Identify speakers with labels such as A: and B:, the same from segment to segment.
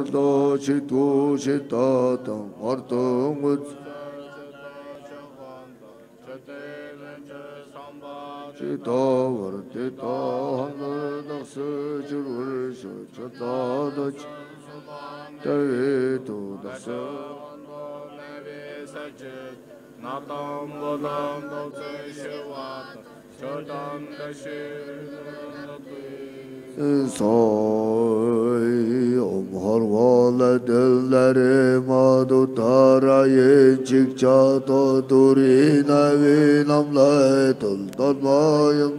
A: Horda Chitu Chitata Hortungut Chita Vartita Hanadaksa Churvisha Chatadach Tavitu Dasa Natam Vadam Doseshivata Chatam Soy Om Harvala Dillare Madutaraye Chikchato Durina Vinam Laitul Tadmayam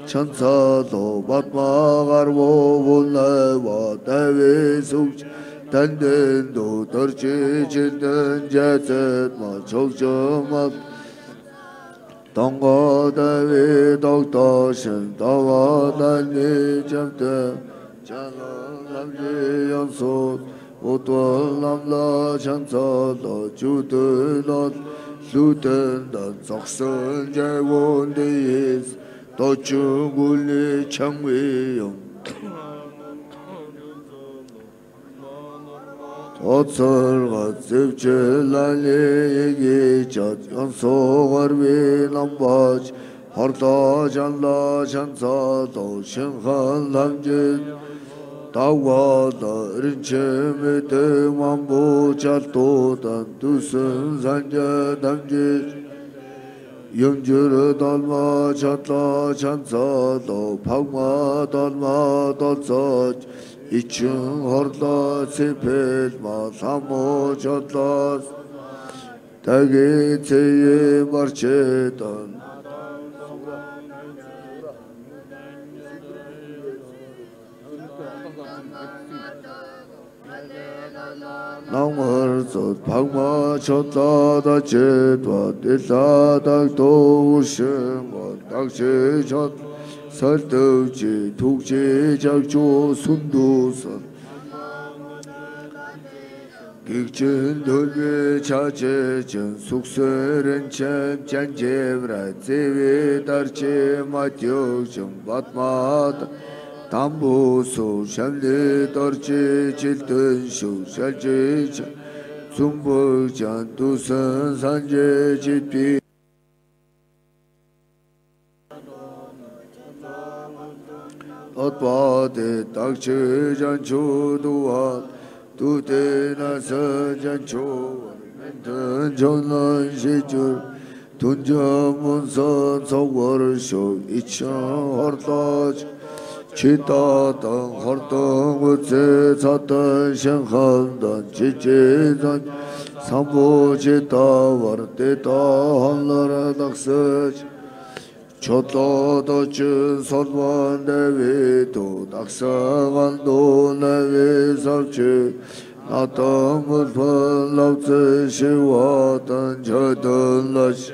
A: Chansato Batma Garvo Vulneva Devi Sukch Tendendo Turchi Chintan Jetset Machokchamat Tanga Devi Doktashin Tava Dani Jamte Chanam Lamji Yansot Utwal Namla Chansada Chutulat Luten Dan Saksan Jaiwon Deis Tochunguli Changwiyam Otsarga Zivchilali Yigichat Yansogar Vinambach Harta Janla Chansato Shinkhan Lamjit Tawada Rinchemite Mambu Chatotan Dusun Zanja Damjit Yunjur Dalma Chatla Chansato Pagma Dalma Dalsach İçin horda sepetma samo çatlas Tegitseyi barçetan Namır zot pagma çatla da çetva Dilta tak doğuşun takçı çatla Sartavchi Thukchi Chakcho Sundusan Gikchin Dhulvi Chachechin Sukseren Chem Chanjevra Tsevi Darche Matyokchim Batmat Tambusu Shamli Darche Chiltun Shu Shalchich Sumbuk Chantusan Sanje Chitpi Atpate takche jancho duat Tute nasa jancho Menten jonan shechur Tunja munsan sawar shok Ichan hartach Chitatan hartan Gutse satan shankhandan Chichizan Sambo chita Vartita hanlara daksach Chotla dachin sadvan devi to daksagan do nevi savchi Natam utpan lavtse shivatan chatan lash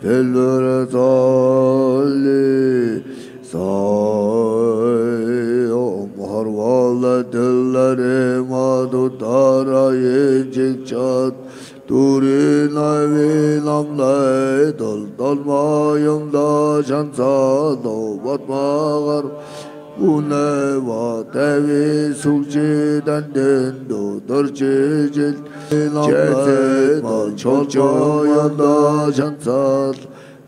A: Pelur tali say Om harvala dillare madutara yejik chat Turi navi namlai dal dalmayam da chansa do vatmagar Uneva devi sukchi dandendo darchi jil Namlai dal chochoyam da chansa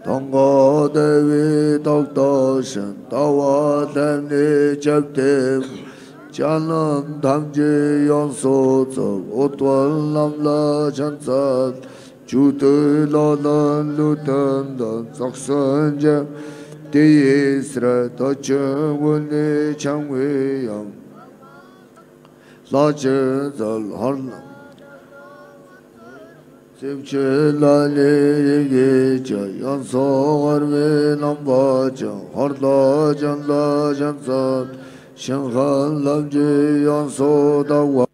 A: Tanga devi doktashin tawa demni chaptim Canım damcı yansıtsın, otval namla çansat, Çutulanın lütenden saksınca, Diyisre taçın vunni çangviyam, Laçın zal harlam, Sevçilali gece yansıgar ve nambacan, Harda canla cansat, Shankhan Lamji Yanso Dawa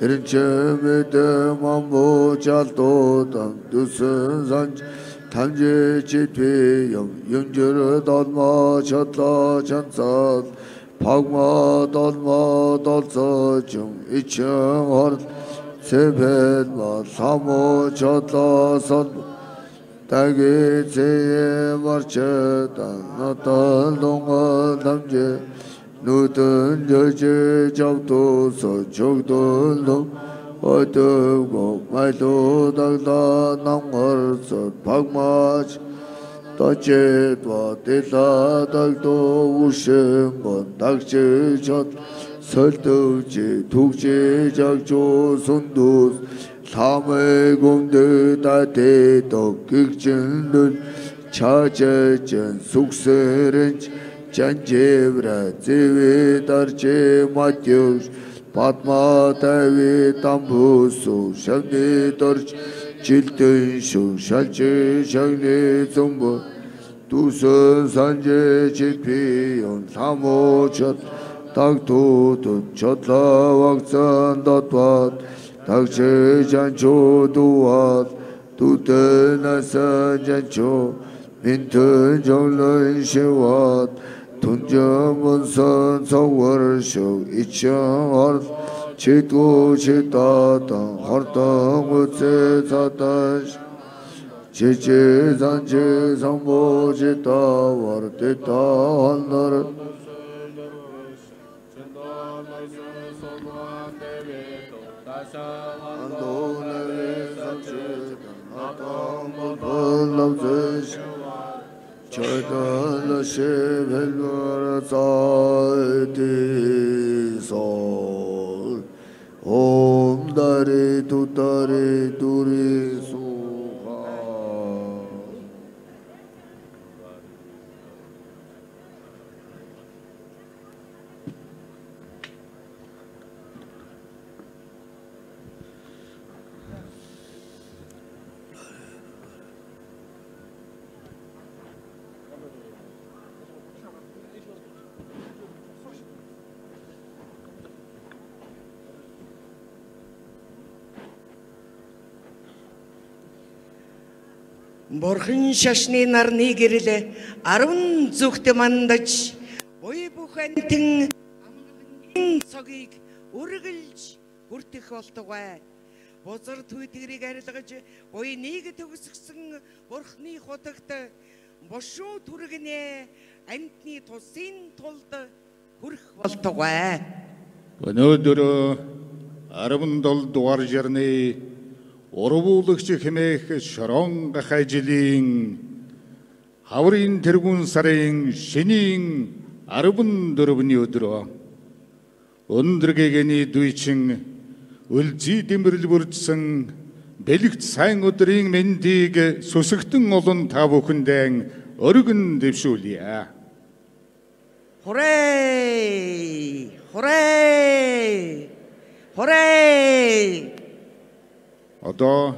A: Rinchemite Mambo Chato Tam Dusun Zanj Tamji Chitpiyam Yunjur Dalma Chatla Chansat Pagma Dalma Dalsachum İçin Hart Sepetma Samo Chatla Sad Tagitseye Varchetan Natal Donga Damji 누든 여제 잡도서 적도로 어두고 말도 당다 남걸서 박마치 다제도 대다닥도 우승건 닥치젓 설득지 독지 작조 손도 삼의 공들 다대도 극진들 차제전 숙세른 잔제브라 제위 달제 마티우 파트마 다위 담부수 샤니 달지 질등쇼 샬제 샬리 정보 두선 산제 지피용 사모첫 닥도도 쳤다 왁산 다투앗 닥제 잔초 두앗 두드나산 잔초 민튼 정런 시왓 돈정원선 성월쇼 이청얼 치도 치다다 허당 우체 사다 제제산제 성모지다 와르테다 한나르 안도네베 산제다 아담불남제시 저달라 셰벨거라 사이티소 옴 다리 두 다리 두리 수하
B: Борхон шашны нарны гэрэлэ 10 зүгт мандаж буй бүхэнтэн амгалангийн цогийг үргэлж хүртэх болтугай. Бузар түүтгэрийг арилгаж буй нэг төгсгсөн Бурхны хутагт бошуу түргэнэ амьтны тусын тулд хүрэх болтугай.
C: Өнөөдөр 17 дугаар жарны урвуулагч хэмээх шорон гахайжилын хаврын тэргүүн сарын шинийн 14-ний өдөр өндөр гэгэний дүйчин үлзий дэмбэрэл бүрдсэн бэлэгт сайн өдрийн мэндийг сүсэгтэн олон та бүхэндээ өргөн дэвшүүлье.
B: Hooray! Hooray! Hooray!
C: Одоо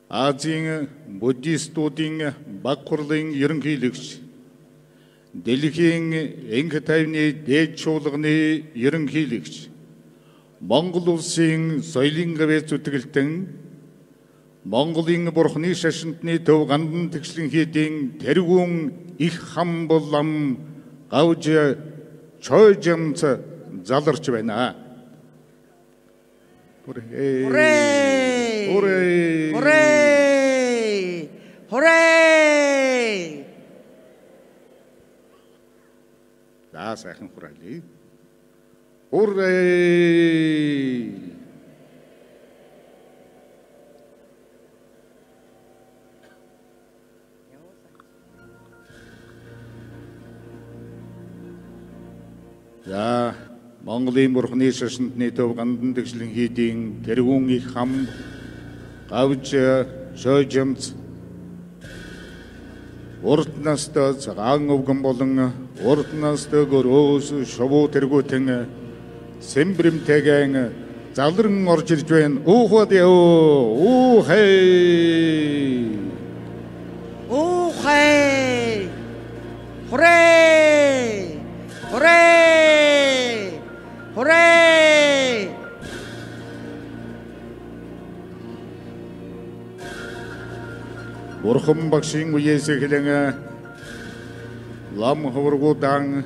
C: Азийн буддистуудын баг хурлын ерөнхийлөгч Дэлхийн энх тайвны дээд чуулганы ерөнхийлөгч Монгол улсын соёлын гавьяа зүтгэлтэн Монголын Бурхны шашинтны төв ГАНДАНТЭГЧИНЛЭНХИЙД-ийн тэргүүн их ХАМБА лам ГАВШИГ.ХАНСЭР заларч байна.
B: Hooray! Hooray! Hooray! Hooray!
C: За сайхан хураалъя. Hooray! За Монголын Бурхны шашинтны төв ГАНДАНТЭГЧИНЛЭНХИЙД-ийн тэргүүн их ХАМБА ГАВШИГ.ХАНСЭР урд настай цагаан өвгөн болон урд настай гөрөөс шувуу тэргүүтэн сэмбрэмтэйгэн залран орж ирж байна. Уухад яа уухай
B: уухай Hooray! Hooray! Hooray!
C: Бурхан багшийн үеэс эхлэн лам хөвргүүдэн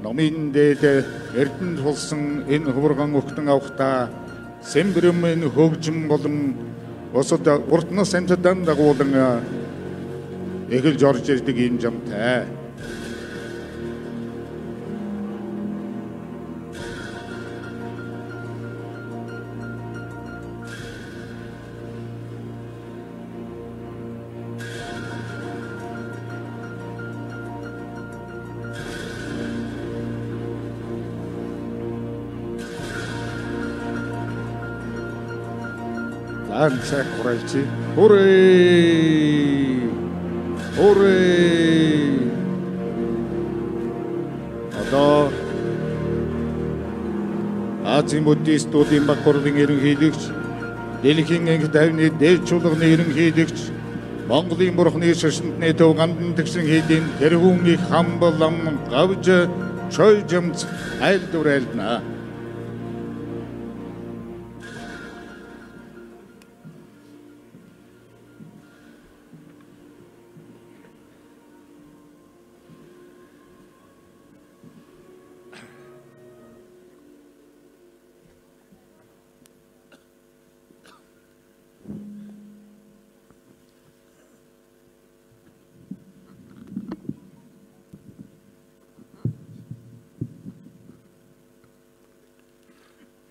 C: номын дээд эрдэнэ тулсан энэ хөвргөн өгтөн авахта сэмбрэм хөгжим болон босод урт нас амьтдан дагуулan эхэлж орж ирдэг юм жамтай. цагаан сайх хураалцъя. Хүрээ. Хүрээ. Одоо Азийн буддистуудын Бакурлын ерөнхийлөгч, дэлхийн анги тайвны дээд чуулганы ерөнхийлөгч, Монголын бурхны шашинтны төв ГАНДАНТЭГЧИНЛЭНХИЙД тэрхүүн их ХАМБА лам гавж ЧОЙЖАМЦ АЙЛДВАР айлднаа.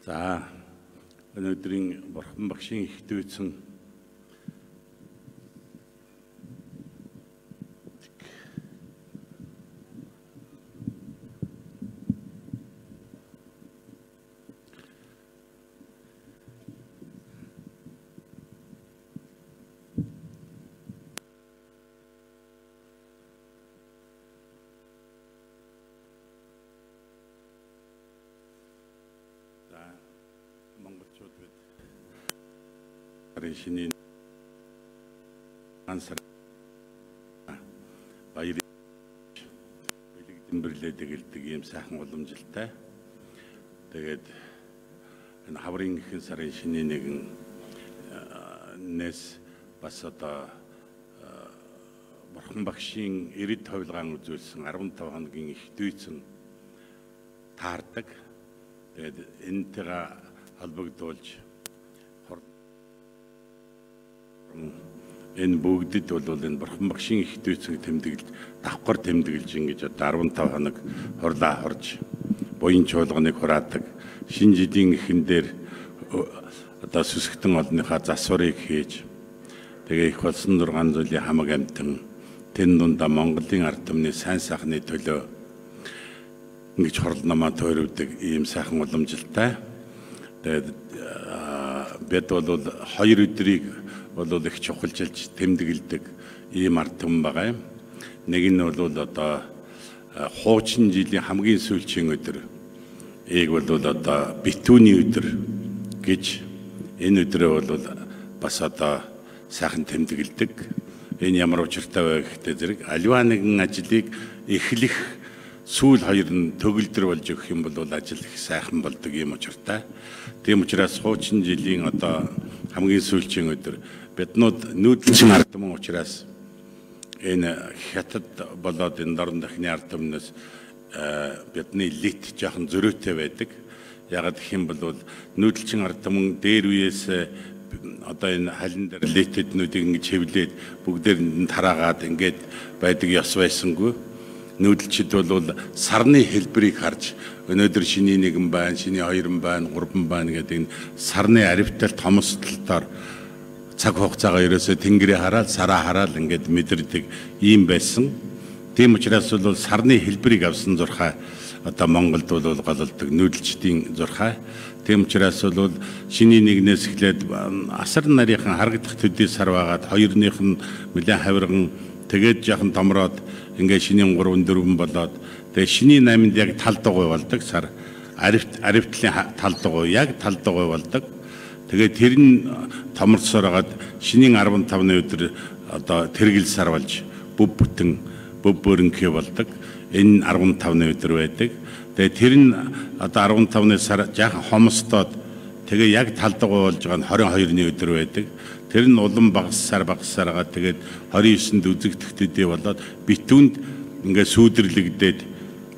D: За өнөөдрийн бурхан багшийн их дүүцэн шинийн ансар баярын бэлэгдэн тэгэлдэг ийм сайхан уламжилтай. Тэгээд энэ хаврын эхэн сарын шинийн нэгэн нэс бас одоо бурхан багшийн ирээд хувилгаан үзүүлсэн 15 хоногийн их дүйцэн таардаг. Тэгээд энэтэйгээ холбогдуулж энэ бүгдэд бол энэ бурхан багшийн их дүйцэн тэмдэглэж давхар тэмдэглэж ингэж одоо 15 хоног хурлаа хорж буян чуулганыг хураадаг шинэ жилийн эхэн дээр одоо сүсгтэн олныхаа засварыг хийж тэгээ их болсон 6 зүйлийн хамаг амтан тэн дундаа Монголын ард түмний сайн сайхны төлөө ингэж хурал намаа тойрвдаг ийм сайхан уламжилтай. Тэгээд бид бол 2 өдрийг бол их чухалчилж тэмдэглэдэг ийм ард түмэн байгаа юм. Нэг нь бол одоо хуучин жилийн хамгийн сүүлчийн өдөр. Ээг бол одоо битүүний өдөр гэж энэ өдрөө бол бас одоо сайхан тэмдэглэдэг. Энэ ямар учиртай вэ гэхдээ зэрэг аливаа нэгэн ажлыг эхлэх сүүл хоёр нь төгөлдөр болж өгөх юм бол ажил их сайхан болдог юм учиртай. Тийм учраас хуучин жилийн одоо хамгийн сүүлчийн өдөр биднүүд нүүдэлчин ард түмэн учраас энэ хятад болоод энэ дорн дахны ард түмнээс бидний лит жоохон зөрөөтэй байдаг. Ягаад гэх юм бол нүүдэлчин ард түмэн дээр үеэс одоо энэ халин дээр литэднүүдийг ингэж хэвлээд бүгдээр нь тараагаад ингээд байдаг ёс байсангүй. Нүүдэлчид бол сарны хэлбэрийг харж өнөөдөр шиний 1 байна, шиний 2 байна, 3 байна гэдэг энэ сарны аривтал томсдолтоор цаг хугацаагаа ерөөсөө тэнгэрээ хараад сараа хараад ингээд мэдэрдэг ийм байсан. Тийм учраас бол сарны хэлбэрийг авсан зурхай одоо Монголд бол гололдог нүүдэлчдийн зурхай. Тийм учраас бол шиний 1-ээс эхлээд асар нарийнхан харагдах төдий сар байгаад 2-ных нь нэлээд хавирган тэгээд жаахан томроод ингээд шиний 3, 4 болоод тэгээд шиний 8-нд яг талдгой болдог сар аривтлын талдгой яг талдгой болдог. Тэгээд тэр нь томорсоор хагаад шинийн 15-ны өдөр одоо тэргэл сар болж бүв бүтэн бүв бөрөнхий болдог. Энэ 15-ны өдөр байдаг. Тэгээд тэр нь одоо 15-ны сар жаахан хомстоод тэгээ яг талдгой болж байгаа нь 22-ны өдөр байдаг. Тэр нь улам багассаар хагаад тэгээд 29-нд үзэгдэхтэйдээ болоод битүүнд ингээд сүйдэрлэгдээд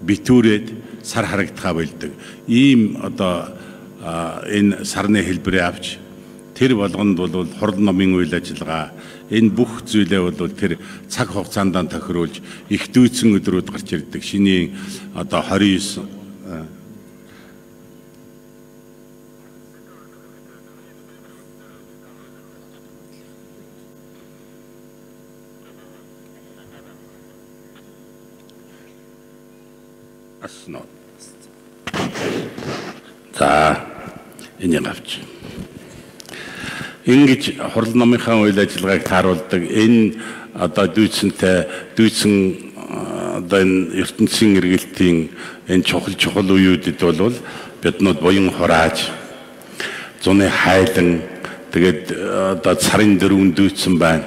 D: битүүрээд сар харагдхаа болдог. Ийм одоо энэ сарны хэлбэрээ авч тэр болгонд бол хурал номын үйл ажиллагаа энэ бүх зүйлээ бол тэр цаг хугацаанд тохируулж их дүйцэн өдрүүд гарч ирдэг. Шинийн одоо 29 асноо. За энэ авч. Ингэж хурал номынхаа үйл ажиллагааг тааруулдаг энэ одоо дүйцэн одоо энэ ертөнцийн эргэлтийн энэ чухал үеүүдэд бол биднүүд буян хурааж зуны хайлан тэгээд одоо сарын 4 дүйцэн байна.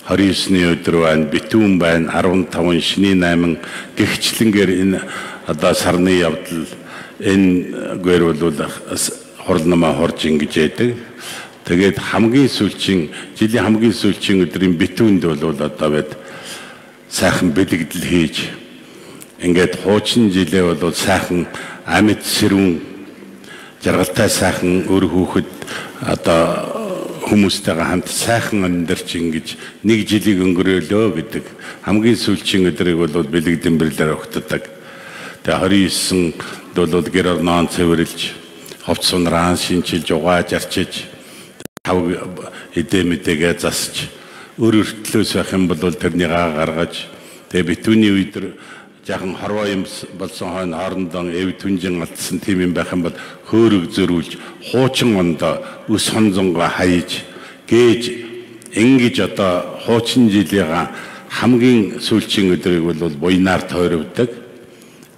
D: 29-ний өдөр байна, битүүн байна, 15 шний 8 гихчлэнгээр энэ одоо сарны явдал энэ гэр бол хурал намаа хорж ингэж яадаг. Тэгээд жилийн хамгийн сүүлчийн өдрийн битүүнд бол одоо бид сайхан бэлэгдэл хийж ингээд хуучин жилээ бол сайхан амьд сэрүүн жаргалтай сайхан өр хүүхэд одоо хүмүүстэйгээ хамт сайхан амьдарч ингэж нэг жилийг өнгөрөөлөө гэдэг хамгийн сүүлчийн өдрийг бол бэлэгдэн бирлэр өгтдөг. Тэгээ 29-нд бол гэр орноо цэвэрлж ховц сунраан шинчилж угааж арчиж эдэмэдэгээ засч өрөлтлөөс байх юм бол тэрнийгаа гаргаж тэгээ битүүний үед жаахан хорвоо юм болсон хойно хоорондоо эв түнжин алдсан тийм юм байх юм бол хөөрөг зөрүүлж хуучин ондоо өс хонзонгоо хаяж гээж ингэж одоо хуучин жилийн хамгийн сүүлчийн өдрийг бол буйнаар тойрвдаг.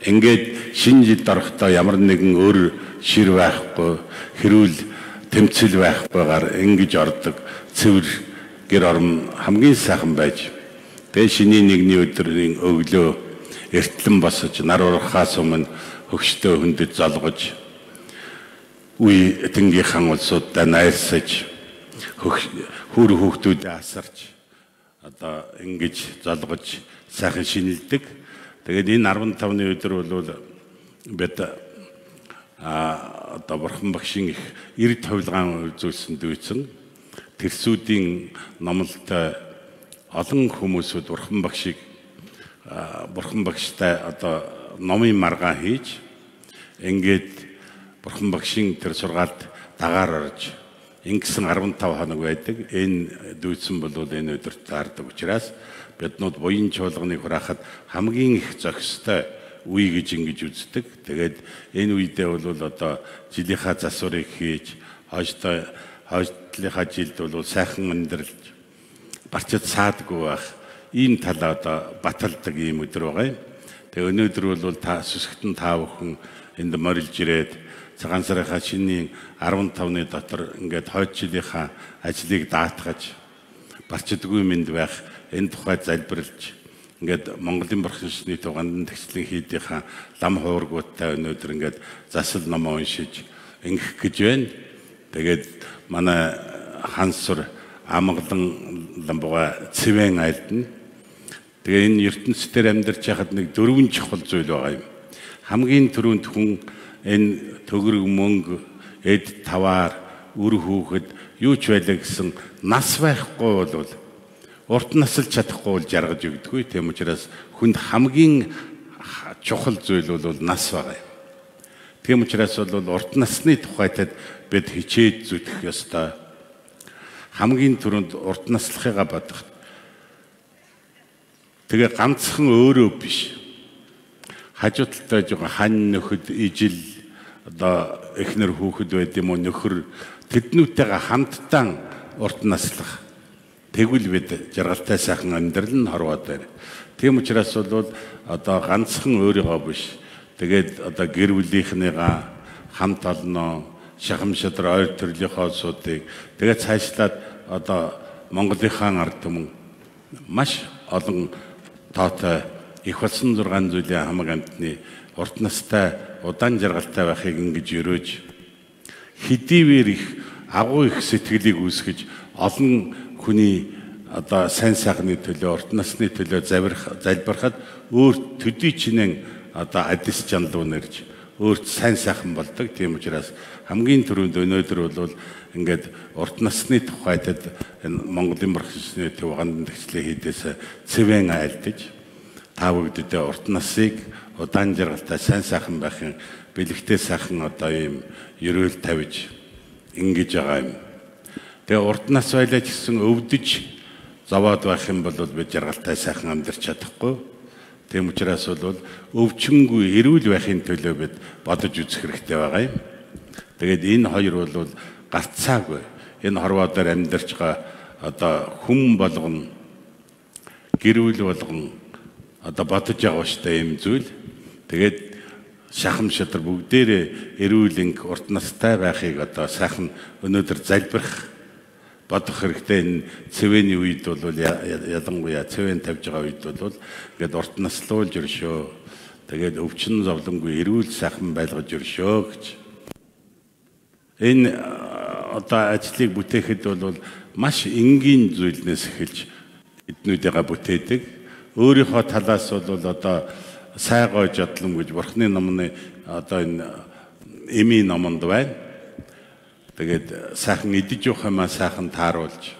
D: Ингээд шинэ жилд орохдоо ямар нэгэн өөр шир байхгүй хэрүүл тэмцэл байхгүйгээр ингэж ордог цэвэр гэр орон хамгийн сайхан байж тэгээ шиний нэгний өдрийн өглөө эртлэн босож нар урахаас өмнө хөгшдөө хөндөд залгаж үе тэнгийнхэн улсуудаа найрсаж хүр хүүхдүүдэд асарч одоо ингэж залгаж сайхан шинэлдэг. Тэгээд энэ 15-ны өдөр бол бид одоо бурхан багшийн их эрд хувилгаан үзүүлсэн дүйцэн тэрсүүдийн номлолтой олон хүмүүсүүд бурхан багштай одоо номын маргаан хийж ингээд бурхан багшийн тэр сургаалт дагаар орж ингэсэн 15 хоног байдаг. Энэ дүйцэн бол энэ өдөрт таардаг учраас биднүүд буян чуулганыг хураахад хамгийн их зохистой үе гэж ингэж үздэг. Тэгээд энэ үедээ бол одоо жилийнхаа засварыг хийж хойшлынхаа жилд бол сайхан амьдралж барчид саадгүй байх ийм талаа одоо баталдаг ийм өдөр байгаа юм. Тэгээ өнөөдөр бол та сүсгтэн та бүхэн энд морилж ирээд цагаан сарынхаа шинийн 15-ны дотор ингээд хойд жилийнхаа ажлыг даатгаж барчидгүй мэнд байх энэ тухай залбирлж ингээд Монголын бурхны ГАНДАНТЭГЧИНЛЭНХИЙД.ЧОЙЖАМЦ лам хуургуудтай өнөөдөр ингээд засал ном уншиж ингэх гэж байна. Тэгээд манай хансур АМГАЛАН ламбуга цэвэн айлдна. Тэгээ энэ ертөнцийн амьдарч яхад нэг 4 чухал зүйл байгаа юм. Хамгийн түрүүнд хүн энэ төгрөг мөнгө эд таваар үр хүүхэд юу ч байлаа гэсэн нас байхгүй бол урт насалж чадахгүй бол жаргаж өгдөггүй. Тийм учраас хүнд хамгийн чухал зүйл бол нас байгаа юм. Тийм учраас бол урт насны тухайд бид хичээж зүтгэх ёстой. Хамгийн түрүүнд урт наслахыгаа бодох. Тэгээ ганцхан өөрөө биш. Хажуу талтай жоо хань нөхөд ижил одоо эхнэр хүүхэд байд юм уу нөхөр тэднүүтэйгээ хамтдаа урт наслах. Тэгвэл бид жаргалтай сайхан амьдрал нь хорвоод байна. Тийм учраас бол одоо ганцхан өөрийгөө биш. Тэгээд одоо гэр бүлийнхнийгаа хамт олноо шахамшадар ойр төрлийнхөө суудыг тэгээд цаашлаад одоо Монголынхаа ард түмэн маш олон тоотой их болсон 6 зүйлийн хамаг амтны урт настай удаан жаргалтай байхыг ингэж өрөөж хэдийвэр их агуу их сэтгэлийг үүсгэж олон хүний одоо сайн сайхны төлөө урт насны төлөө залбирахад өөр төдий чинэн одоо адис жанлуу нэрж өөрт сайн сайхан болдог. Тийм учраас хамгийн түрүүнд өнөөдөр бол ингээд урт насны тухайд энэ Монголын бурхны ГАНДАНТЭГЧИНЛЭНХИЙД.ЧОЙЖАМЦ цэвэн айлдаж та бүгдэд урт насыг удаан жаргалтай сайн сайхан байхын бэлэгтэй сайхан одоо ийм ерөөл тавьж ингэж байгаа юм. Тэгээ урт нас байлаа гэсэн өвдөж зовоод байх юм бол бид жаргалтай сайхан амьдарч чадахгүй. Тийм учраас бол өвчнгүй эрүүл байхын төлөө бид бодож үзэх хэрэгтэй байгаа юм. Тэгээд энэ хоёр бол гарцаагүй. энэ хорвоо дээр амьдарч байгаа одоо хүм болгоно гэрүүл болгон одоо бодож байгаа штэ юм зүйл. Тэгээд шахам шадар бүгдээрээ эрүүл энх урт настай байхыг одоо сайхан өнөөдөр залбирах бодох хэрэгтэй. Энэ цэвэний үед бол ялангуяа цэвэн тавьж байгаа үед бол ингээд урт наслуулж өршөө. Тэгээд өвчин зовлонгүй эрүүл сайхан байлгаж өршөө гэж. Энэ одоо ажлыг бүтээхэд бол маш энгийн зүйлнээс эхэлж эднүүдээ бүтээдэг. Өөрийнхөө талаас бол одоо сайгой жодлон гэж бурхны номны одоо энэ эми номонд байна. Тэгээд сайхан идэж явах юмаа сайхан тааруулж,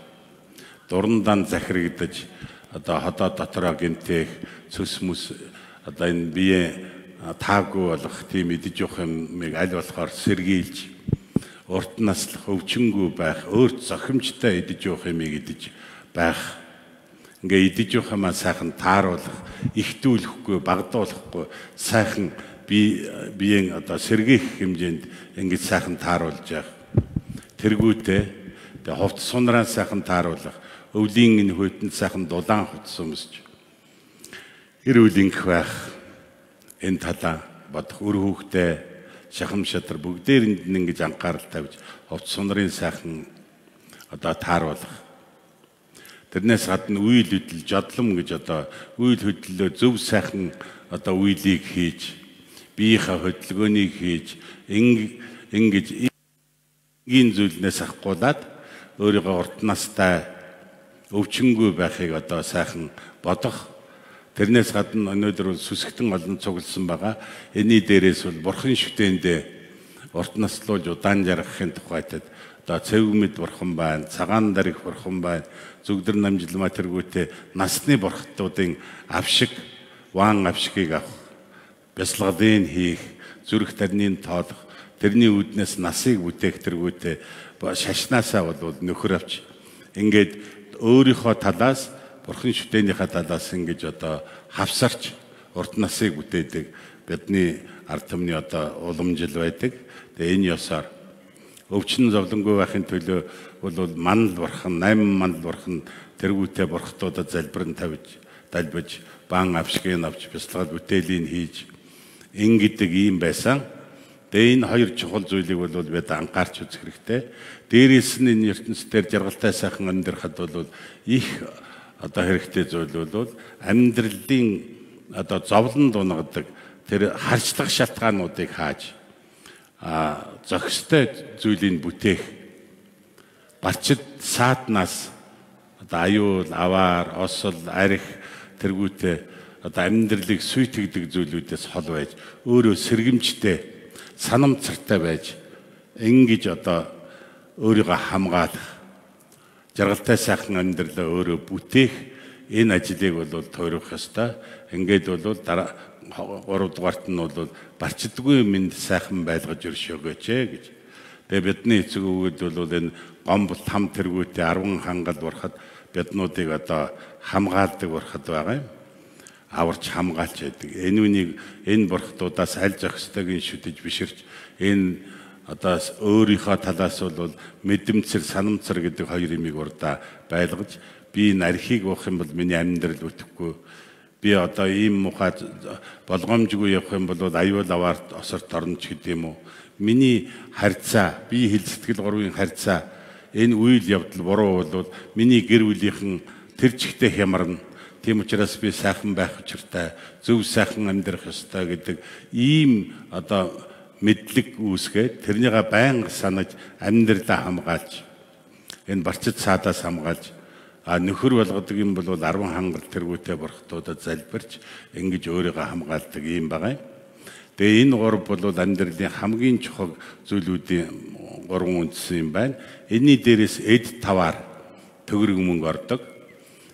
D: дурандаа захирагдаж, одоо ходоо дотороо гинтэх цөс мүс одоо энэ бие таагүй болох тийм идэж явах юмыг аль болохоор сэргийлж, урт наслах, өвчнгүй байх, өөрт зохимжтой идэж явах юмыг идэж байх. Ингээ идэж явах юмаа сайхан тааруулах, ихтүүлэхгүй, багдуулахгүй, сайхан биеийн одоо сэргийлэх хэмжээнд ингэж сайхан тааруулж явах. Тэргүүтээ хувц сунраа сайхан тааруулах, өвлийн энэ хүйтэнд сайхан дулаан хувцс өмсөж эрүүл энх байх. Энэ талаа бодох, үр хүүхдээ шахам шатар бүгдээрэнд ингэж анхаарал тавьж хувц сунрын сайхан одоо тааруулах. Тэрнээс гадна үйл хөдлөл жодлом гэж одоо үйл хөдлөлөө зөв сайхан одоо үйлийг хийж, биеийнхээ хөдөлгөөнийг хийж ингэж ийм зүйлнээс ахгуулаад өөрийгөө урт настай өвчнгүй байхыг одоо сайхан бодох. Тэрнээс гадна өнөөдөр сүсгтэн олон цугласан байгаа. Эний дээрээс бол бурхан шүтээндээ урт наслуулж удаан жаргахын тухайтад одоо цэвгмэд бурхан байна, цагаан дарь их бурхан байна, зүгдэр намжилмаа тэргүүтээ насны бурхтуудын авшиг, ван авшигийг авах, бясалгалын хийх, зүрх тарныг тоолох, тэрний үүднээс насыг бүтээх тэргүүтээ шашнаасаа бол нөхөр авч ингээд өөрийнхөө талаас бурхан шүтээнийхээ талаас ингэж одоо хавсарч урт насыг бүтээдэг бидний ард түмний одоо уламжил байдаг. Тэгээ энэ ёсоор өвчин зовлонгүй байхын төлөө бол манал бурхан, 8 манал бурхан тэргүүтээ бурхтуудад залбиран тавьж, далбиж, баан авшгийг авч бясалгал бүтээлийн хийж ингэдэг юм байсан. Тэгээ энэ хоёр чухал зүйлийг бол бид анхаарч үзэх хэрэгтэй. Дээрээс нь энэ ертөнцийн жаргалтай сайхан амьдрахад бол их одоо хэрэгтэй зүйл бол амьдралын одоо зовлон дунагадаг тэр харьцлах шалтгаануудыг хааж зохистой зүйлийг бүтээх, барчид саатнаас одоо аюул, аваар, осол, арх тэргүүтээ одоо амьдралыг сүйтгэдэг зүйлүүдээс хол байж өөрөө сэргэмжтэй, санамцартай байж ингэж одоо өөрийгөө хамгаалах, жаргалтай сайхан амьдралаа өөрөө бүтээх энэ ажлыг бол тойрох ёстой. Ингээд бол дараа 3 дугаарт нь бол барчдаггүй минь сайхан байлгаж өршөөгөөч гэж. Тэгээ бидний эцэг өвгөд бол энэ гомбол хам тэргүүтээ 10 хангал бурхад биднуудыг одоо хамгаалдаг бурхад байгаа юм. Аварч хамгаалж байдаг. Энэ бурхтуудаас аль зохистойг шүтэж биширч энэ одоо өөрийнхөө талаас бол мэдэмцэр, санамцар гэдэг хоёр юмыг урдаа байлгаж би энэ архийг уух юм бол миний амьдрал бүтэхгүй. Би одоо ийм мухай болгоомжгүй явах юм бол аюул аваар осорт орнч гэдэг юм уу. Миний харьцаа, би хэл сэтгэл гурвын харьцаа энэ үйл явдал буруу бол миний гэр бүлийнхэн тэр чигтээ хямарна. Тийм учраас би сайхан байх учиртай, зөв сайхан амьдрах ёстой гэдэг ийм одоо мэдлэг үүсгээд тэрнийгээ байнга санаж амьдралаа хамгаалж энэ барчид цаадаас хамгаалж нөхөр болгодог юм бол 10 хангал тэргүүтээ бурхтуудад залбирч ингэж өөрийгөө хамгаалдаг юм байгаа юм. Тэгээ энэ гурав бол амьдралын хамгийн чухал зүйлүүдийн 3 үндсэн юм байна. Энийний дээрээс эд таваар төгрөг мөнгө ордог.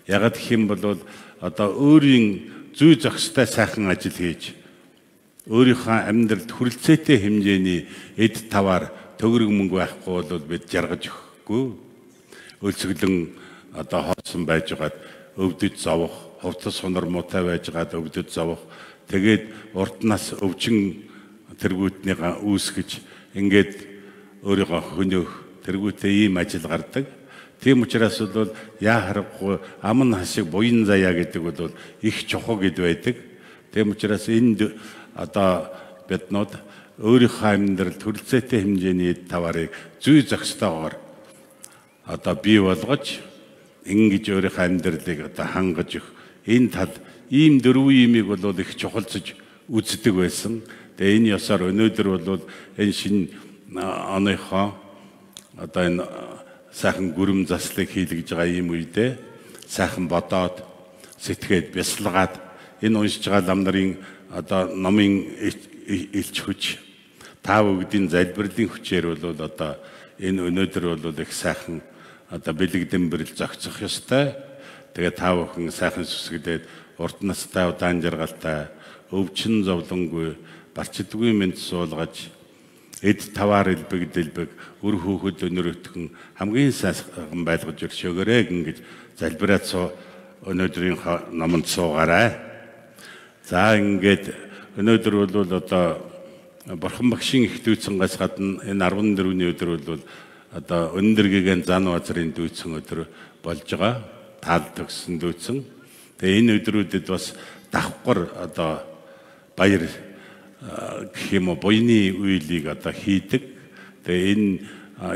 D: Ягаад гэх юм бол одоо өөрийн зүй зохистой сайхан ажил хийж өөрийнхөө амьдралд хүрэлцээтэй хэмжээний эд таваар төгрөг мөнгө байхгүй бол бид жаргаж өгөхгүй. Өлсгөлэн одоо хоосон байж байгаад өвдөж зовох, хувцас сунар муутай байж байгаад өвдөж зовох. Тэгээд урт нас өвчин тэргүүтнийгаа үүсгэж ингээд өөрийгөө хөнөөх, тэргүүтээ ийм ажил гардаг. Тийм учраас бол яа харахгүй амн хашиг буян заяа гэдэг бол их чухал гэд байдаг. Тийм учраас энд одоо биднүүд өөрийнхөө амьдрал төрөлцөөтэй хэмжээний таварыг зүй зохистойгоор одоо бий болгож ингэж өөрийнхөө амьдралыг одоо хангаж их энэ тал ийм дөрвөн имийг бол их чухалцж үздэг байсан. Тэгээ энэ ёсоор өнөөдөр бол энэ шинэ оныхоо одоо энэ сайхан гүрэм заслыг хийлгэж байгаа ийм үедээ сайхан бодоод сэтгэхэд бясалгаад энэ уншиж байгаа лам нарын одоо номын илч хүч та бүгдийн залбирлын хүчээр бол одоо энэ өнөөдөр бол их сайхан одоо бэлэгдэн бэрэл зохицох ёстой. Тэгээ та бүхэн сайхан сүсгэлээд урт настай удаан жаргалтай өвчин зовлонгүй барчдгүй мэд суулгаж эд таваар элбэг үр хөөхөд өнөр өтгөн хамгийн сайхан байлгаж өршөөгөөрэй ингэж залбираад өнөөдрийн номонд суугаарай. За ингээд өнөөдөр бол одоо бурхан багшийн их дүүцэнгээс гадна энэ 14-ний өдөр бол одоо өндөр гэгэн зан базрын дүүцэн өдөр болж байгаа. Тал төгсөн дүүцэн. Тэгээ энэ өдрүүдэд бас давхар одоо баяр гэх юм уу буйны үйлийг одоо хийдэг. Тэгээ энэ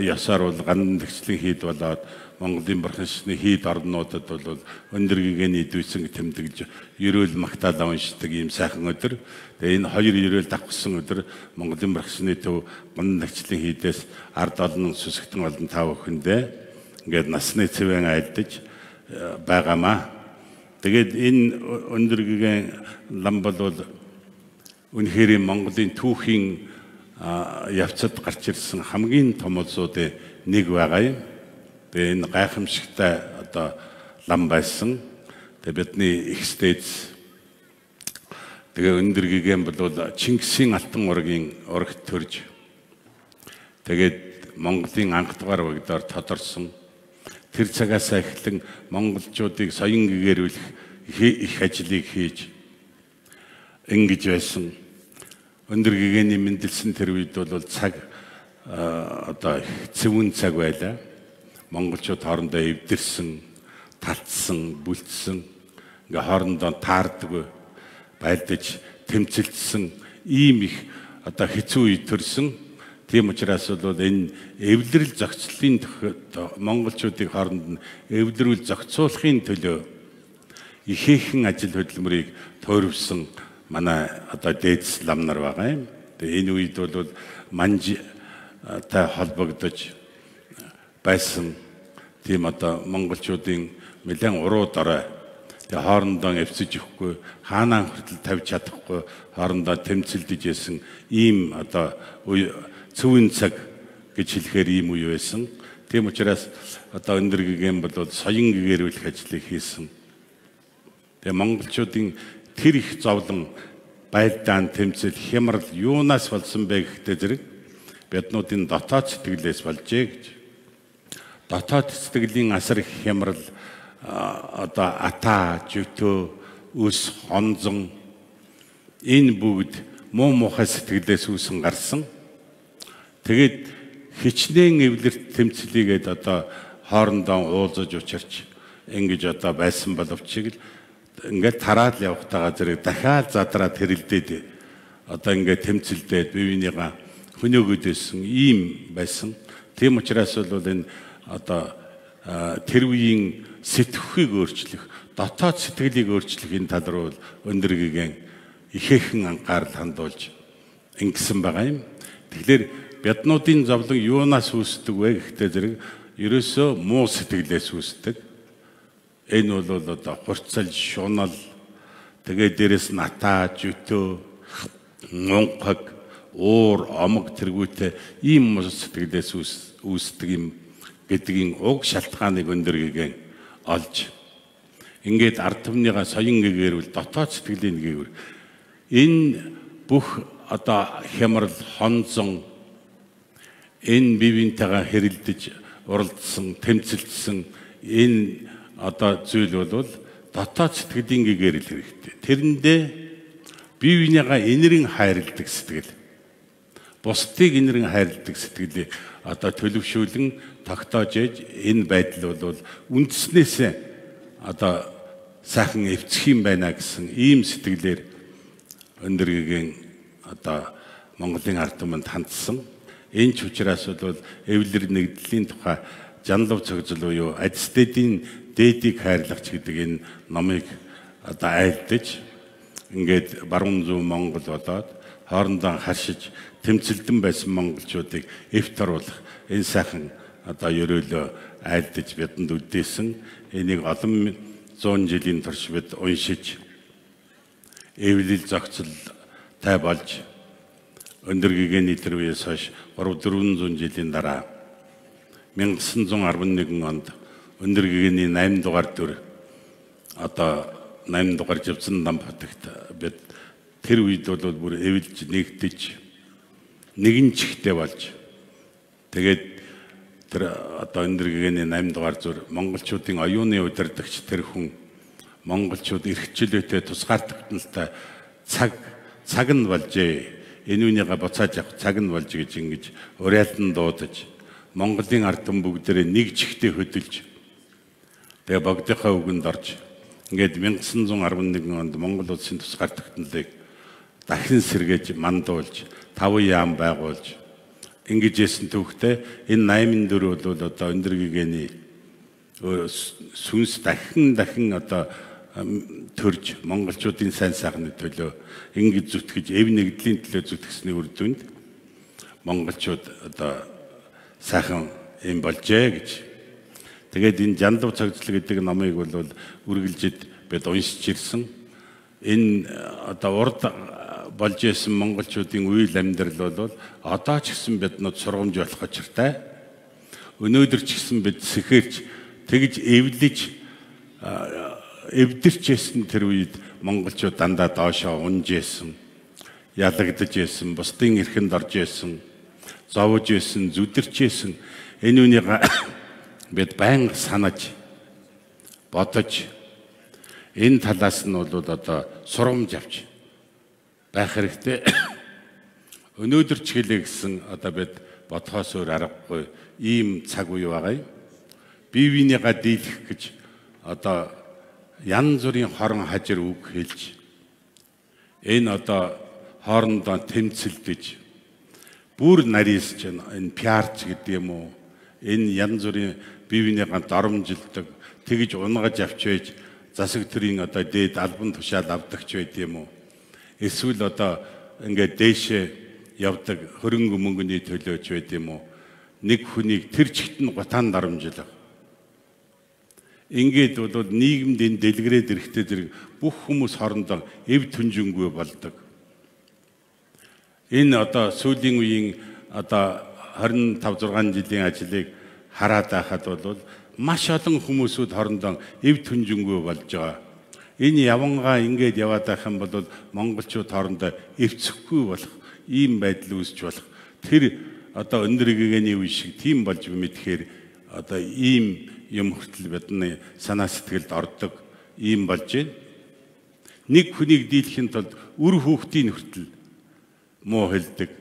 D: ёсоор бол гандантгэгчлийн хийд болоод Монголын бурхны хийд орнуудад бол өндөр гэгэний дүүцэн тэмдэглэж ерөөл магтаал уншдаг ийм сайхан өдөр. Тэгээ энэ хоёр ерөөл давхсан өдөр Монголын бурхны төв гандантгэгчлийн хийдээс ард олон сүсгтэн олон тав өхөндөө ингээд насны цэвэн айлдаж байгаамаа. Тэгээд энэ өндөр гэгэн лам бол үнэхээр Монголын түүхийн явцад гарч ирсэн хамгийн том улсуудын нэг байгаа юм. Тэгээ энэ гайхамшигтай одоо лам байсан. Тэгээ бидний их стэйц тэгээ өндөр гэгэн бол Чингисийн алтан ургийн урагт төрж тэгээд Монголын анх дугаар багтаар тодорсон. Тэр цагаас эхлэн монголчуудыг соён гэгэрүүлэх их ажлыг хийж ингэж байсан. Өндөр гэгэний мэндэлсэн тэр үед бол цаг одоо цэвэн цаг байлаа. Монголчууд хоорондоо эвдэрсэн, татсан, бүлдсэн, ингээ хоорондоо таардаг, байлдаж, тэмцэлдсэн ийм их одоо хэцүү үе төрсөн. Тийм учраас бол энэ эвлэрэл зохицлын монголчуудыг хооронд нь эвлэрүүл зохицуулахын төлөө ихээхэн ажил хөдөлмөрийг тойрвсон манай одоо дээдс лам нар байгаа юм. Тэгээ энэ үед бол манжтай холбогдож байсан тийм одоо монголчуудын нэлээд уруу дорой тэгээ хоорондоо эвсэж ихгүй хаанаа хүртэл тавьж чадахгүй хоорондоо тэмцэлдэж исэн ийм одоо цэвэн цаг гэж хэлэхээр ийм үе байсан. Тийм учраас одоо өндөр гэгэн бол соён гэгэрүүлэх ажлыг хийсэн. Тэгээ монголчуудын тэр их зовлон байлдаан тэмцэл хямрал юунаас болсон бэ гэхдээ зэрэг биднуудын дотоод сэтгэлээс болжээ гэж. Дотоод сэтгэлийн асар их хямрал одоо ата, жөтөө, үс, хонзон энэ бүгд муу мухай сэтгэлээс үүсэн гарсан. Тэгээд хичнээн эвлэрт тэмцлийгээд одоо хоорондоо уулзаж учирч ингэж одоо байсан боловч л ингээд тараад явахтайгаа зэрэг дахиад задраад хэрэлдээд одоо ингээд тэмцэлдээд бие бинийгаа хөнөөгөөдсэн ийм байсан. Тийм учраас бол энэ одоо тэр үеийн сэтгхийг өөрчлөх, дотоод сэтгэлийг өөрчлөх энэ тал руу өндөр гэгэн ихээхэн анхаарал хандуулж ингэсэн байгаа юм. Тэгэхээр биднуудын зовлон юунаас үүсдэг вэ гэхдээ зэрэг ерөөсөө муу сэтгэлээс үүсдэг. Энэ бол одоо хурцал, шунал, тэгээд дээрэс нь ата, жөтөө, мунхаг, уур, омог тэргүүтээ ийм муу сэтгэлээс үүсдэг юм гэдгийн уг шалтгааныг өндөр гэгэн олж ингээд ард түмнийгаа соён гэгэрвэл дотоод сэтгэлийн гэгэр энэ бүх одоо хямрал, хонзон энэ бие биентэйгээ хэрэлдэж уралдсан, тэмцэлдсэн энэ одоо зүйл бол дотоод сэтгэлийн гэгэрэл хэрэгтэй. Тэрэндээ бие биенийгаа инэрэн хайрладаг сэтгэл. бусдыг энэрэн хайрладаг сэтгэлийг одоо төлөвшүүлэн тогтоож ээж энэ байдал бол үндэснээс одоо сайхан эвцэх юм байна гэсэн ийм сэтгэлээр өндөргийн одоо Монголын ард түмэнд хандсан. Энэ ч учраас бол эвлэр нэгдлийн тухай жанлавцогзол буюу адистедийн дээдийг хайрлагч гэдэг энэ номыг одоо айлдаж ингээд баруун зүүн Монгол болоод хоорондоо харшиж тэмцэлдэн байсан монголчуудыг эвт оруулах энэ сайхан одоо ерөөлөө айлдаж бидэнд үлдээсэн. Энийг олон зуун жилийн турш бид уншиж эвлэл зохицол тай болж өндөргийн нийтлэр үеэс хойш 300-400 жилийн дараа 1911 онд өндөргийн 8 дугаар дүр одоо 8 дугаар живцэн нам хотогт бид тэр үед бол бүр эвлж нэгдэж нэгэн чихтэй болж тэгээд тэр одоо өндөргийн 8 дугаар зүр монголчуудын оюуны удирдагч тэр хүн монголчууд эрхчлөөтэй тусгаартагналтай цаг нь болжээ. Энэ үнийгээ буцааж авах цаг нь болж гэж ингэж уриалдан дуудаж Монголын ард түмэн бүгдээрээ нэг чихтэй хөдөлж тэгээ богдынхаа үгэнд орж ингээд 1911 онд Монгол улсын тусгаартагналыг дахин сэргээж мандуулж 5 яам байгуулж ингэж ясэн төвхтэй энэ 84 бол одоо өндөргийн сүнс дахин одоо төрж монголчуудын сайн сайхны төлөө ингэж зүтгэж эв нэгдлийн төлөө зүтгэсний үр дүнд монголчууд одоо сайхан юм болжээ гэж. Тэгээд энэ жанлавцогзол гэдэг номыг бол үргэлжид бид уншиж ирсэн. Энэ одоо урд болж исэн монголчуудын үйл амьдрал бол одоо ч гэсэн биднүүд сургамж болох учиртай. Өнөөдөр ч гэсэн бид сэхэрч тэгж эвлэж эвдэрчсэн тэр үед монголчууд дандаа доошоо унж исэн, ялагдж исэн, бусдын эрхэнд орж исэн, зовж исэн, зүдэрч исэн. Энэ үнийг бид байнга санаж бодож энэ талаас нь бол одоо сурамж авч байх хэрэгтэй. Өнөөдөр ч хэлээ гэсэн одоо бид бодхоос өөр аргагүй ийм цаг үе байгаа юм. Бие биенийгээ дийлэх гэж одоо янз бүрийн хорон хажир үг хэлж энэ одоо хоорондоо тэмцэлдэж бүр нарийсч энэ пиарч гэдэг юм уу энэ янз бүрийн бие биенийгээ доромжилдог тэгж унгаж авчиж засаг төрийн одоо дээд албан тушаал авдагч байд юм уу эсвэл одоо ингээд дээшээ явдаг хөрөнгө мөнгөний төлөөч байд юм уу нэг хүнийг тэр чигт нь гутаан доромжилох. Ингээд бол нийгэмд энэ дэлгэрээд эрэхтэй зэрэг бүх хүмүүс хоорондоо эв түнжингүй болдог. Энэ одоо сүүлийн үеийн одоо 25-6 жилийн ажлыг хараад байхад бол маш олон хүмүүсүүд хоорондоо эв түнжингүй болж байгаа. Энэ явангаа ингээд яваад байх юм бол монголчууд хоорондоо эвцэхгүй болох ийм байдал үүсч болох. Тэр одоо өндөргийн үе шиг тийм болж мэдхээр одоо ийм юм хүртэл бидний санаа сэтгэлд ордог ийм болж байна. Нэг хүнийг дийлэхийн тулд үр хүүхдийн хүртэл муу хэлдэг.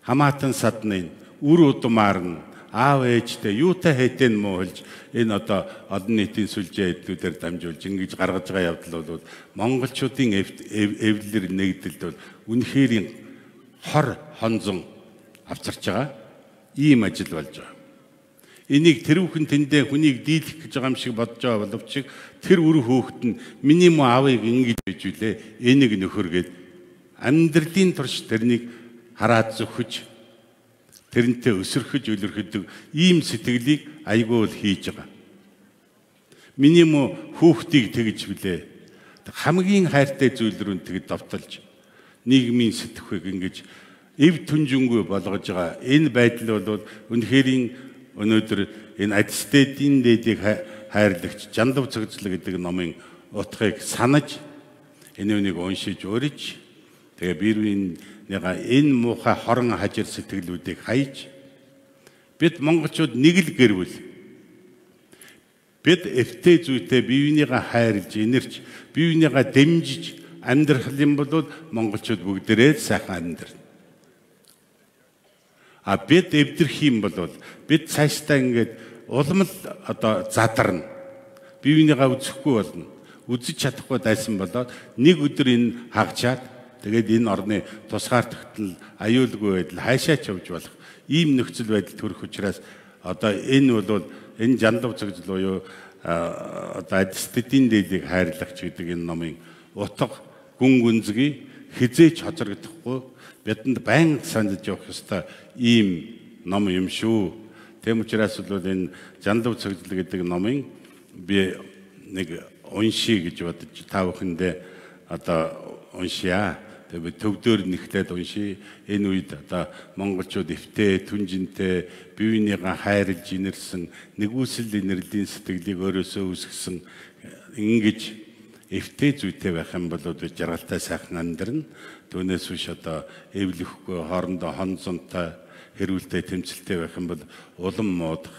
D: Хамаатан садны үр удмаар нь аав ээжтэй юутай хэдэн муу хэлж энэ одоо олон нийтийн сүлжээ эднүүдээр дамжуулж ингэж гаргаж байгаа явдал бол монголчуудын эвлэлэр нэгдэлд бол үнэхээр хор хонзон авчирч байгаа ийм ажил болж байгаа. Энийг тэрүүхэн тэндээ хүнийг дийлэх гэж байгаа юм шиг бодож байгаа боловч тэр үр хүүхэд нь миний муу аавыг ингэж байж үлээ энийг нөхөргээд амьдралын турш тэрнийг хараад зөвхөж тэрнтэй өсөрхөж өлөрхөдөг ийм сэтгэлийг айгүй л хийж байгаа. Миний муу хүүхдийг тэгж билээ. Хамгийн хайртай зүйл рүү тэгж давталж нийгмийн сэтгэхүйг ингэж эв түнжингүй болгож байгаа. Энэ байдал бол үнэхээр өнөөдөр энэ адистедийн дээдийг хайрлагч жанлавцогзол гэдэг номын утгыг санаж энэ үнийг уншиж урьж тэгээ биеийнхээ энэ муухай хорон хажир сэтгэлүүдийг хайж бид монголчууд нэг л гэрвэл бид эвтэй зүйтэй биеийнхээ хайрлж инэрч биеийнхээ дэмжиж амьдрах юм бол монголчууд бүгдээрээ сайхан амьдрна. А бид эвдэрх юм бол бид цаашдаа ингээд улам л одоо задарна. Бивнийгаа үзэхгүй болно. Үзэж чадахгүй дайсан болоод нэг өдөр энэ хагчаад тэгээд энэ орны тусгаар тогтнол аюулгүй байдал хайшаа явж болох ийм нөхцөл байдал төрөх учраас одоо энэ бол энэ жанлавцогзол буюу одоо адиститийн дээлийг хайрлагч гэдэг энэ номын утга гүн гүнзгий хизээч хоцрогдохгүй бидэнд байнга санаж явах ёстой ийм ном юм шүү. Тэм учраас бол энэ жанлавцогзол гэдэг номын би нэг уншия гэж бодож та бүхэндээ одоо уншия. Тэгээд төвдөр нэгтлээд уншия. Энэ үед одоо монголчууд эвтэй, түнжинтэй, бивнийгаа хайрлж инэрсэн, нэгүсэл инэрлийн сэтгэлийг өөрөөсөө үүсгэсэн ингэж эвтэй зүйтэй байх юм бол жаргалтай сайхан амьдрна. Түүнээс биш одоо эвлэхгүй хоорондоо хон зонтой хэрүүлтэй тэмцэлтэй байх юм бол улам муудах,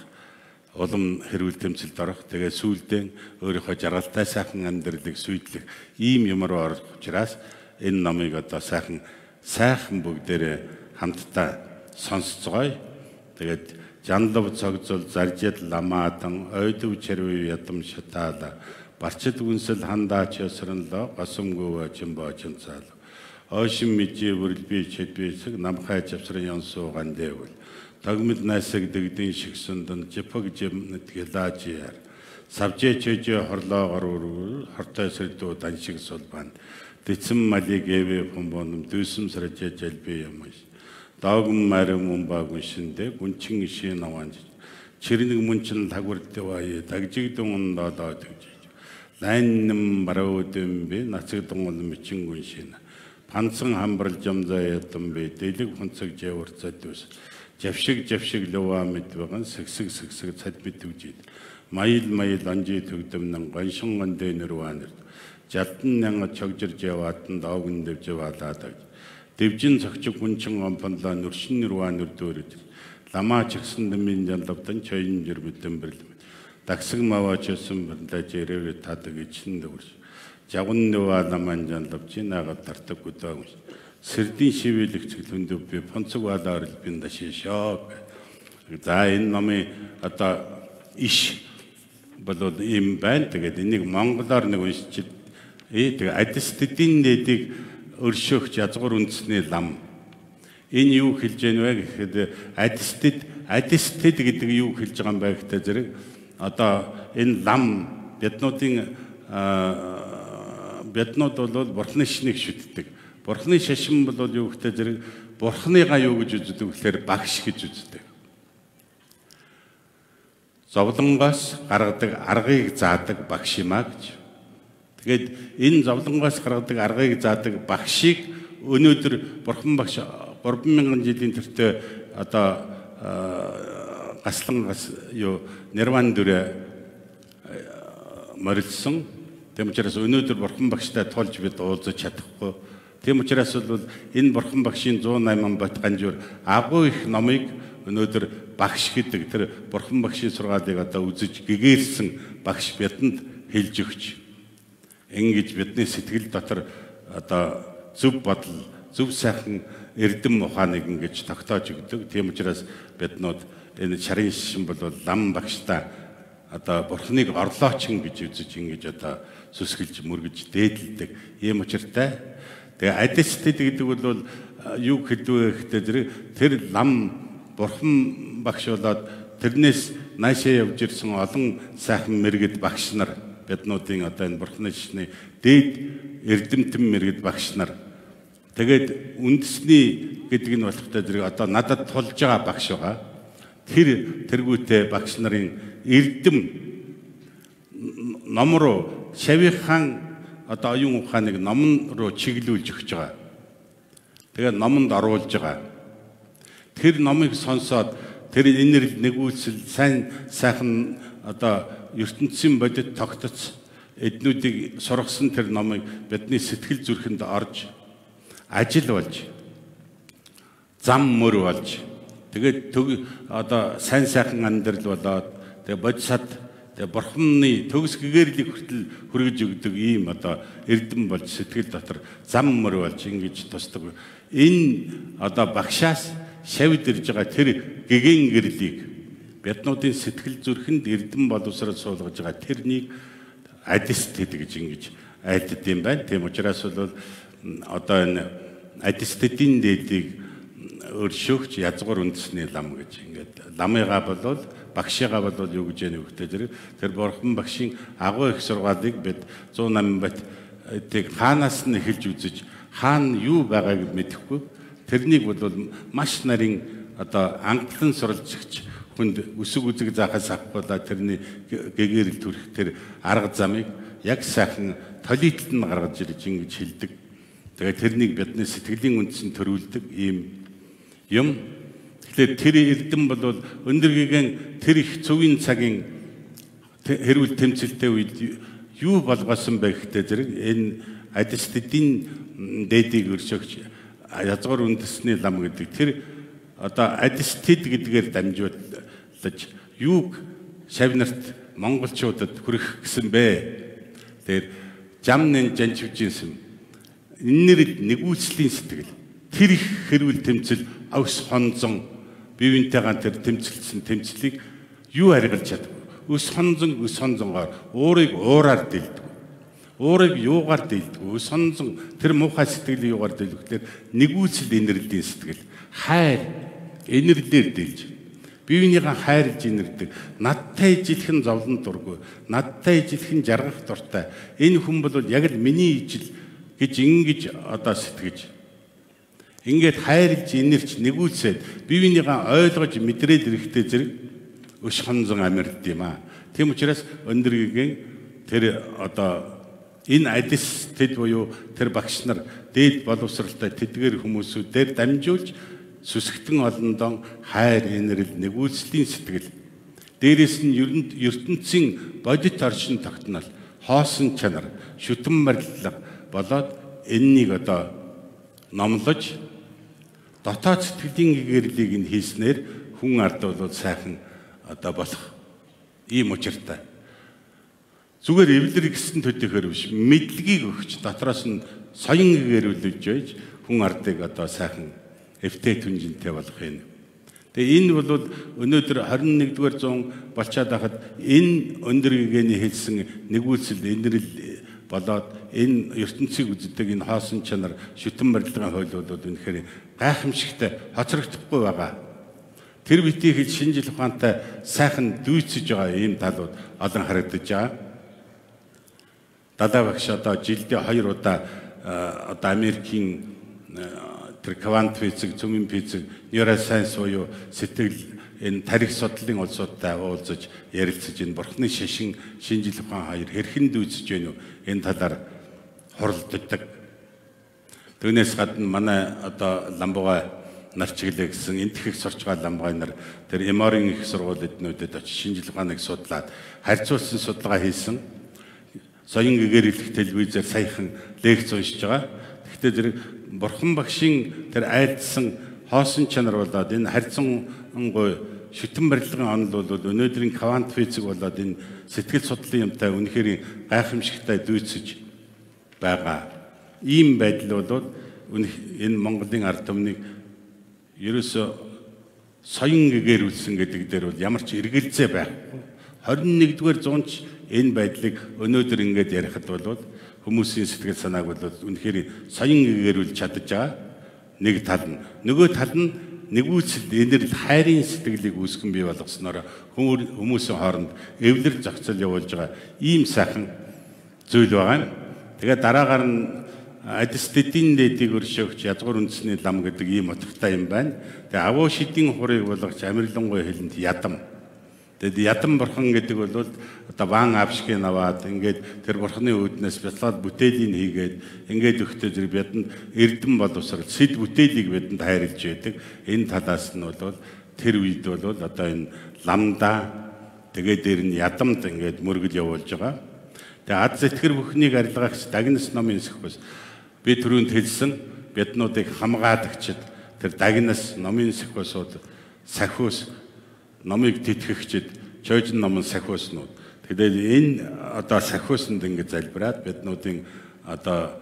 D: улам хэрүүл тэмцэлд орох. Тэгээ сүүлдээ өөрийнхөө жаргалтай сайхан амьдралыг сүйтлэх ийм юмар орох учраас энэ номыг одоо сайхан бүгдээрээ хамтдаа сонсцгоё. Тэгээд жанлавцогзол заржил ламаатан ойдв черви ядам шатаала барчид үнсэл хандаач ёсронлоо госомгөө чимбоочинцаал ойшин мижи бүрлби чэдбисэг намхай чавсрын янсууган дэвэл тагмид найсаг дэгдэн шигсүндэн жипаг жимнэт гэлаажияар савжээ чэжээ хорлоогоор үрүүл хортой сэрдүү даншиг сулбан дэцэн малиг эвэ хумбоном дүүсэм саржээ жалби ямаш даагм марим умбаагүй шиндэ гүнчин ишээ наванж чирнэг мунчин тагвардэваа дагжигдэн ундаа дэж лайнным бараудэм би нацагдэн ул мичин гүншина панцан хамбрал жамзаа ятам би дэлэг хунцаг жаварцад дүүс жавшиг луваа мэдвэгэн сэгсэг цад битүүжид майл анжи төгдөмнэн гоншин гондэ нэрванэр жалтан нянга чогжир жаваатан даагн дэвж валаадаг дэвжин цогчиг гүнчин гомпонлаа нүршин нэрванэр дүүрэж ламаа чигсэн дэмин жанлавтан чойн жирбэдэн бэрлэм дагсаг маваачсан бандаж ирээр тадаг ичин дөрс жагун нөө ламан жанлавч наага тартаг гүдэг сэрдийн шивэлэгч хүндв би понцог валаар бин дашишоо за энэ номын одоо иш болоод юм байна. Тэгээд энийг монголоор нэг уншиж тэгээ адиститийн дээдийг өршөөх язгуур үндэсний лам энэ юу хэлж байна вэ гэхэд адистит гэдэг юу хэлж байгаа юм бэ гэхдээ зэрэг одоо энэ лам биднууд бол бурхны шинийг шүтдэг. Бурхны шашин бол юу гэхдээ зэрэг бурхныгаа юу гэж үздэг гэхээр багш гэж үздэг. Зовлонгоос гаргадаг аргыг заадаг багш юмаа гэж. Тэгээд энэ зовлонгоос гаргадаг аргыг заадаг багшийг өнөөдөр бурхан багш 3000 жилийн төртөө одоо гаслангас юу нирван дүрэ морилсон. Тэм учраас өнөөдөр бурхан багштай тулж бид уулзаж чадахгүй. Тэм учраас бол энэ бурхан багшийн 108 бат ганжуур агуу их номыг өнөөдөр багш гэдэг тэр бурхан багшийн сургаалыг одоо үзэж гэгээрсэн багш бидэнд хэлж өгч ингэж бидний сэтгэл дотор одоо зөв бодол, зөв сайхан эрдэм ухааныг ингэж тогтоож өгдөг. Тийм учраас биднууд энэ шарын шишин бол лам багштай одоо бурхныг орлоочин гэж үзэж ингэж одоо сүсгэлж мөргөж дээдлдэг ийм учиртай. Тэгээ адистит гэдэг бол юу хэлдэг гэхээр тэр лам бурхан багш болоод тэрнээс наашаа явж ирсэн олон сайхан мэрэгд багш нар биднуудын одоо энэ бурхны шишний дээд эрдэмтэн мэрэгд багш нар тэгээд үндэсний гэдэг нь болохтой зэрэг одоо надад тулж байгаа багш байгаа. Тэргүүтээ багш нарын эрдэм ном руу шавийнхаан одоо оюун ухааныг номон руу чиглүүлж өгч байгаа. Тэгээд номонд оруулж байгаа. Тэр номыг сонсоод тэр энерги нэгүүлсэл сайн сайхан одоо ертөнцийн бодит тогтоц эднүүдийг сургасан тэр номыг бидний сэтгэл зүрхэнд орж ажил болж зам мөр болж тэгээд одоо сайн сайхан амьдрал болоод тэгээд бодисад тэгээд бурхны төгс гэгэрлийг хүртэл хүргэж өгдөг ийм одоо эрдэм болж сэтгэл дотор зам мөр болж ингэж тусдаг. Энэ одоо багшаас шавьд ирж байгаа тэр гэгэн гэрлийг биднуудын сэтгэл зүрхэнд эрдэм боловсрол суулгаж байгаа тэрнийг адистед гэж ингэж айлддаг юм байна. Тийм учраас бол одоо энэ адистедийн дээдийг өршөөгч язгуур үндэсний лам гэж ингээд ламыгаа болоод багшигаа болоод юу гэж яах вэ гэхээр тэр бурхан багшийн агуу их сургаалыг бид 108 бат тийг хаанаас нь эхэлж үзэж хаана юу байгааг мэдэхгүй тэрнийг бол маш нарийн одоо анхлан суралцагч хүнд өсөг үзэг заахаас авахлаа тэрний гэгэрэл төрөх тэр арга замыг яг сайхан толитлт нь гаргаж ирж ингэж хэлдэг. Тэгээд тэрнийг бидний сэтгэлийн үндсэнд төрүүлдэг ийм юм. Тэгэхээр тэр эрдэм бол өндөр гэгэн тэр их цөвийн цагийн хэрүүл тэмцэлтэй үед юу болгосон бэ гэхдээ зэрэг энэ адистедийн дээдийг өршөөгч язгуур үндэсний лам гэдэг тэр одоо адистед гэдгээр дамжуулж юуг шавнарт монголчуудад хүрэх гэсэн бэ? Тэр жамнын жанчвжинсэн энээр нэгүслийн сэтгэл тэр их хэрүүл тэмцэл авс хонзон бивэнтэйгээ тэр тэмцэлсэн тэмцлийг юу харгалж чадав? Өс хонзонгоор уурыг уураар дэлдэг. Уурыг юугаар дэлдэг? Өс хонзон тэр муухай сэтгэлийг юугаар дэлдэг? Тэр нэгүсэл энерлийн сэтгэл хайр энерлээр дэлж биенийгээ хайрлж инэрдэг. Надтай ижилхэн зовлон дургүй. Надтай ижилхэн жаргах дуртай. Энэ хүн бол яг л миний ижил гэж ингэж одоо сэтгэж. Ингээд хайрлж инэрч нэгүүлсээд биенийгээ ойлгож мэдрээд ирэхтэй зэрэг өш хонзон амьд юм аа. Тийм учраас өндөргийн тэр одоо энэ адистед буюу тэр багш нар дээд боловсралтай тэдгээр хүмүүсүүдээр дамжуулж сүсгтэн олондон хайр инэрл нэгүүлслийн сэтгэл дээрээс нь ертөнцийн бодит оршин тогтнол хоосон чанар шүтэн барилга болоод энэнийг одоо номлож дотоод сэтгэлийн гэгэрлийг нь хийснээр хүн ард бол сайхан одоо болох ийм учиртай зүгээр эвлэр гэсэн төдийхөр биш мэдлэгийг өгч дотроос нь соён гэгэрүүлж байж хүн ардыг одоо сайхан эвтэй түнжинтэй болох юм. Тэгээ энэ бол өнөөдөр 21-р зуун болчиход байхад энэ өндөр гэгэний хэлсэн нэгүүлсэл энэрл болоод энэ ертөнцийг үздэг энэ хоосон чанар шүтэн барилгын хууль бол үнэхээр гайхамшигтай хоцрогдохгүй байгаа. Тэр битгий хэл шинжил ухаантай сайхан дүүцэж байгаа ийм талууд олон харагдаж байгаа. Дадаа багш одоо жилдээ 2 удаа одоо Америкийн тэр квант физик, цөмийн физик, нейросайенс буюу сэтгэл энэ тарих судлалын улсуудтай уулзаж ярилцаж энэ бурхны шашин шинжил ухаан хоёр хэрхэн дүүцэж байна уу энэ талаар хуралддаг. Түүнээс гадна манай одоо ламбугай нар чиглэлээ гэсэн энтх их сурчгаа ламбугай нар тэр эморын их сургууль эднүүдэд очиж шинжил ухааныг судлаад харьцуулсан судалгаа хийсэн. Соён гэгэрэлх телевизээр саяхан лекц уншиж байгаа. Гэхдээ зэрэг бурхан багшийн тэр айлдсан хоосон чанар болоод энэ харьцангуй шүтэн барилгын онол бол өнөөдрийн квант физик болоод энэ сэтгэл судлалын юмтай үнэхээр гайхамшигтай дүүцэж байгаа. Ийм байдал бол энэ Монголын ард түмнийг ерөөсө соён гэгэрүүлсэн гэдэг дээр бол ямар ч эргэлзээ байхгүй. 21-р зуунч энэ байдлыг өнөөдөр ингэж ярихад бол хүмүүсийн сэтгэл санааг бол үнэхээр соён гэгэрүүлж чадж байгаа нэг тал нь. Нөгөө тал нь нэгүүлсэл энэрл хайрын сэтгэлийг үүсгэн бий болгосноор хүмүүсийн хооронд эвлэр зохицол явуулж байгаа ийм сайхан зүйл байгаа юм. Тэгээд дараагаар нь адистедийн дээдийг өршөөгч язгуур үндэсний лам гэдэг ийм утгатай юм байна. Тэгээд АВШИГ-ийн хурыг болгож амирлангуй хэлэнд ядам. Тэгэд ядам бурхан гэдэг бол одоо ван АВШИГ-ийг аваад ингээд тэр бурханы үүднээс бяцлаад бүтээлийн хийгээд ингээд өгтөө зэрэг бидэнд эрдэм боловсрал сэд бүтээлийг бидэнд хайрлж байдаг. Энэ талаас нь бол тэр үед бол одоо энэ ламда тэгээд дээр нь ядамд ингээд мөргөл явуулж байгаа. Тэгээд ад зэтгэр бүхнийг арилгаагч Дагнас номын сэхвэс би түрүүнд хэлсэн биднуудыг хамгаадагчид тэр Дагнас номын сэхвэсүүд сахиус номыг тэтгэгчид чойжин номын сахиуснууд. Тэгээд энэ одоо сахиусанд ингэж залбираад биднуудын одоо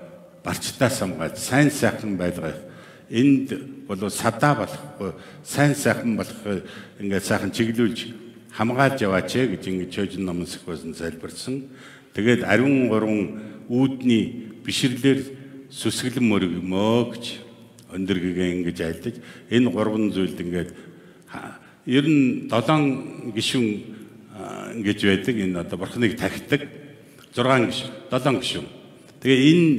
D: барчтаас хамгаалж сайн сайхан байлгах энд бол садаа болохгүй сайн сайхан болох ингээд сайхан чиглүүлж хамгаалж яваач гэж ингэж чойжин номон сөхөөсөн залбирсан. Тэгээд ариун гурван үүдний бишрлэр сүсгэлэн мөргөж өндөргөө ингэж айлдаж энэ гурван зүйлд ингээд ер нь 7 гишүүн ингэж байдаг. Энэ одоо бурхныг тахидаг 6 гишүүн 7 гишүүн. Тэгээ энэ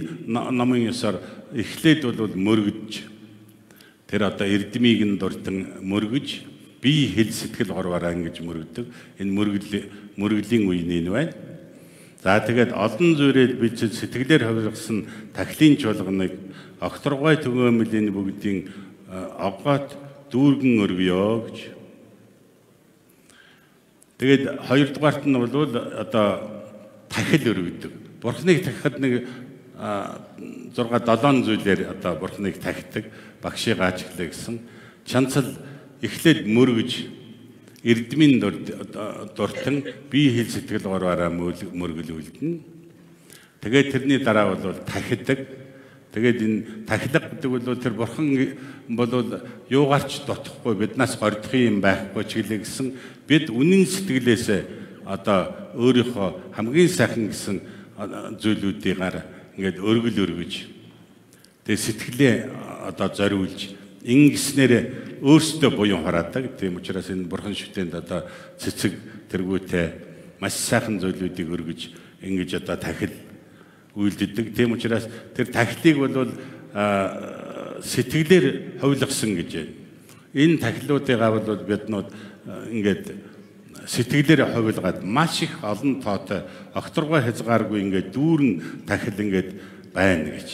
D: номын ёсоор эхлээд бол мөргөж тэр одоо эрдмийг нь дуртан мөргөж бие хэл сэтгэл горваараа ингэж мөргөдөг. Энэ мөргөлийн үе нь байна. За тэгээд олон зүйлээр бид сэтгэлээр хувиргасан тахилын чуулганыг огторгой төгөөмлийн бүгдийн огоот дүүргэн өргөё гэж. Тэгээд хоёрдугаарт нь бол одоо тахил өргөдөг. Бурхныг тахихад нэг 6-7 зүйлээр одоо бурхныг тахидаг. Багшийг аажглаа гэсэн. Чанцал эхлээд мөргөж эрдмийн дуртан бие хэл сэтгэл горваараа мөргөлүүлдэн. Тэгээд тэрний дараа бол тахидаг. Тэгээд энэ тахилга гэдэг бол тэр бурхан бол юугаарч дутхгүй биднаас гордох юм байхгүй ч гэлээ гэсэн бид үнэн сэтгэлээсээ одоо өөрийнхөө хамгийн сайхан гэсэн зүйлүүдийгээр ингээд өргөж тэгээд сэтгэлээ одоо зориулж ингэснээр өөрсдөө буян хараадаг. Тийм учраас энэ бурхан шүтээнд одоо цэцэг тэргүүтэй маш сайхан зүйлүүдийг өргөж ингэж одоо тахил үйлддэг. Тийм учраас тэр тахилыг бол сэтгэлээр хувилгасан гэж байна. Энэ тахилуудыгаа бол биднүүд ингээд сэтгэлээр хувилгаад маш их олон тоотой огторгой хязгааргүй ингээд дүүрэн тахил ингээд байна гэж.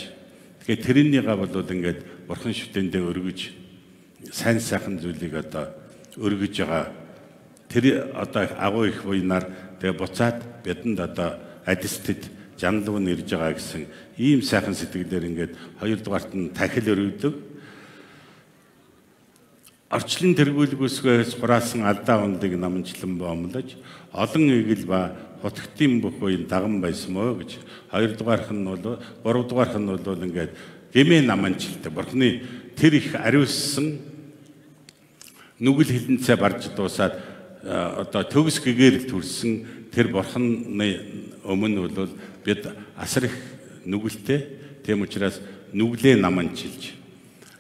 D: Тэгэхээр тэрнийгаа бол ингээд бурхан шүтээндээ өргөж сайн сайхан зүйлийг одоо өргөж байгаа. Тэр одоо агуу их буйнаар тэгээ буцаад бидэнд одоо адистэд жанлав нь ирж байгаа гэсэн ийм сайхан сэтгэлээр ингээд хоёрдугаарт нь тахил өргөдөг. Орчлон тэргүүлгүйсгээс хураасан алдаа ундыг намжлан боомлож олон эгэл ба хутгтын бүх үеийн даган байсан мó гэж. Хоёрдугаарх нь бол гуравдугаарх нь бол ингээд гэмээ наманчилдаг. Бурхны тэр их ариуссан нүгэл хилэнцээ барж дуусаад одоо төгс гэгээр төрсөн тэр бурхны өмнө бол бид асар их нүгэлтэй. Тийм учраас нүглээ наманчилж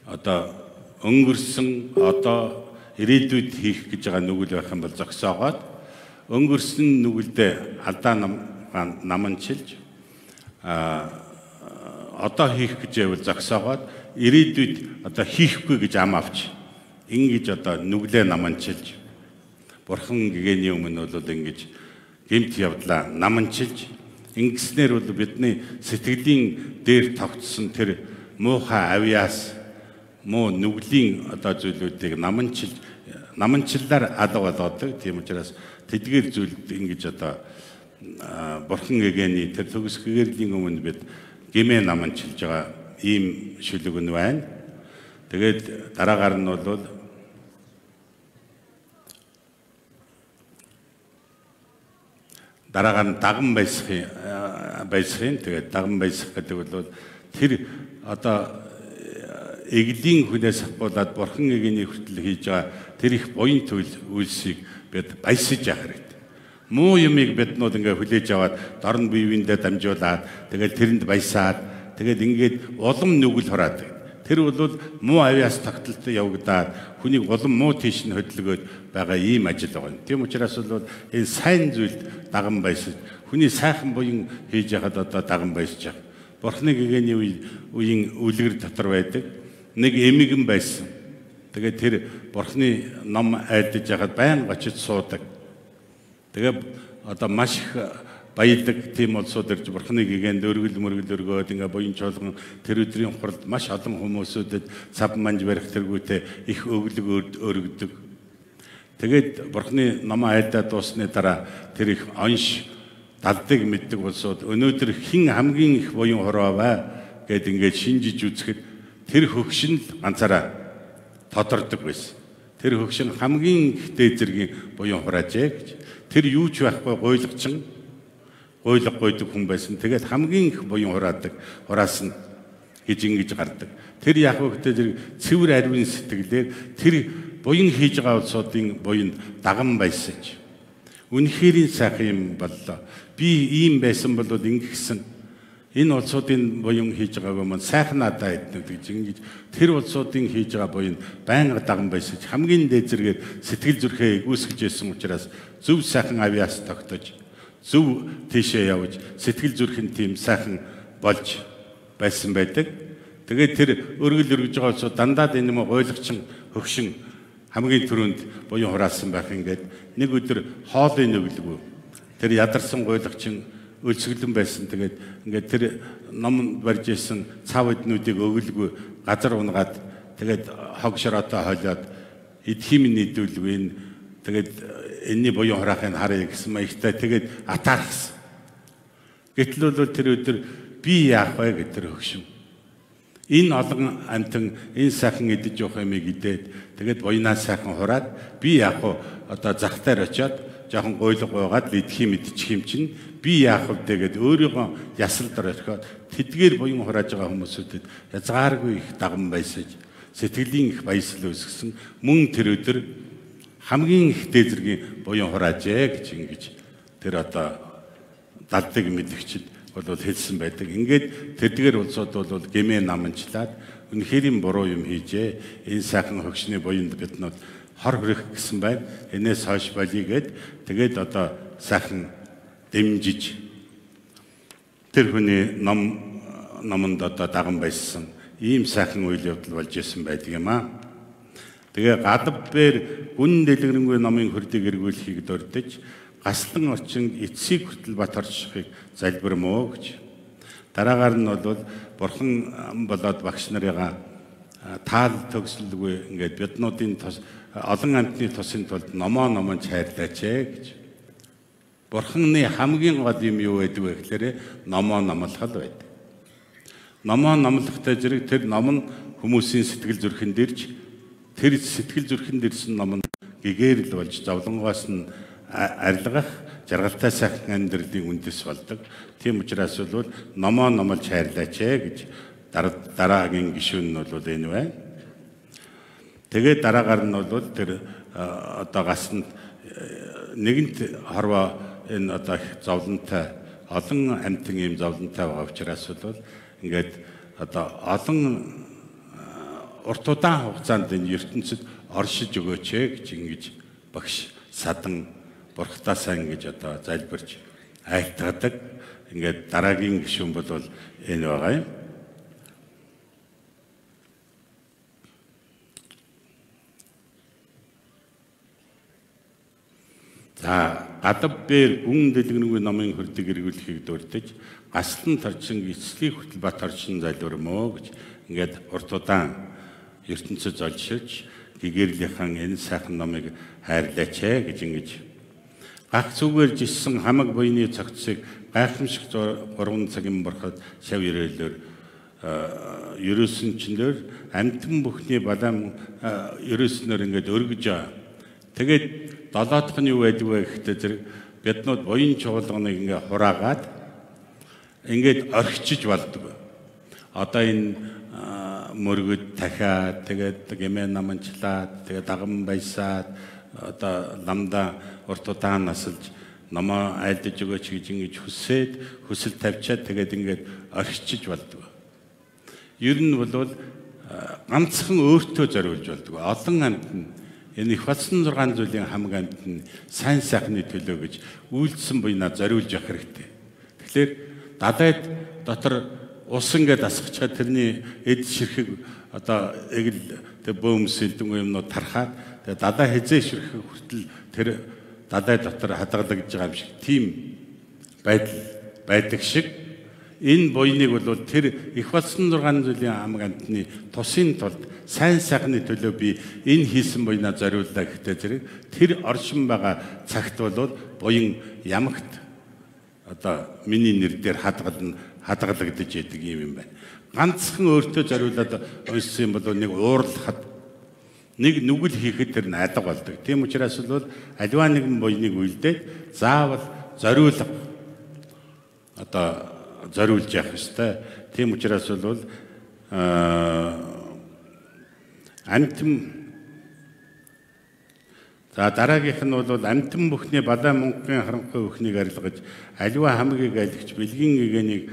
D: одоо өнгөрсөн одоо ирээдүйд хийх гэж байгаа нүгэл байх юм бол зогсоогоод өнгөрсөн нүгэлдээ алдаа наманчилж одоо хийх гэж байвал зогсоогоод ирээдүйд одоо хийхгүй гэж ам авч ингэж одоо нүглээ наманчилж бурхан гэгэний өмнө бол ингэж гэмт явдлаа наманчилж ингэснээр бол бидний сэтгэлийн дээр тогтсон тэр муухай авьяас муу нүглийн одоо зүйлүүдийг наманчиллаар алга болгодог. Тийм учраас тэдгээр зүйлд ингэж одоо бурхан гэгэний тэр төгс гэгэрлийн өмнө бид гэмээ наманчилж байгаа ийм шүлэг нь байна. Тэгээд дараагаар нь бол дараагаар нь даган байсхын тэгээд даган байсх гэдэг бол тэр одоо эглийн хүнээс ахгуулаад бурхан гэгэний хүртэл хийж байгаа тэр их буян үйлсийг бид баясаж явах хэрэгтэй. Муу юмыг биднүүд ингээ хүлээж аваад дорн биевиндээ дамжуулаад тэгээд тэрэнд баясаад тэгээд ингээд улам нүгэл хураадаг. Тэр бол муу авьяас тогтолтой явагдаад хүнийг улам муу тийш нь хөдөлгөөд байгаа ийм ажил байгаа. Тийм учраас бол энэ сайн зүйлд даган баясаж хүний сайхан буян хийж яхад одоо даган баясаж байгаа. Бурхны гэгэний үеийн үлгэр дотор байдаг нэг эмигэн байсан. Тэгээд тэр бурхны ном айдаж яхад байн очиж суудаг. Тэгээд одоо маш их баялаг тийм улсууд ирж бурхны гэгэнд өргөл өргөөд ингээ буян чуулган тэр өдрийн хуралд маш олон хүмүүсүүдэд цав манж барих тэргүүтээ их өглөг өргөдөг. Тэгээд бурхны ном айдаа дуусны дараа тэр их онш далдыг мэддэг улсууд өнөөдөр хэн хамгийн их буян хурааваа гэд ингээд шинжиж үзэхэд тэр хөгшин л ганцаараа тодордог байсан. Тэр хөгшин хамгийн их дээд зэргийн буян хураажээ гэж. Тэр юу ч байхгүй гуйлга гойдог хүн байсан. Тэгээд хамгийн их буян хураасан гэж ингэж гардаг. Тэр яг хөтэ зэрэг цэвэр ариун сэтгэлээр тэр буян хийж байгаа улсуудын буян даган баясаж үнэхээр сайхан юм боллоо. Би ийм байсан бол ингэсэн энэ улсуудын буян хийж байгаагүй маань сайхан надаа эднүүд гэж ингэж тэр улсуудын хийж байгаа буян байнга даган баясаж хамгийн дээд зэрэгээр сэтгэл зүрхээ гүйсгэж байсан учраас зөв сайхан авиас тогтож зөв тийшээ явж сэтгэл зүрхэн тийм сайхан болж байсан байдаг. Тэгээд тэр өргөл өргөж байгаа улсууд дандаа энэ юм ойлгочин хөгшин хамгийн түрүүнд буян хураасан байх ингээд нэг өдөр хоолыг нүглэгүй тэр ядарсан гуйлгчин өлсгөлэн байсан. Тэгээд ингээд тэр ном барьж исэн цав эднүүдийг өглгүй газар унгаад тэгээд хог шороотой хойлоод эдхийм нийдүүлгүй энэ тэгээд энэний буян хураахыг харъя гэсэн маягтай тэгээд атаархсан. Гэтэл бол тэр өдөр би яах вэ гэж тэр хөгшин энэ олон амтан энэ сайхан идэж явах юмыг идээд тэгээд буянаа сайхан хураад би яах вэ одоо зах дээр очиод жоохон гойлго байгаад идэх юм идчих юм чинь би яах вэ тэгээд өөрийгөө ясалд ороход тэдгээр буян хурааж байгаа хүмүүсүүдэд язгааргүй их даган баясаж сэтгэлийн их баясгал үүсгэсэн мөн тэр өдөр хамгийн их дээзэргийн буян хураажээ гэж ингэж тэр одоо далдаг мэдгчд бол хэлсэн байдаг. Ингээд тэдгээр улсууд бол гэмээ наманчлаад үнэхээр буруу юм хийжээ. Энэ сайхан хөгшний буянд биднүүд хор хүрэх гэсэн байна. Энээс хойш болигээд тэгээд одоо сайхан дэмжиж тэр хүний номонд одоо даган байсан ийм сайхан үйл явдал болж исэн байдаг юм аа. Тэгээ гадбээр гүн дэлгэрэнгүй номын хөрдийг эргүүлэхийг дурдж гаслан орчин эцсийг хүртэл бат орчихыг залбирмоо гэж. Дараагаар нь бол бурхан болоод багш нарыгаа таал төгсөлгүй ингээд биднуудын олон амтны тусын тулд номоо хайрлаач гэж. Бурханы хамгийн гол юм юу байдаг вэ гэхээр номоо номлохол байдаг. Номоо номлохтой зэрэг тэр ном нь хүмүүсийн сэтгэл зүрхэнд ирж тэр сэтгэл зүрхэнд ирсэн ном нь гэгэрэл болж зовлонгоос нь арилгах жаргалтай сайхан амьдралын үндэс болдог. Тийм учраас бол номоо номлож хайрлаач гэж дараагийн гишүүн нь бол энэ байна. Тэгээд дараагаар нь бол тэр одоо гасанд нэгэнт хорвоо энэ одоо зовлонтой олон амтан ийм зовлонтой байгаа учраас бол ингээд одоо олон урт удаан хугацаанд энэ ертөнцид оршиж өгөөч гэж ингэж багш садан бурхтаасаа ингэж одоо залбирч айлтгадаг. Ингээд дараагийн гишүүн бол энэ байгаа юм. За гадбээр гүн дэлгэрэнгүй номын хөрдийг эргүүлэхийг дурдж гаслан тарчин эцсийг хүртэл бат орчин залбирмоо гэж ингээд урт удаан ертөнцөд золшиж гэгэрлийн энэ сайхан номыг хайрлаач гэж ингэж гах зүгээр жиссэн хамаг буйны цогцыг гайхамшиг 3 цагийн борход шав ирээлээр ерөөсөн чинээр амтан бүхний балам ерөөснөр ингээд өргөж байгаа. Тэгээд долоодох нь юу байдаг вэ гэхдээ зэрэг биднүүд буян чуулганыг ингээд хураагаад ингээд орхичиж болдог. Одоо энэ мөргөд дахиад тэгээд гэмээ наманчлаад тэгээд даган баясаад одоо ламда урт удаан насалж номоо айлдаж өгөөч гэж ингэж хүсээд хүсэл тавьчаад тэгээд ингээд орхичиж болдог. Ер нь бол ганцхан өөртөө зориулж болдог. Олон амтнд энэ их болсон 6 зүйлийн хамаг амтнд сайн сайхны төлөө гэж үйлдсэн буйнаа зориулж явах хэрэгтэй. Тэгэхээр дадайд дотор ус ингээд асгачаад тэрний эд ширхэг одоо эгэл тэг бөөмс элдэнгүй юмнууд тархаад тэгээ дадаа хязээ ширхэг хүртэл тэр дадай дотор хадгалагдж байгаа юм шиг тийм байдал байдаг шиг энэ буйныг бол тэр их болсон 6 зүйлийн хамаг амтны тусын тулд сайн сайхны төлөө би энэ хийсэн буйнаа зориуллаа гэхдээ зэрэг тэр оршин байгаа цагт бол буян ямагт одоо миний нэр дээр хадгалагдаж яадаг юм байна. Ганцхан өөртөө зориулаад уншсан юм бол нэг уурлахад нэг нүгэл хийхэд тэр алга болдог. Тийм учраас бол аливаа нэгэн буйныг үйлдээд заавал зориулга одоо зориулж явах ёстой. Тийм учраас бол амтэн за дараагийнх нь бол амтэн бүхний бадаа мөнгөний харанхуй бүхнийг арилгаж аливаа хамгийн айлгч бэлгийн гэгэнийг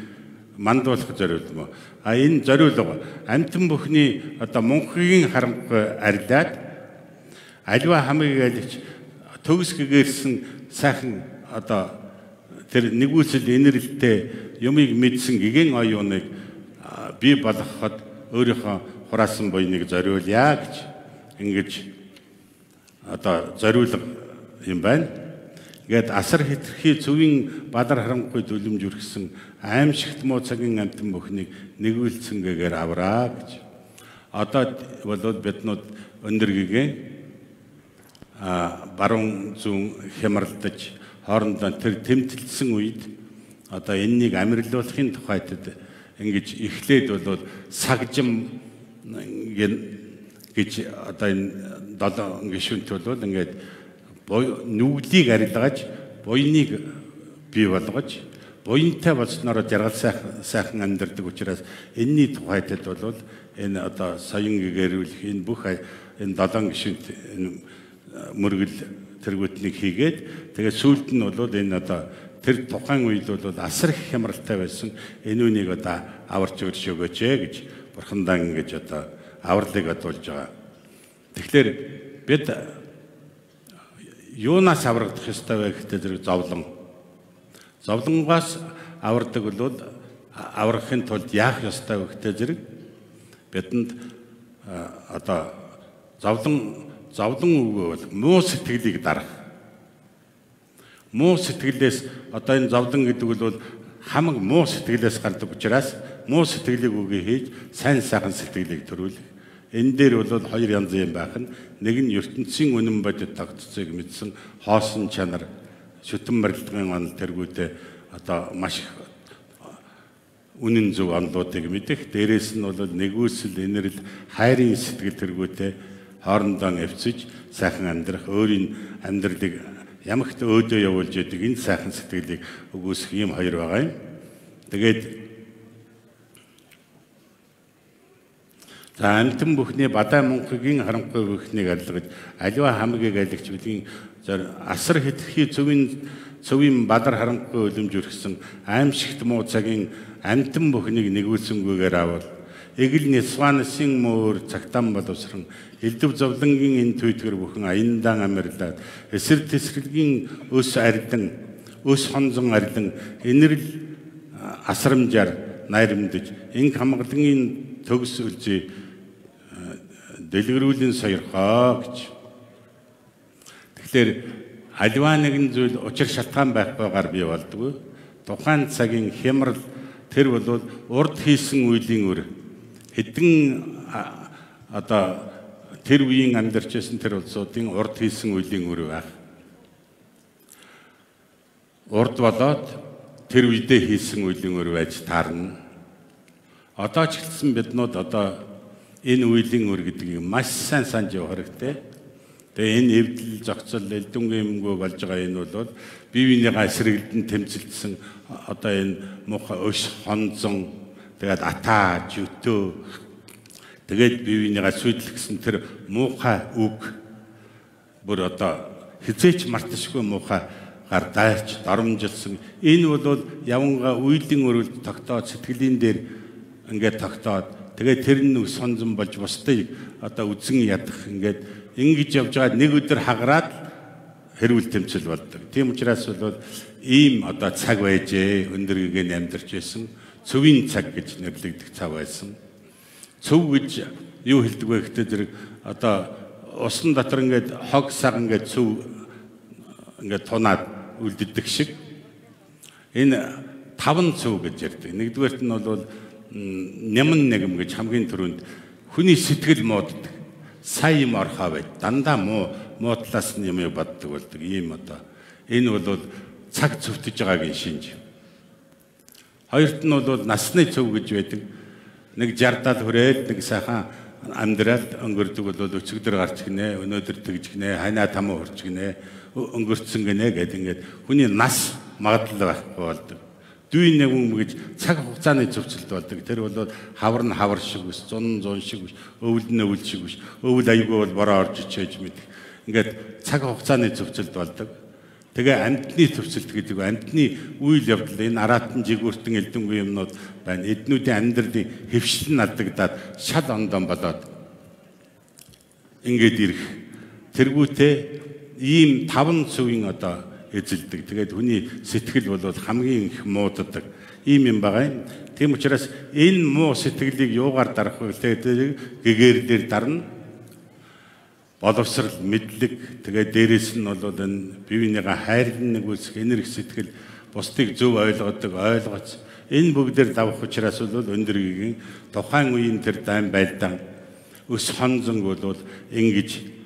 D: мандуулах зориулсан. Энэ зориулга амтэн бүхний одоо мөнгөгийн харанхуй арилаад аливаа хамгийн айлгч төгс гэгэрсэн сайхан одоо тэр нэгүсэл инэрлэлтэй юмыг мэдсэн гэгэн оюуныг бий болгоход өөрийнхөө хураасан буйныг зориулъя гэж ингэж одоо зориулга юм байна. Ингээд асар хэтэрхий зөвийн бадар харанхуй дүлэмж үргэсэн аимшигт муу цагийн амтэн бүхнийг нэгүүлцэнгээр авраа гэж. Одоо бол биднүүд өндөр гэгэн баруун зүүн хямралдаж хоорондоо тэр тэмтэлсэн үед одоо энэнийг амирлуулахын тухайд ингэж эхлээд бол сагжим гэж одоо энэ 7 гишүүнт бол ингээд нүглийг арилгаж буйныг бий болгож буянтай болсноор жаргал сайхан амьдардаг учраас энэний тухайд бол энэ одоо соён гэгэрүүлэх энэ бүх энэ 7 гишүүнт мөргөл тэргүүтнийг хийгээд тэгээд сүүлд нь бол энэ одоо тэр тухайн үед бол асар их хямралтай байсан энэ үнийг одоо аварч өрш өгөөч гэж бурхандаа ингэж одоо авралыг одуулж байгаа. Тэгэхээр бид юунаас аврагдах ёстой вэ гэхдээ зэрэг зовлонгоос авардаг бол аврахын тулд яах ёстой вэ гэхдээ зэрэг бидэнд одоо зовлон үгүй бол муу сэтгэлийг дарах. Муу сэтгэлээс одоо энэ зовлон гэдэг бол хамаг муу сэтгэлээс гардаг учраас муу сэтгэлийг үгүй хийж сайн сайхан сэтгэлийг төрүүлэх. Энэ дээр бол хоёр янзын байх нь нэг нь ертөнцийн үнэн бодит тогтцоог мэдсэн хоосон чанар шүтэн барилгын онол тэргүүтээ одоо маш их үнэн зөв онолуудыг мэдэх. Дээрээс нь бол нэгүсэл инэрл хайрын сэтгэл тэргүүтээ хоорондоо эвцэж сайхан амьдрах, өөрийн амьдралыг ямагт өөдөө явуулж яадаг энэ сайхан сэтгэлийг өгөөсөх юм хоёр байгаа юм. Тэгээд за амтэн бүхний бадаа мөнгөгийн харанхуй бүхнийг арилгаж аливаа хамгийн айлгч бэлгийн асар хэтэрхий цөвийн бадар харанхуй үлэмж өргсөн аимшигт муу цагийн амтэн бүхнийг нэгүүлсэнгүйгээр авал эгэл нисванасын мөр цагтаан боловсрон элдв зовлонгийн энэ түйтгэр бүхэн аяндаан амьрлаад эсрэг тесрэлгийн өс арилан өс хонзон арилан инэрл асрамжаар найрамдаж инг хамгалагын төгс үлзий дэлгэрүүлэн сойрхоо гэж. Тэгэхээр аливаа нэгэн зүйл учир шалтгаан байхгүйгээр бий болдгоо. Тухайн цагийн хямрал тэр бол урд хийсэн үеийн үр хэдэн одоо тэр үеийн амьдарч байсан тэр улсуудын урд хийсэн үеийн үр байх. Урд болоод тэр үедээ хийсэн үеийн үр байж таарна. Одоо ч гэсэн биднүүд одоо энэ үеийн үр гэдгийг маш сайн санаж явах хэрэгтэй. Тэгээ энэ эвдэл зохицол элдэнгийн юмгүй болж байгаа энэ бол бие биенийгаа эсрэглэн тэмцэлсэн одоо энэ муухай өш хонзон тэгээд атаа жүтөө тэгээд бие биенийгаа сүйдлэгсэн тэр муухай үг бүр одоо хизээч марташгүй муухай гар дайрч доромжилсан энэ бол яванга үеийн өрөлд тогтоод сэтгэлийн дээр ингээд тогтоод тэгээд тэр нь сонзон болж бусдыг одоо үзэн ядах ингээд ингэж явж байгаа нэг өдөр хагараад хэрүүл тэмцэл болдог. Тийм учраас бол ийм одоо цаг байжээ өндөр гэгээн амьдарч байсан цөвийн цаг гэж нэрлэгдэх цаг байсан. Цөв гэж юу хэлдэг вэ гэхдээ зэрэг одоо усан дотор ингээд хог саг ингээд цөв ингээд тунаад үлддэг шиг энэ таван цөв гэж ярьдаг. Нэгдүгээрт нь бол няман нэгм гэж хамгийн түрүүнд хүний сэтгэл мууддаг. Сайн юм орхоо бай. Дандаа муу талаас нь юм боддог болдог. Ийм одоо энэ бол цаг цөвтөж байгаагийн шинж. Хоёрт нь бол насны цөв гэж байдаг. Нэг 60-даад хүрээд нэг сайхан амьдраад өнгөрдөг бол өчигдөр гарч гинэ, өнөөдөр тэгж гинэ, ханаа тамуу хурч гинэ, өнгөрцөн гинэ гэдэг ингээд хүний нас магадлал байхгүй болдог. дүй нэгэн гэж цаг хугацааны зөрчилд болдог. Тэр бол хавар нь хавар шиг биш, зун шиг биш, өвөл нь өвөл шиг биш. Өвөл аюугүй бол бороо орж ичээж мэд. Ингээд цаг хугацааны зөрчилд болдог. Тэгээ амьтны төвсөлт гэдэг амьтны үйл явдал энэ аратан жигүүртэн элдэнгүй юмнууд байна. Эднүүдийн амьдралын хэвшил нь алдагдаад шал ондон болоод ингээд ирэх. Тэргүүтээ ийм 5 цөвийн одоо эзэлдэг. Тэгээд хүний сэтгэл бол хамгийн их мууддаг. Ийм юм байгаа юм. Тийм учраас энэ муу сэтгэлийг юугаар дарах вэ гэдэг гэгээр дээр дарна. Боловсрал, мэдлэг, тэгээд дээрэс нь бол энэ биеийнхээ хайрлан нэгүүлсэх энерги сэтгэл, бусдыг зөв ойлгодог, ойлгоц. Энэ бүгдээр давах учраас бол өндөргийн тухайн үеийн тэр дайм байлдаан өс хонзонг бол ингэж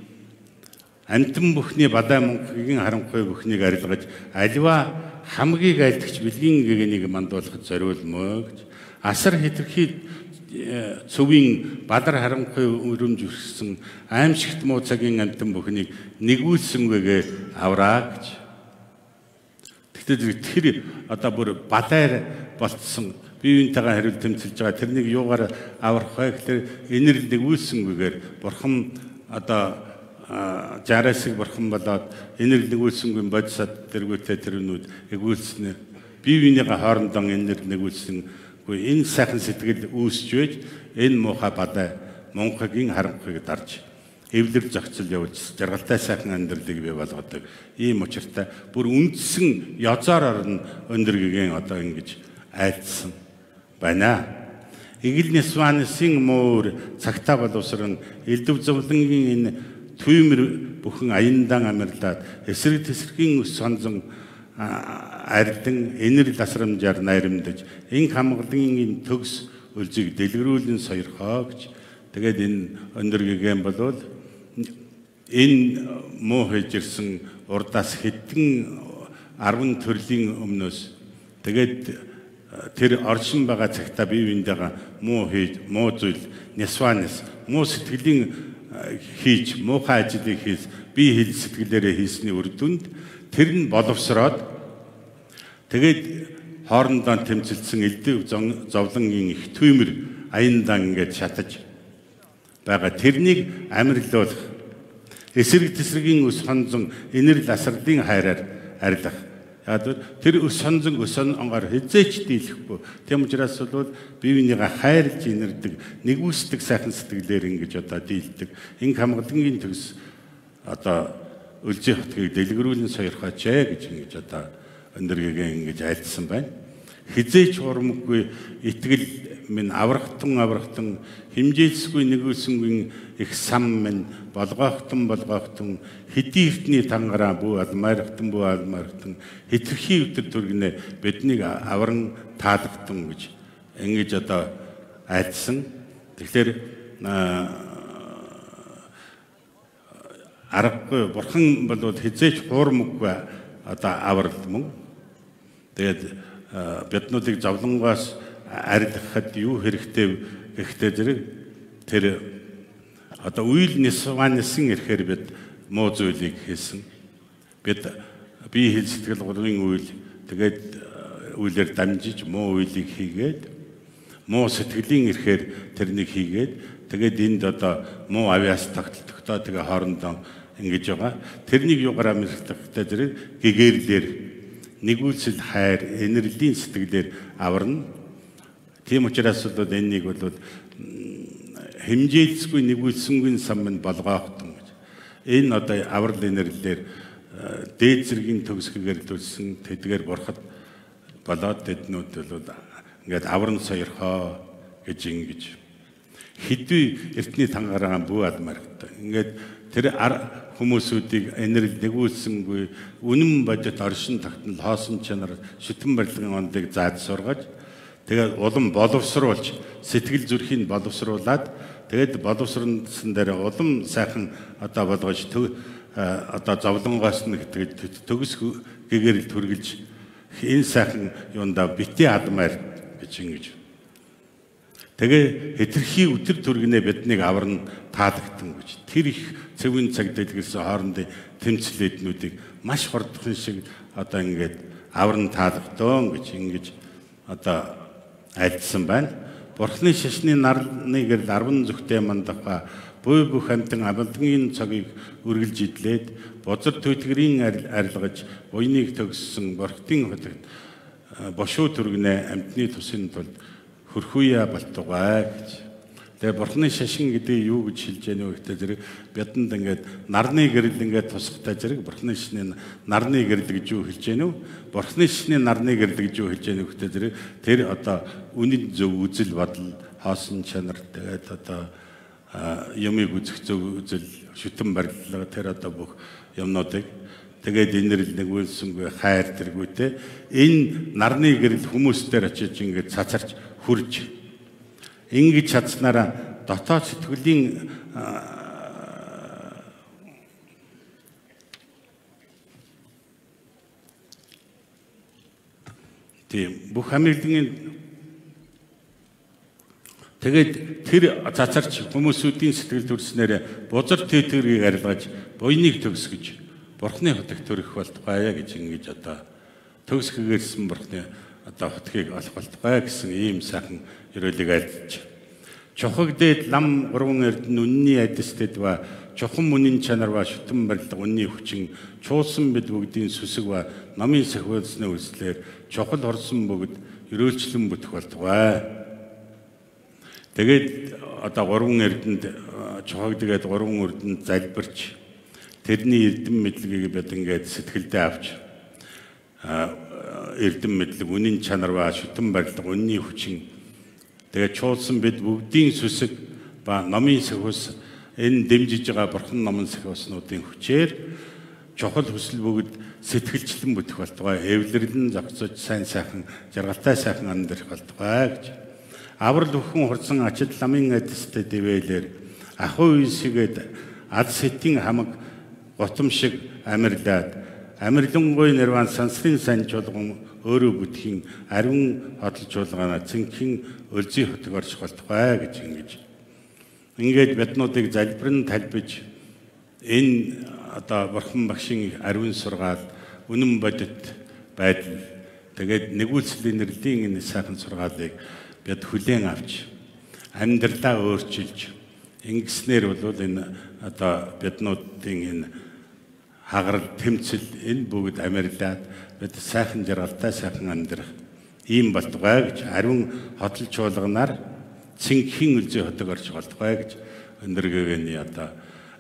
D: амтан бүхний бадаа мөнхгийн харанхуй бүхнийг арилгаж аливаа хамгийн айлдагч бэлгийн гэгэнийг мандуулахад зориулмоо гэж асар хэтэрхий цөвийн бадар харанхуй өрөмж өрсөн аимшигт муу цагийн амтан бүхнийг нэгүүлсэнгээгээ авраа гэж. Тэгтээ тэр одоо бүр бадаар болцсон биеийнхээ хариулт тэмцэлж байгаа тэрнийг юугаар аврах вэ гэхээр энерги нэгүүлсэнгээгээр бурхан одоо жарасыг бурхан болоод энерги нэгүүлсэнгүй бодисад тэргүүтээ тэрнүүд нэгүүлснээр биеийнхээ хоорондоо энерги нэгүүлсэн. Энэ сайхан сэтгэл үүсч байж энэ муухай бадаа мөнхгийн харанхуйг дарж эвлэр зохицол явуулж жаргалтай сайхан амьдралыг бий болгодог. Ийм учиртай бүр үндсэн язаар орно өндөргийн одоо ингэж айлдсан байна. Игэл Нисванысын муур цагтаа боловсрон элдв зовлонгийн энэ түймэр бүхэн аяндан амьрлаад эсрэг тесргийн өс сонзон арилдан энерги тасрамжаар найрамдаж энэ хамгааллын төгс үлзийг дэлгэрүүлэн сойрхоо гэж. Тэгээд энэ өндөргийгэн болвол энэ муу хийж ирсэн урдаас хэдэн 10 төрлийн өмнөөс тэгээд тэр оршин байгаа цагтаа бие биендээ муу хийж муу зүйл Нисванис муу сэтгэлийн хийж муухай ажлыг хийж бие хэл сэтгэлээрээ хийсний үр дүнд тэр нь боловсроод тэгээд хоорондоо тэмцэлсэн элдв зовлонгийн их түймэр аяндан ингээд шатаж байгаа. Тэрнийг амьрлуулах эсрэг тесрэгийн өс хонзон энерги ласралын хайраар арилгах. Тэр өс хонзон өс онгоор хязээч дийлэхгүй. Тийм учраас бол биеийнхээ хайрлж инэрдэг, нэгүсдэг сайхан сэтгэлээр ингэж одоо дийлдэг. Энэ хамгааллын төгс одоо үлзий хотгийг дэлгэрүүлэн сойрхооч гэж ингэж одоо өндөргийгээ ингэж айлдсан байна. Хизээч хурамгүй итгэл минь аврахтан хэмжээлсгүй нэгүүлсэнгүй их сан минь болгоохтон хэдий эртний тангараа бүү алмаархтан хэтэрхий өдөр түргэнэ биднийг авран таалагдсан гэж ингэж одоо айлдсан. Тэгэхээр аргагүй бурхан бол хизээч хурамгүй одоо аврал мөн. Тэгээд биднүүдийг зовлонгоос арилгахад юу хэрэгтэй гэхдээ зэрэг тэр одоо үйл Нисванысын ирэхээр бид муу зүйлийг хийсэн. Бид бие хэл сэтгэл гурвын үйл тэгээд үйлээр дамжиж муу үйлийг хийгээд муу сэтгэлийн ирэхээр тэрнийг хийгээд тэгээд энд одоо муу авиас тогтолцоо тэгээ хоорондоо ингэж байгаа. Тэрнийг юугаар амжилттай зэрэг гэгэрлэр нэгүүлсэл хайр энергийн сэтгэлээр аварна. Тийм учраас бол энэнийг бол хэмжээлсгүй нэгүүлсэнгүй сан минь болгоохтон гэж. Энэ одоо аврал энерgiээр дээд зэргийн төгсгөөр төлсөн тэдгээр бурхад болоод тэднүүд бол ингээд авран сойрхоо гэж ингэж хэдий эртний тангараа бүү алмаартай. Ингээд тэр хүмүүсүүдийг энерги нэгүүлсэнгүй үнэн бодит оршин тогтнол хоосон чанар шүтэн барилгын ондыг зааж сургаж тэгээд улам боловсруулж сэтгэл зүрхийг боловсруулад тэгээд боловсруулсан дээр улам сайхан одоо болгож одоо зовлонгоос нь төгс гэгээр төргөлж энэ сайхан юунда бити адмаар гэж ингэж тэгээ хэтэрхий өтөр түргэнэ биднийг аварна таалагдсан гэж тэр их цэвэн цаг дэлгэрсэн хоорондын тэмцлээднүүдийг маш хурдхан шиг одоо ингээд аварна таалагдсан гэж ингэж одоо айлдсан байна. Бурхны шашны нарны гэрэл 10 зүгтэй мандахаа буй бүх амьтан амлангийн цагийг үргэлж идлээд бозор төтгөрийн арилгаж буйныг төгссөн бурхтын хотод бошуу түргэнэ амьтны тусын тулд хөрхүйя балтугай гэж. Тэгээ бурхны шашин гэдэг юу гэж хэлж яах вэ гэхдээ зэрэг бидэнд ингээд нарны гэрэл ингээд тусахтай зэрэг бурхны шашны нарны гэрэл гэж юу хэлж яах вэ? Бурхны шашны нарны гэрэл гэж юу хэлж яах вэ гэхдээ зэрэг тэр одоо үнэн зөв үзэл бодол хоосон чанар тэгээд одоо юмыг үзэх зөв үзэл шүтэн барилга тэр одоо бүх юмнуудыг тэгээд энэрл нэг үйлсэнгүй хайр тэргүүтэй энэ нарны гэрэл хүмүүстээр очиж ингээд цацарч хүрж ингэж чадсанараа дотоод сэтгэлийн тийм бүх хамилдгийн тэгээд тэр цацарч хүмүүсүүдийн сэтгэл төрснээр бузар тэтгэрийг арилгаж буйныг төгсгөж бурхны хотыг төрөх болтугай гэж ингэж одоо төгсгөгөрсөн бурхны одоо хотгийг олох болтугай гэсэн ийм сайхан ерөөлийг айлдж. Чухагдээд лам гурван эрдэнэ үнний айдастэд ба чухам үнийн чанар ба шүтэн барилга үнний хүчин чуулсан бид бүгдийн сүсэг ба номын сахиулсны үйлслэр чухал хорсон бүгд ерөөлчлөн бүтэх болтугай. Тэгээд одоо гурван эрдэнд чухагдгээд гурван эрдэнд залбирч тэрний эрдэм мэдлэгийг бид ингээд сэтгэлдээ авч эрдэм мэдлэг үнийн чанар ба шүтэн барилга үнний хүчин тэгээд чуулсан бид бүгдийн сүсэг ба номын сахиус энэ дэмжиж байгаа бурхан номын сахиуснуудын хүчээр чухал хүсэл бүгд сэтгэлчлэн бүтэх болтугай. Эвлэрлэн зогсож сайн сайхан жаргалтай сайхан амьдрах болтугай гэж. Аврал бүхэн хурцсан ачид ламын айдастай дэвэлэр ахуй үсгээд ад сэтийн хамаг готом шиг амьрлаад амьрлангуй нэрван сансрын сайн чуулган өөрөө бүтхийн ариун хөдөлжуулгаана цэнхийн өлзий хотыг орж болтугай гэж ингээд биднуудыг залбирэн талбиж энэ одоо бурхан багшийн ариун сургаал үнэн бодит байдал тэгээд нэгүүлслийн нэрлийн энэ сайхан сургаалыг бид хүлээн авч амьдралаа өөрчилж ингэснээр бол энэ одоо биднуудын энэ хагарал тэмцэл энэ бүгд амьрлаад бид сайхан жаргалтай сайхан амьдрах ийм болтугай гэж ариун хотол чуулганаар цэнхийн өлзий хотог орж болтугай гэж өнөргөөний одоо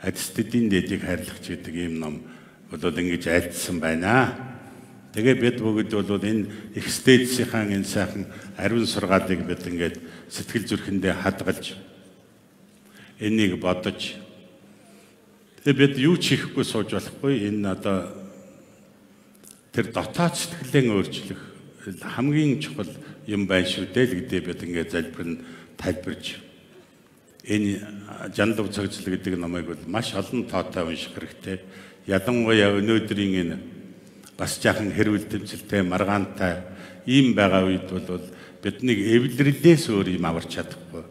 D: адстидийн дэдийг хайрлах гэдэг ийм ном бол ингэж айлдсан байна. Тэгээ бид бүгд бол энэ их стейдсийнхаа энэ сайхан ариун сургаалыг бид ингээд сэтгэл зүрхэндээ хадгалж энийг бодож тэгээ бид юу ч хийхгүй сууж болохгүй энэ одоо тэр дотоод сэтгэлээ өөрчлөх хамгийн чухал юм байна шүү дээ л гэдээ бид ингээд залбирэн тайлбарж энэ жанлавцогзол гэдэг номыг бол маш олон тоотой унших хэрэгтэй. Ялангуяа өнөөдрийн энэ бас жаахан хэрүүл тэмцэлтэй маргаантай ийм байгаа үед бол бидний эвлэрлээс өөр юм аварч чадахгүй.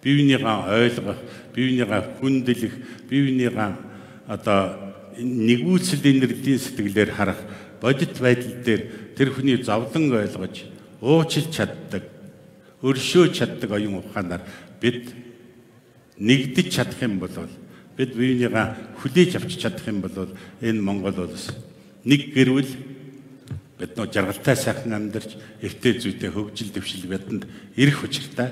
D: Биевнийгаа ойлгох, биевнийгаа хүндлэх, биевнийгаа одоо нэгүүлслийн нэрлийн сэтгэлээр харах бодит байдал дээр тэр хүний зовлон ойлгож уучлж чаддаг, өршөөж чаддаг оюун ухаанаар бид нэгдэж чадах юм бол бид биенийгаа хүлээж авч чадах юм бол энэ Монгол улс нэг гэрвэл бид нөө жаргалтай сайхан амьдарч эвтэй зүйтэй хөгжил дэвшил бидэнд ирэх учиртай.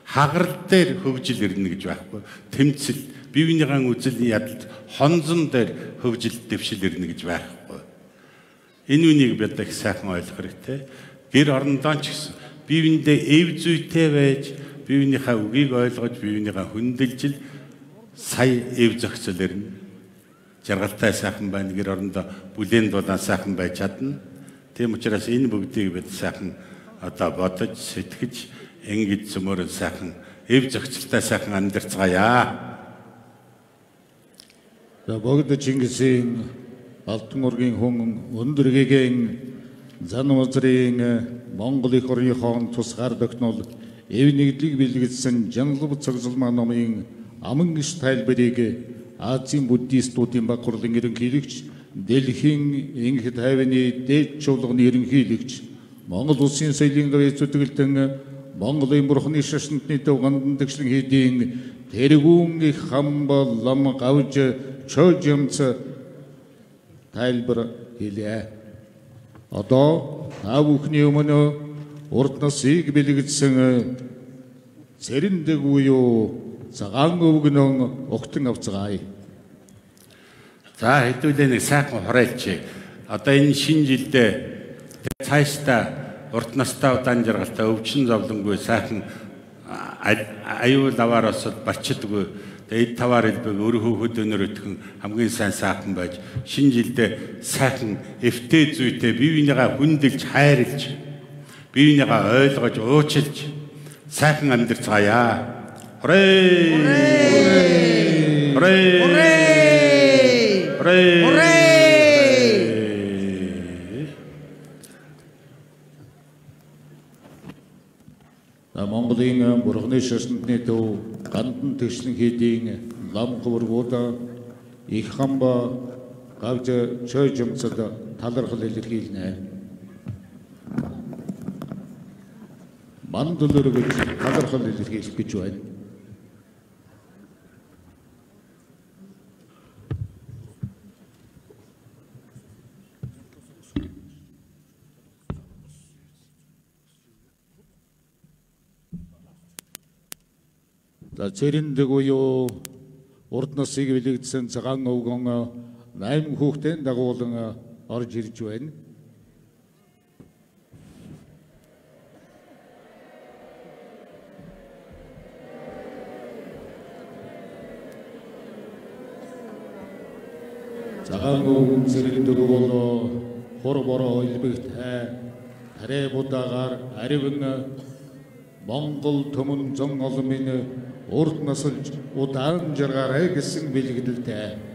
D: Хагарал дээр хөгжил ирнэ гэж байхгүй. Тэмцэл биенийгаа үзэл ядалт хонзон дээр хөгжил дэвшил ирнэ гэж байхгүй. Энэ үнийг бид их сайхан ойлгох хэрэгтэй. Гэр орондоо ч гэсэн биеиндээ эв зүйтэй байж биенийхээ үгийг ойлгож биенийхээ хүндэлжил сая эв зохицол ирнэ. Жаргалтай сайхан байна гэр орондоо бүлээн дулаан сайхан байж чадна. Тийм учраас энэ бүгдийг бид сайхан одоо бодож сэтгэж ингэж зөмөр сайхан эв зохицолтой сайхан амьдарцгаая.
C: За бүгд Чингисийн Алтан ургийн хүн өндөргийн зан узрын Монгол их орныхон тусгаар догтнол эв нэгдлийг бэлгэсэн жанлавцогзол номын амангиш тайлбарыг Азийн буддистуудын баг хурлын ерөнхийлөгч Дэлхийн инх тайвны дээд чуулганы ерөнхийлөгч Монгол улсын соёлын гавь зүтгэлтэн Монголын бурхны шашинтны төв гандан тэгшлэн хийдийн тэргүүн их хамба лам гавж чойжамц тайлбар хийлээ. Одоо та бүхний өмнө урд насыг бэлэгдсэн цэрэндэг буюу цагаан өвгнөн огтон авцгаая.
D: За хэдүүлээ нэг сайхан хураалч. Одоо энэ шинэ жилдээ цаашдаа урт настай удаан жаргалтай өвчин зовлонгүй сайхан аюулаваар осод барчдаггүй. Эд таваар хэлбэг өөрөө хөдөнөр өтгөн хамгийн сайхан байж шинэ жилдээ сайхан эвтэй зүйтэй бие биенийгээ хүндэлж хайрлж бие биенийгээ ойлгож уучлж сайхан амьдарцгаая. Хүрээ! Хүрээ! Хүрээ! Хүрээ!
C: Монголын бурхны шашинтны төв гандан тэгшлэн хийдийн лам хургуудаа их хамба гавж чойжамцад талархал илэрхийлнэ. Мандулөргөж талархал илэрхийлэх гэж байна. Цэрэндэг буюу урд насыг бэлэгдсэн цагаан өвгөн 8 хүүхдийн дагуулan орж ирж байна. Цагаан өвгөн цэрэндэг бол хор бороо илбэгт харэ будаагаар аривэн Монгол төмөн зон олмын урд насалж удаан жаргаарай гэсэн бэлгэлэлтэй.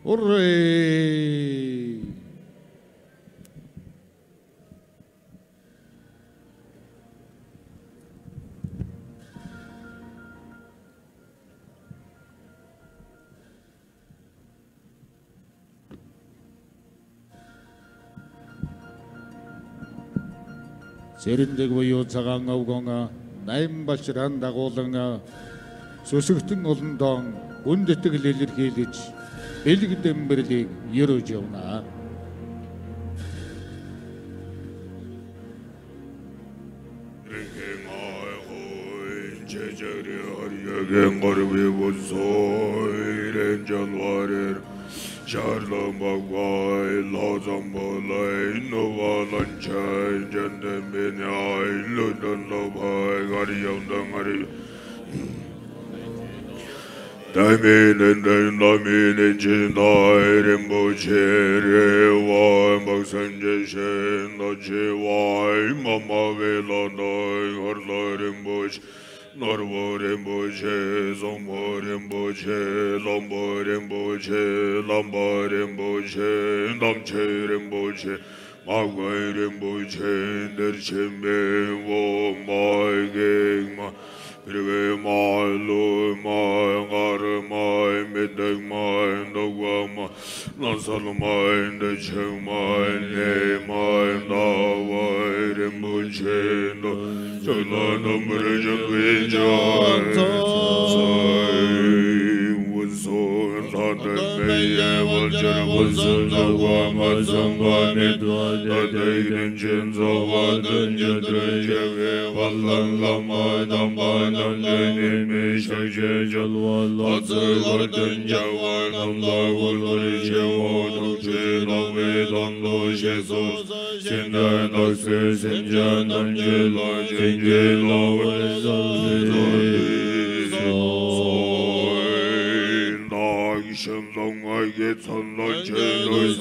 C: Hooray! Цэрэндэг буюу цагаан өвгөн 8 балчраан дагуулan сүсэгтэн олондоо хүнд итгэл илэрхийлж бэлэг дэмбэрлийг ерөөж явна.
A: Charlam bagay lazam balay novalan chay jandem benyay ludan lobay gariyam dangari Damin and Damin and Jinai Rinbuchi Rewa Baksanjashin Nachiwai Mama Velanai Harla Rinbuchi Narva Rinbuchi Zomba Rinbuchi Lamba Rinbuchi Lamba Rinbuchi Damche Rinbuchi Magwai Rinbuchi Derchimbe Wo Mai Gengma Prive mai, lui mai, ngare mai, middag mai, dogwa mai, nasal mai, deche mai, ne mai, dawai, rimbuche, jala namre jagwe jai, sai, wuzo, tate meye, valjar wuzo, dogwa mai, zamba nidwa, tate rinchen zawa, dunja drejave, vallan lamai, dambai, Dandanin Mishaj Jalwala Zerdan Jawan Amlawul Rijawa Dukje Lave Dando Jesus Sindan Daksir Sinjan Anjela Jinje Lave Zalvi Soy Nagisham Long I get on Lodge Noise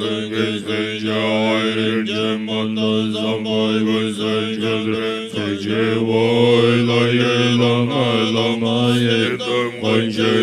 A: Jai Jamanda Zambai Vizay Children Sajewoi Laye Lama Lama Yetam Wanche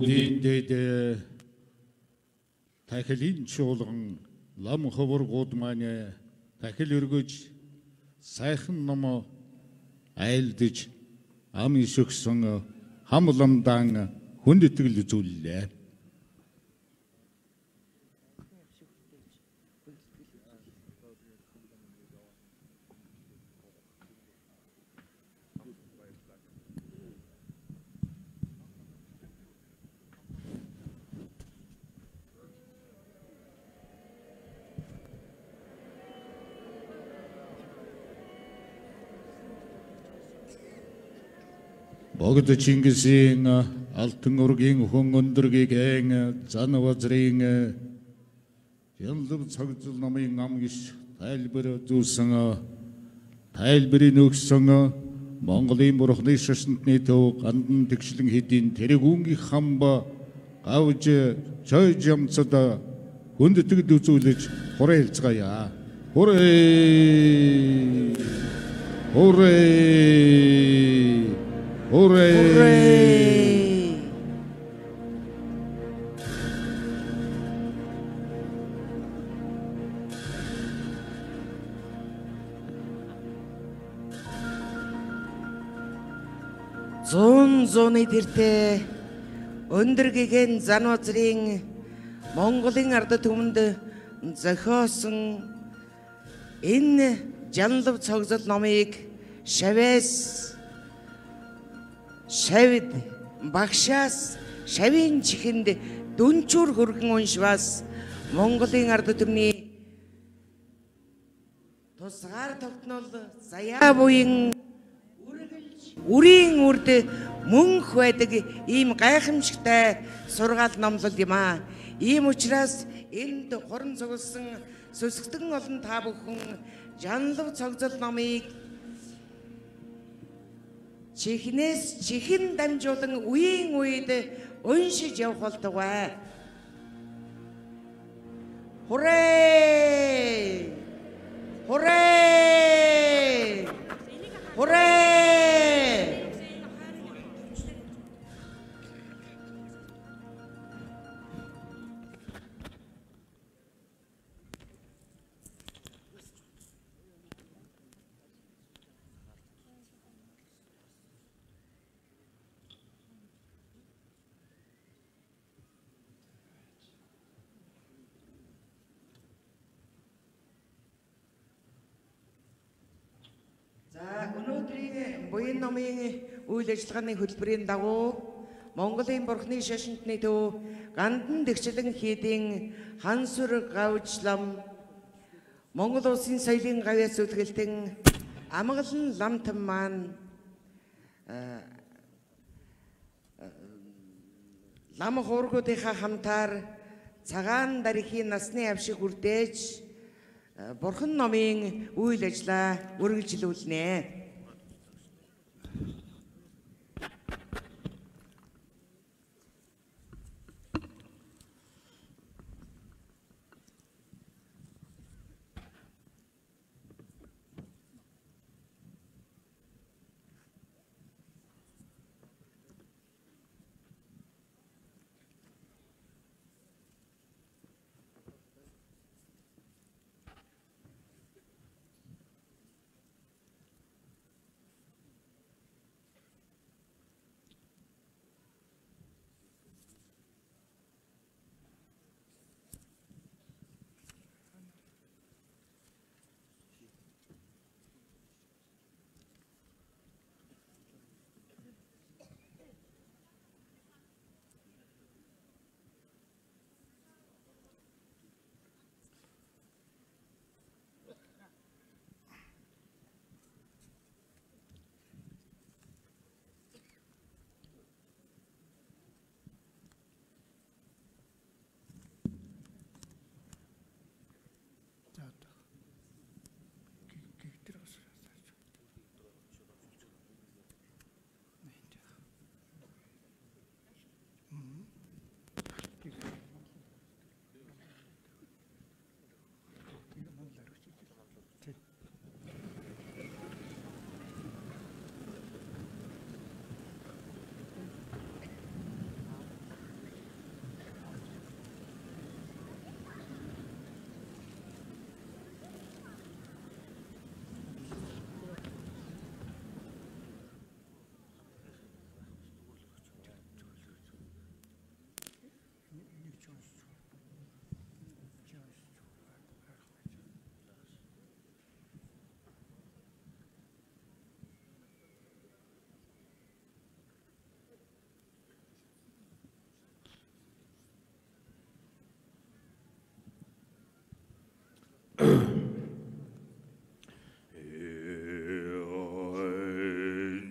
C: Үдийдээ тахилын чуулган лам ховоргууд маань тахил өргөж сайхан ном айлдж ам ишгсэн хам ламдан хүндэтгэл үзүүллээ. Богд Чингисийн алтан ургийн хүн өндөргийн занавазрын ЖАНЛАВЦОГЗОЛ намын ам гис тайлбар зүүсэн тайлбарыг өгсөн Монголын бурхны шашинтны төв ГАНДАНТЭГЧИНЛЭНХИЙД тэргүүнгийн ХАМБА гавж ЧОЙЖАМЦад хүндэтгэл үзүүлж хороо хэлцгаая. Хүрээ! Хүрээ!
B: Hooray! Зүүн тэртээ өндөргийн занвазрын Монголын ард түмэнд зохиосон энэ ЖАНЛАВЦОГЗОЛ номыг шавьд багшаас шавийн чихэнд дүнчүр хөргөн уншвас Монголын ард түмний тусгаар тогтнол заяа буян үрийн үрд мөнх байдаг ийм гайхамшигтай сургаал номлол юм аа. Ийм учраас энд хорон цугласан сүсгтэн олон та бүхэн жанлавцогзол номыг чихнээс чихэн дамжуулан үеийн үед уншиж явах болтугай. Хүрээ! Хүрээ! Хүрээ! Өнөөдрийн буян номын үйл ажиллагааны хөтөлбөрийн дагуу Монголын бурхны шашинтны төв ГАНДАНТЭГЧИНЛЭНХИЙД.ЧОЙЖАМЦ хансүр гавжлам Монгол улсын соёлын гавьяас зүтгэлтэн АМГАЛАN ЛАМТАН маань лам хуургуудынхаа хамтаар Цагаан Дарь Эхийн Насны Авшиг хүрдээж Бурхан номын үйл ажиллагаа үргэлжлүүлнэ.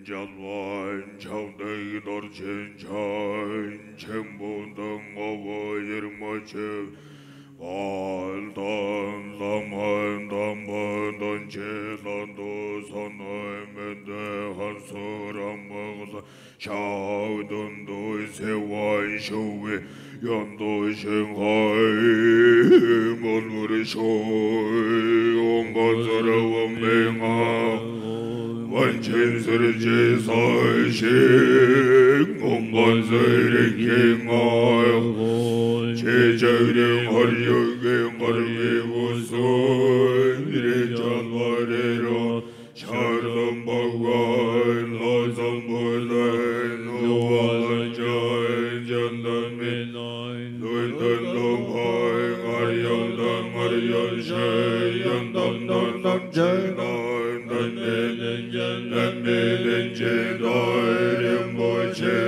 A: Janwan chawday dorchen chan chembundang avayir mache Valdan zaman damban danche lando sanay mende hansuram magza Şavdun doy sevan şuvi yandu şenhay Molvuri şoy ombazara vambenga Vanchen sırcı sayşın ondan zırıkın ay Çeçevrin haryögün harbi usul Recanvarera şardım bağın lazım bulan Uvalancan candan minayn Duydun lupayın aryandan aryan şey Yandan cenayn Lemmilince rinbuci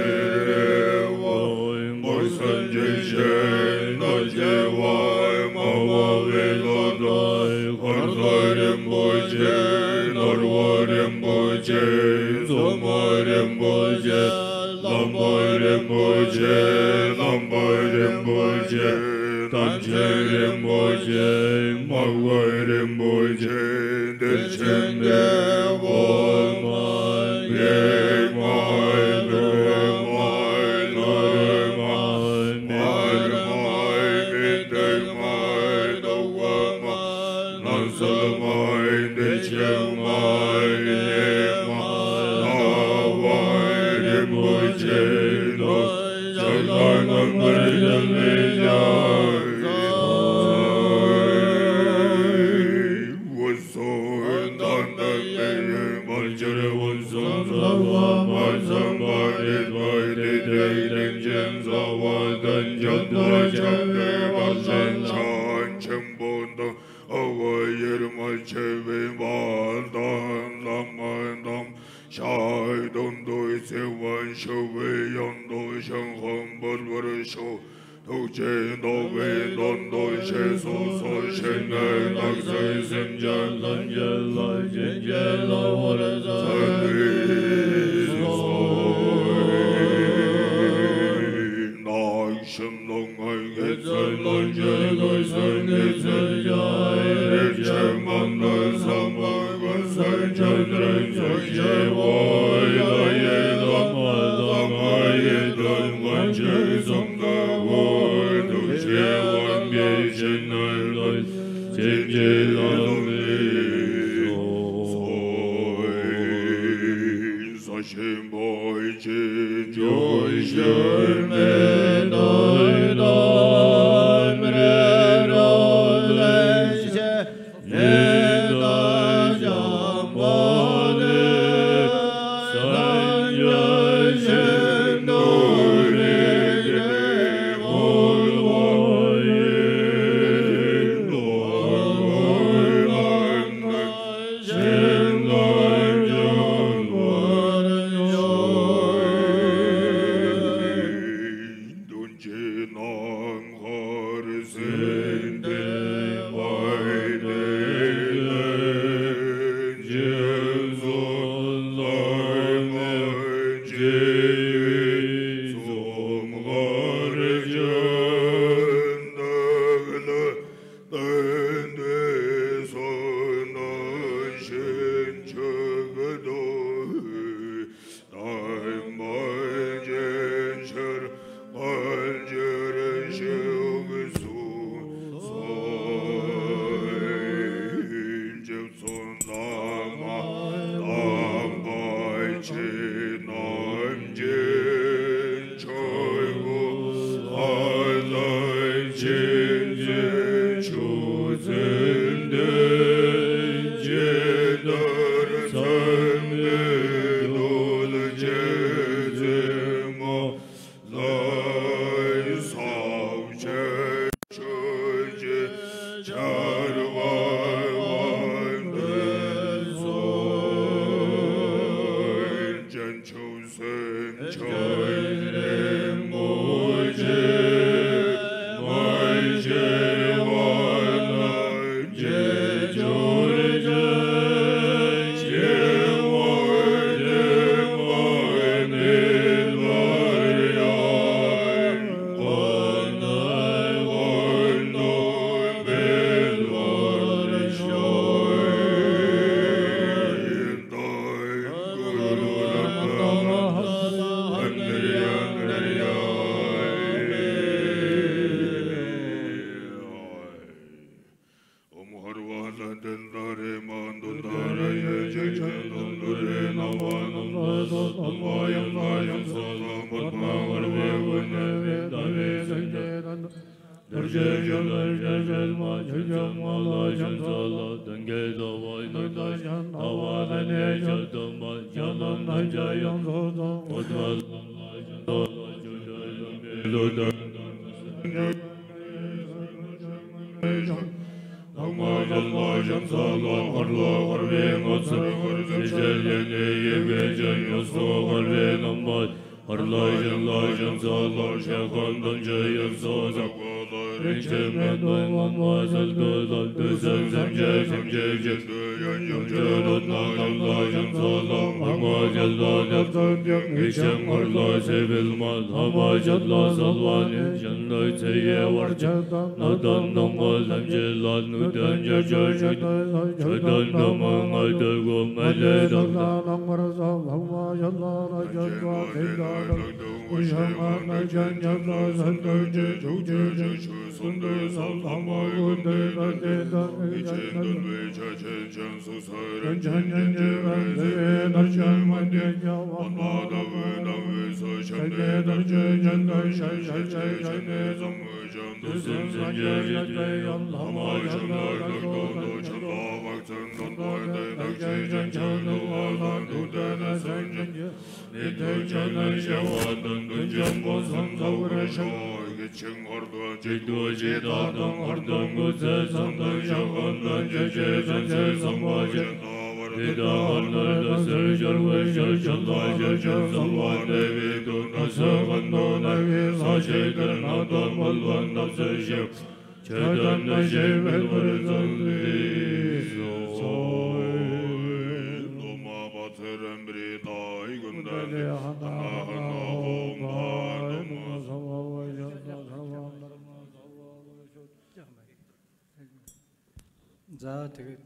E: За тэгээд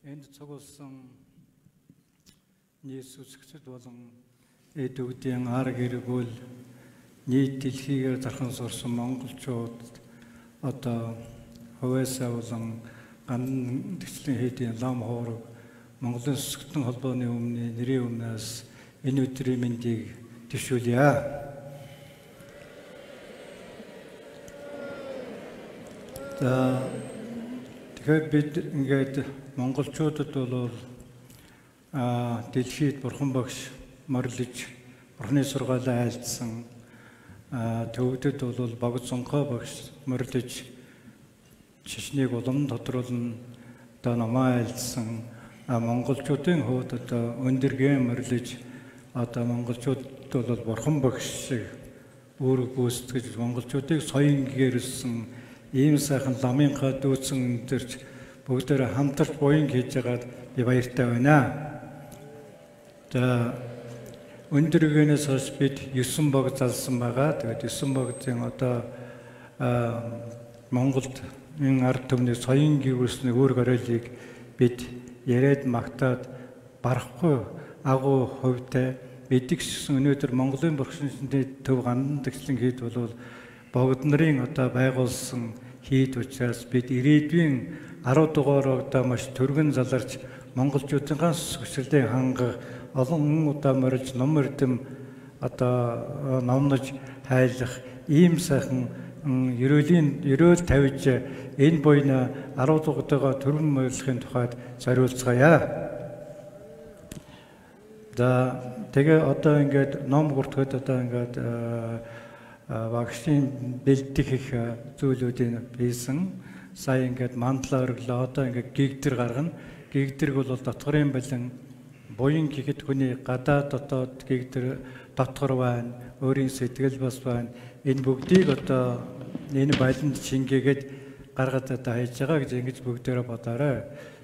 E: энд цугулсан нийс үсгчд болон эд өвдийн ар гэргүүл нийт дэлхийгээр зархан сурсан монголчууд одоо хувьяасаа болон ГАНДАНТЭГЧИНЛЭНХИЙД.ЧОЙЖАМЦ лам хоорог Монголын сүсгтэн холбооны өмнө нэрийн өмнөөс энэ өдрийн мэндийг төвшүүлье. Тэгэхээр бид ингээд монголчуудад бол дэлхийд бурхан багш морлож бурханы сургаалаа айлдсан төвөгдөд бол богд сонхоо багш морлож шишнийг улам тодруулна одоо намаа айлдсан монголчуудын хувьд одоо өндөргөө морлож одоо монголчууд бол бурхан багш шиг үүрэг гүйцэтгэж монголчуудыг соён гэрэлсэн ийм сайхан ламынхаа дүүцэн өндөрч бүгдээрээ хамтарч буян хийж байгаад би баяртай байна. За өндөргөнөөс хойш бид 9 бог залсан байгаа. Тэгээд 9 богдын одоо Монголд энэ ард түмний соён гэрүүлсний үүрэг оройлыг бид яриад магтаад барахгүй агуу хувьтай бидгс өнөөдөр Монголын бурхан төв ГАНДАНТЭГЧИНЛЭНХИЙД бол богд нарын одоо байгуулсан хийд учраас бид ирээдүйн 10 дугаар одоо маш түргэн заларч монголчуудын сүсгэлтэй хангах олон удаа морж ном эрдэм одоо номнож хайлах ийм сайхан ерөөл тавьж энэ буйна 10 дугаараа түргэн морилохын тухайд зориулцгаая. За тэгээ одоо ингээд ном гуртахад одоо ингээд багшийн бэлдэх их зүйлүүдийн бийсэн сая ингээд мандал ориглоо одоо ингээд гигдэр гаргана. Гигдэрг бол дотгорын балин буян гэхэд хүний гадаад дотоод гигдэр дотгор байна, өөрийн сэтгэл бас байна. Энэ бүгдийг одоо энэ балинд шингээгээд гаргаад одоо хайж байгаа гэж ингэж бүгдээрээ бодоорой.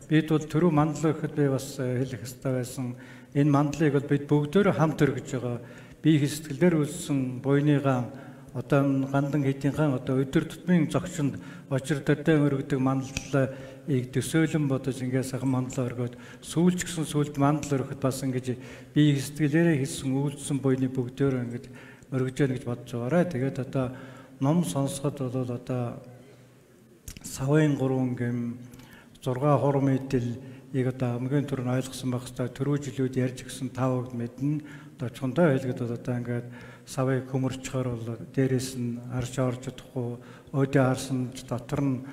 E: Бид бол түрүү мандал өгөхөд би бас хэлэх хэрэгтэй байсан. Энэ мандлыг бол бид бүгдөө хамт өргөж байгаа. Би сэтгэлээр үлсэн буйныгаа одоо ГАНДАНТЭГЧИНЛЭНХИЙД одоо өдөр тутмын зогсонд очир дэдэн өргөдөг мандлыг төсөөлөн бодож ингээд сайхан мандал өргөд сүүлч гисэн сүлд мандал өргөхөд бас ингэж би сэтгэлээрээ хийсэн үйлдсэн буйны бүгдөө ингэж өргөж яах гэж бодож байгаарай. Тэгээд одоо ном сонсоход бол одоо савын 3 гэм 6 хор мэдээллийг одоо хамгийн түрүүнд ойлгосон байх хэрэгтэй. Түрүү жилүүд ярьж гисэн 5-д мэднэ. Одоо чондоо хэлгээд одоо ингээд савыг хөмөрчхөр бол дээрээс нь арш орж чадахгүй, өөдөө харсан дотор нь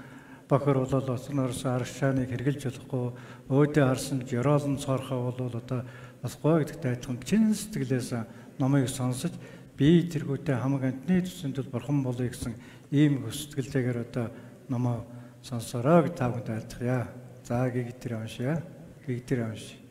E: бохор болол осноорс аршааныг хэрглэж болохгүй, өөдөө харсан жороолн цорхоо бол одоо болохгүй гэдэгт айдхан чин сэтгэлээс номыг сонсож би тэргүүтээ хамаг амтны төсөнд бурхан болъё гэсэн ийм хүсэтгэлтэйгээр одоо номоо сонсороо гэж тавд айлтгая. За гэгдэр уншия. Гэгдэр уншия.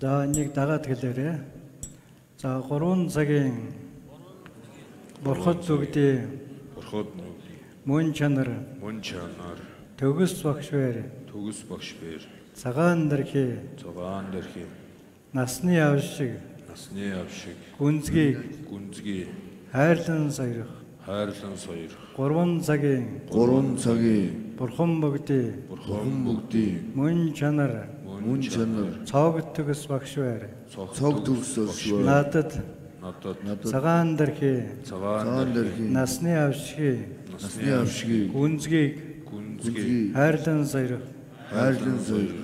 E: За нэг дагаад гэлээрээ. За 3 цагийн Бурхад зүгдээ. Мөн чанар. Төгс багш бэр. Цагаан Дарь Эхийн Насны Авшиг. Гүнзгий. Хайрлан сойрох. 3 цагийн Бурхан бүгдий. Мөн чанар. Цог төгс багш бэр. Надад. Цагаан Дарь Эхийн Насны Авшиг. Гүнзгий. Хайрлан сойрох.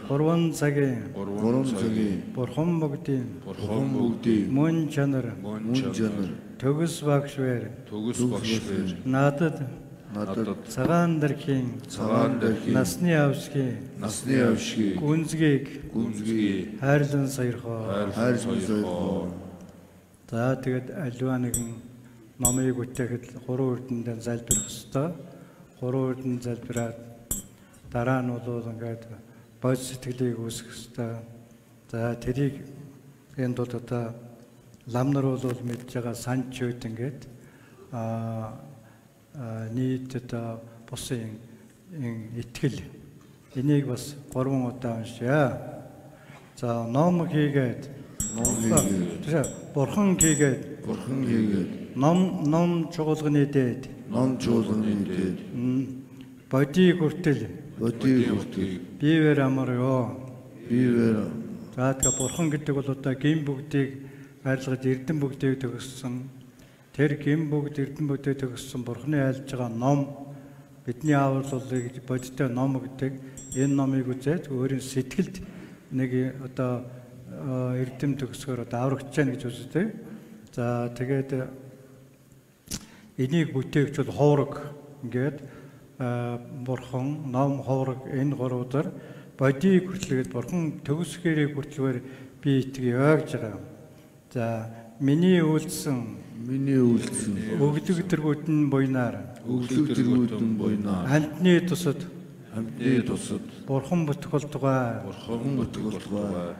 E: 3 цагийн Бурхан бүгдий. Мөн чанар. Төгс багш бэр. Надад. Цагаан Дарь Эхийн Насны Авшиг. Гүнзгий. Хайрлан сойрхоо. За тэгээд аливаа нэгэн номыг үтээхэд 3 үрдэндээ залбирах ёстой. 3 үрдэнд залбираад дараа нь бол ингээд бод сэтгэлийг үүсгэх ёстой. За тэрийг энэ тулд одоо лам нар бол мэдж байгаа санч үед ингээд нийт одоо бусын итгэл энийг бас 3 удаа уншъя. За ном хийгээд Бурхан хийгээд ном чуулганы дээд.
A: Ном чуулганы дээд.
E: Бодийг хүртэл.
A: Бодийг хүртэл.
E: Бивэр амарё.
A: Бивэр.
E: За тэгээ бурхан гэдэг бол одоо гин бүгдийг арилгаж эрдэн бүгдийг төгссөн. Тэр гин бүгд эрдэн бүгдийг төгссөн бурханы айлж байгаа ном бидний авралыг бодиттой ном гэдэг. Энэ номыг үзээд өөрийн сэтгэлд нэг одоо эрдэм төгсгөр одоо аврагч гэж үздэг. За тэгээд энийг бүтээгч бол ховрог ингээд бурхан, ном, ховрог энэ гурвуудаар бодийг хүртэлгээд бурхан төгсгэрийг хүртэлгээр би итгэе яаж байгаа. За миний үйлдсэн өглөг дэргүүдэн буйнаар амтны тусад бурхан бүтгэл тугай.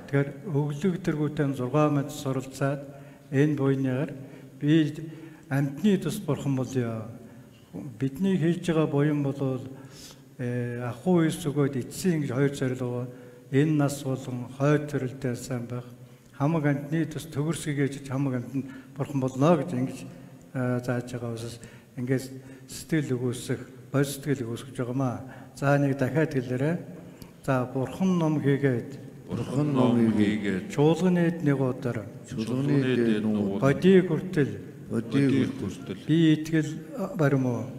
E: Тэгэхээр өглөг дэргүүдэн 6 мэд суралцаад энэ буйнаар би амтны тус бурхан болё. Бидний хийж байгаа буян бол ахуй ис өгөөд эцсийн гэж хоёр зорилго. Энэ нас болон хойд төрөлтэй сайн байх. Хамаг амтны тус төгөрсгийгээж хамаг амтнд бурхан болно гэж ингэж зааж байгаа учраас ингэж сэтгэл өгөөсөх, бод сэтгэл өгөөсгөж байгаамаа. За нэг дахиад хэлээрэй. За бурхан ном хийгээд. Чуулганы нэгүүдээр. Бодийг хүртэл. Би итгэл бариму.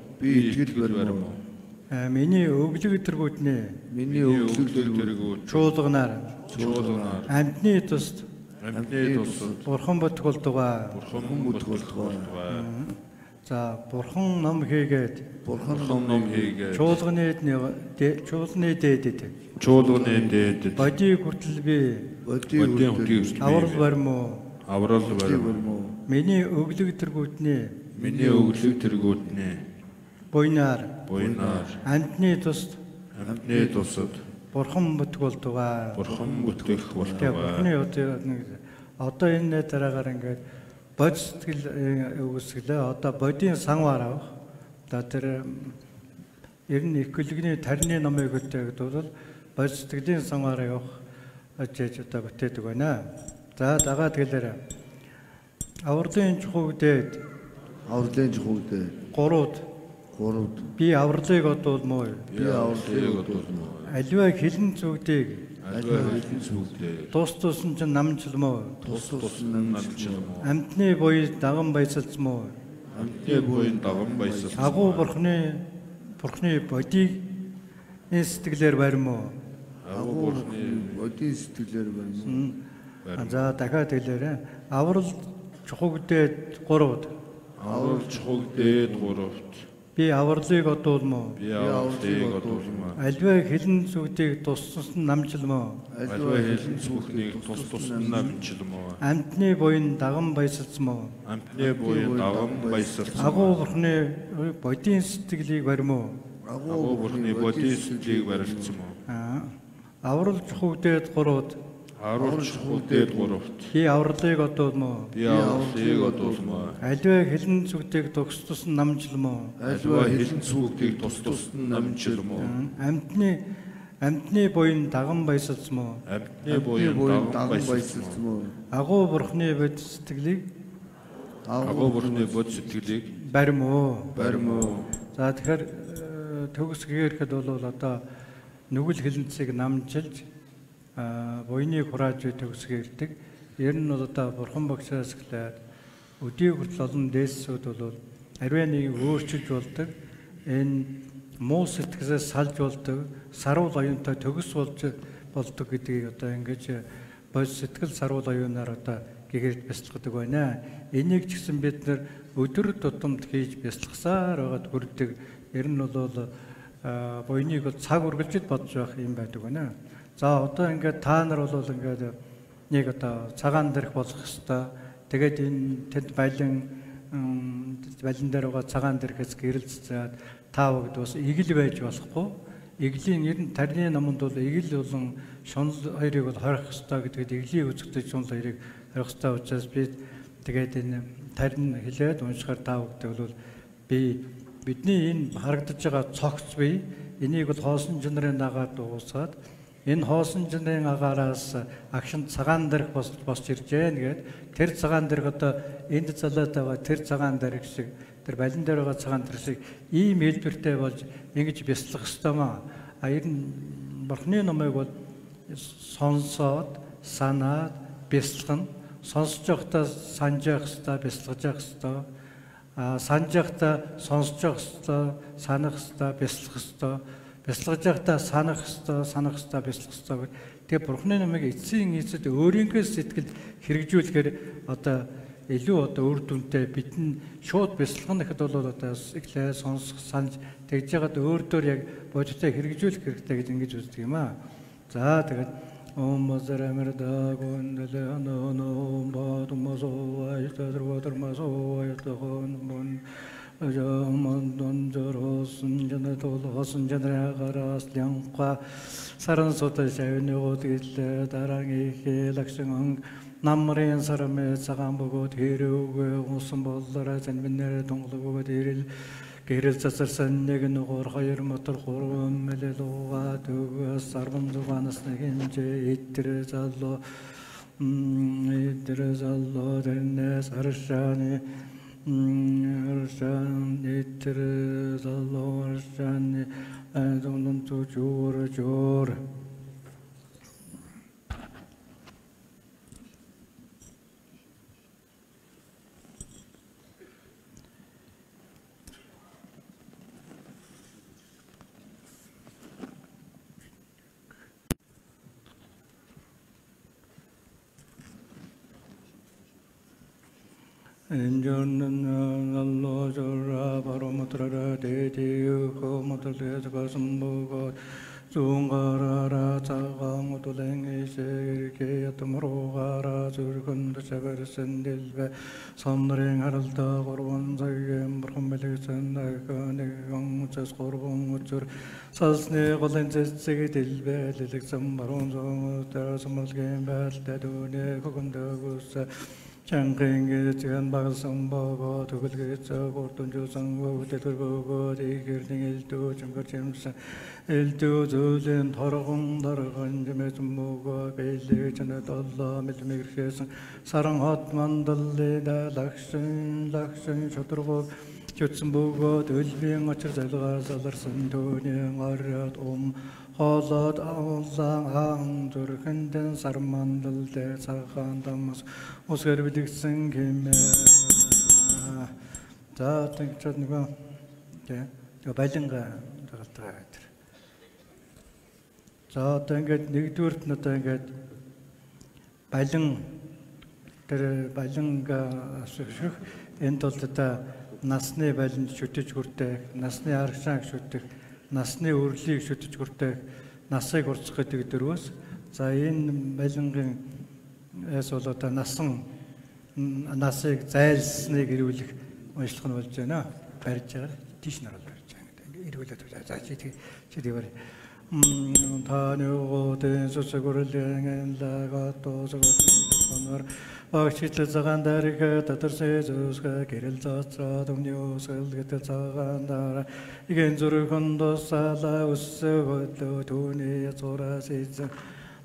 E: Миний өглөг тэргүүдний. Чуулганаар. Амтны тус. Бурхан бүтгэл тугай. За бурхан ном хийгээд. Чуулганы дээдэд. Бодийг хүртэл би. Аврал бариму. Миний өглөг тэргүүдний. Буйнаар. Амтны тусад. Бурхан бүтгэл тугай. Бурханы одоо энэ дараагаар ингээд бод сэтгэл өгсглээ. Одоо бодийн санвар авах. Одоо тэр ер нь их гэлгний тарины номыг өгдөг бол бод сэтгэлийн санвар явах ажиж одоо бүтээдэг байна. За дагаад гэлээр авралын чухагдээд. Гурууд. Би авралыг одуулмоо. Аливаа хилэн зүгдийг. Тус тусан чинь намжламоо. Амтны буй даган баясалцмоо. Агуу бурхны бодийг энэ сэтгэлээр баримоо. За дахиад хэлээрэй. Аврал чухагдээд гурвд. Би авралыг одуулмоо. Аливаа хилэн зүгдийг туссан намжламоо. Амтны буйн даган баясалцмоо. Агуу бурхны бодийн сэтгэлийг баримоо. Аврал чухагдээд гурвд. Би авралыг одуулмоо. Аливаа хилэн зүгдийг туссан намжламоо. Амтны буйн даган баясалцмоо. Агуу бурхны бод сэтгэлийг баримоо. За тэгэхээр төгсгийрэхэд бол одоо нүгэл хилэнцгийг намжилж буйныг хурааж төгсгийрдэг. Ер нь бол одоо бурхан багшаас эхлээд өдийг хүртэл олон дээссүүд бол ариун нэг өөрчилж болдог. Энэ муу сэтгэлээс салж болдог. Сарвал оюунтай төгс болж болдог гэдгийг одоо ингэж бод сэтгэл сарвал оюунаар одоо гэгэрд бяцлагдаг байна. Энийг ч гэсэн бид нар өдөр тутамд хийж бяцлагсаар байгаад хүрдэг. Ер нь бол буйныг бол цаг үргэлжид бодож байх юм байдаг байна. За одоо ингээд та нар бол ингээд нэг одоо цагаан дэрх болох хэвээр. Тэгээд энэ тэд балин дээр байгаа цагаан дэрхээс гэрэлцээд та бүгд бас игэл байж болохгүй. Иглийн ер нь тарины номонд бол игэл болон шунал хоёрыг бол хорих хэвээр гэдгээд иглийн үзэгдэж шунал хоёрыг хорих хэвээр учраас би тэгээд энэ тарин хэлээд уншихаар та бүгд бол бидний энэ харагдаж байгаа цогц бий энийг бол хоосон чанарын дагаад дуусгаад Энэ хоосон жинийн агаараас агшин цагаан дарь босч ирж байна гэд тэр цагаан дарь одоо энд залаад байгаа тэр цагаан дарь шиг тэр балин дээр байгаа цагаан дарь шиг ийм хэлбэртэй болж ингэж бяцлах ёстой маа. Ер нь Бурхны номыг бол сонсоод санаад бяцлах нь сонсож явахдаа санаж явах ёстой, бяцлаж явах ёстой. Санаж явахдаа сонсож явах ёстой, санах ёстой, бяцлах ёстой. Бяцлаж явахдаа санах ёстой, бяцлах ёстой. Тэгээ Бурхны номыг эцсийн эцэд өөрийнхөө сэтгэлд хэрэгжүүлэхээр одоо илүү одоо үр дүнтэй бидний шууд бяцлах нь гэхэд бол одоо эхлээ сонсох, санаж тэгж яагаад өөртөө яг бодиттой хэрэгжүүлэх хэрэгтэй гэж ингэж үздэг юм аа. За тэгээд Om Mazaramada Gondalano no Batumaso Watermaso Yatahon Jaman Joros Janatol Janagaras Lianqa Saran Sota Shavino Tarangi Laksang Namrin Sarame Sagambo Hiru Usumbolara and Minere Tonglo Diril Гэрэл засарсан нэг нугуур хоёр мотор гурван мэлэлуга төг сарван зуганаас нэгэнчээ итрэ заллоо тэрнээс аршааны итрэ заллоо аршааны зонон чуур Enjoying Allah Jara Paramatara Deju Komatales Kasumbo Zungara Tagang Utuleng Iseke Atamrogara Zurkund Sagar Sendilve Samring Haralta Gorwan Zayem Brahmelisan Nakaning Skorvon Utur Sasne Golenses Sigilve Lexam Baron Terasamal Bal Tadune Kokundagus Chanking Tian Bagasamba to Gilgit Gorton Josan Teturgo Digirning Il2 Changachims Il2 Zulin Torgon Dargan Jametumoga Bele Janet Allah Mitmikes Sarang Hot Mandal Lakshin Shoturgo Jutsumbogo Dulbing Achazalga Zalarsan Tony Ariat Hazat Alzang Turkenden Sarmandal de Цагаан Дамас Oscar Bidixen Kim Tatink Balinga Tangat Nigdurt Natangat Balin Balinga Sushuk Entolta Насны Балин шүтэж хүртэх, насны аргашааг шүтэх, насны өрлийг шүтэж хүртэх, насыг урцах гэдэг дөрвөөс. За энэ балингийн эс бол одоо насыг зайлсныг ирүүлэх уншлах нь болж байна. Барьж байгаа. Тийш нар бол барьж байгаа. Ингээ ирүүлээд байна. За чи тэгвэр. Таанёгоодын сүсгүрлэн лагато зөвхөнөр Агшитэл цагаан дарь татарсэ зүсгэ гэрэл зацраад өмнөөсөл гэтэл цагаан дараа ихэн зүрхэн досала өссөгөлөө түүний зураас эзэн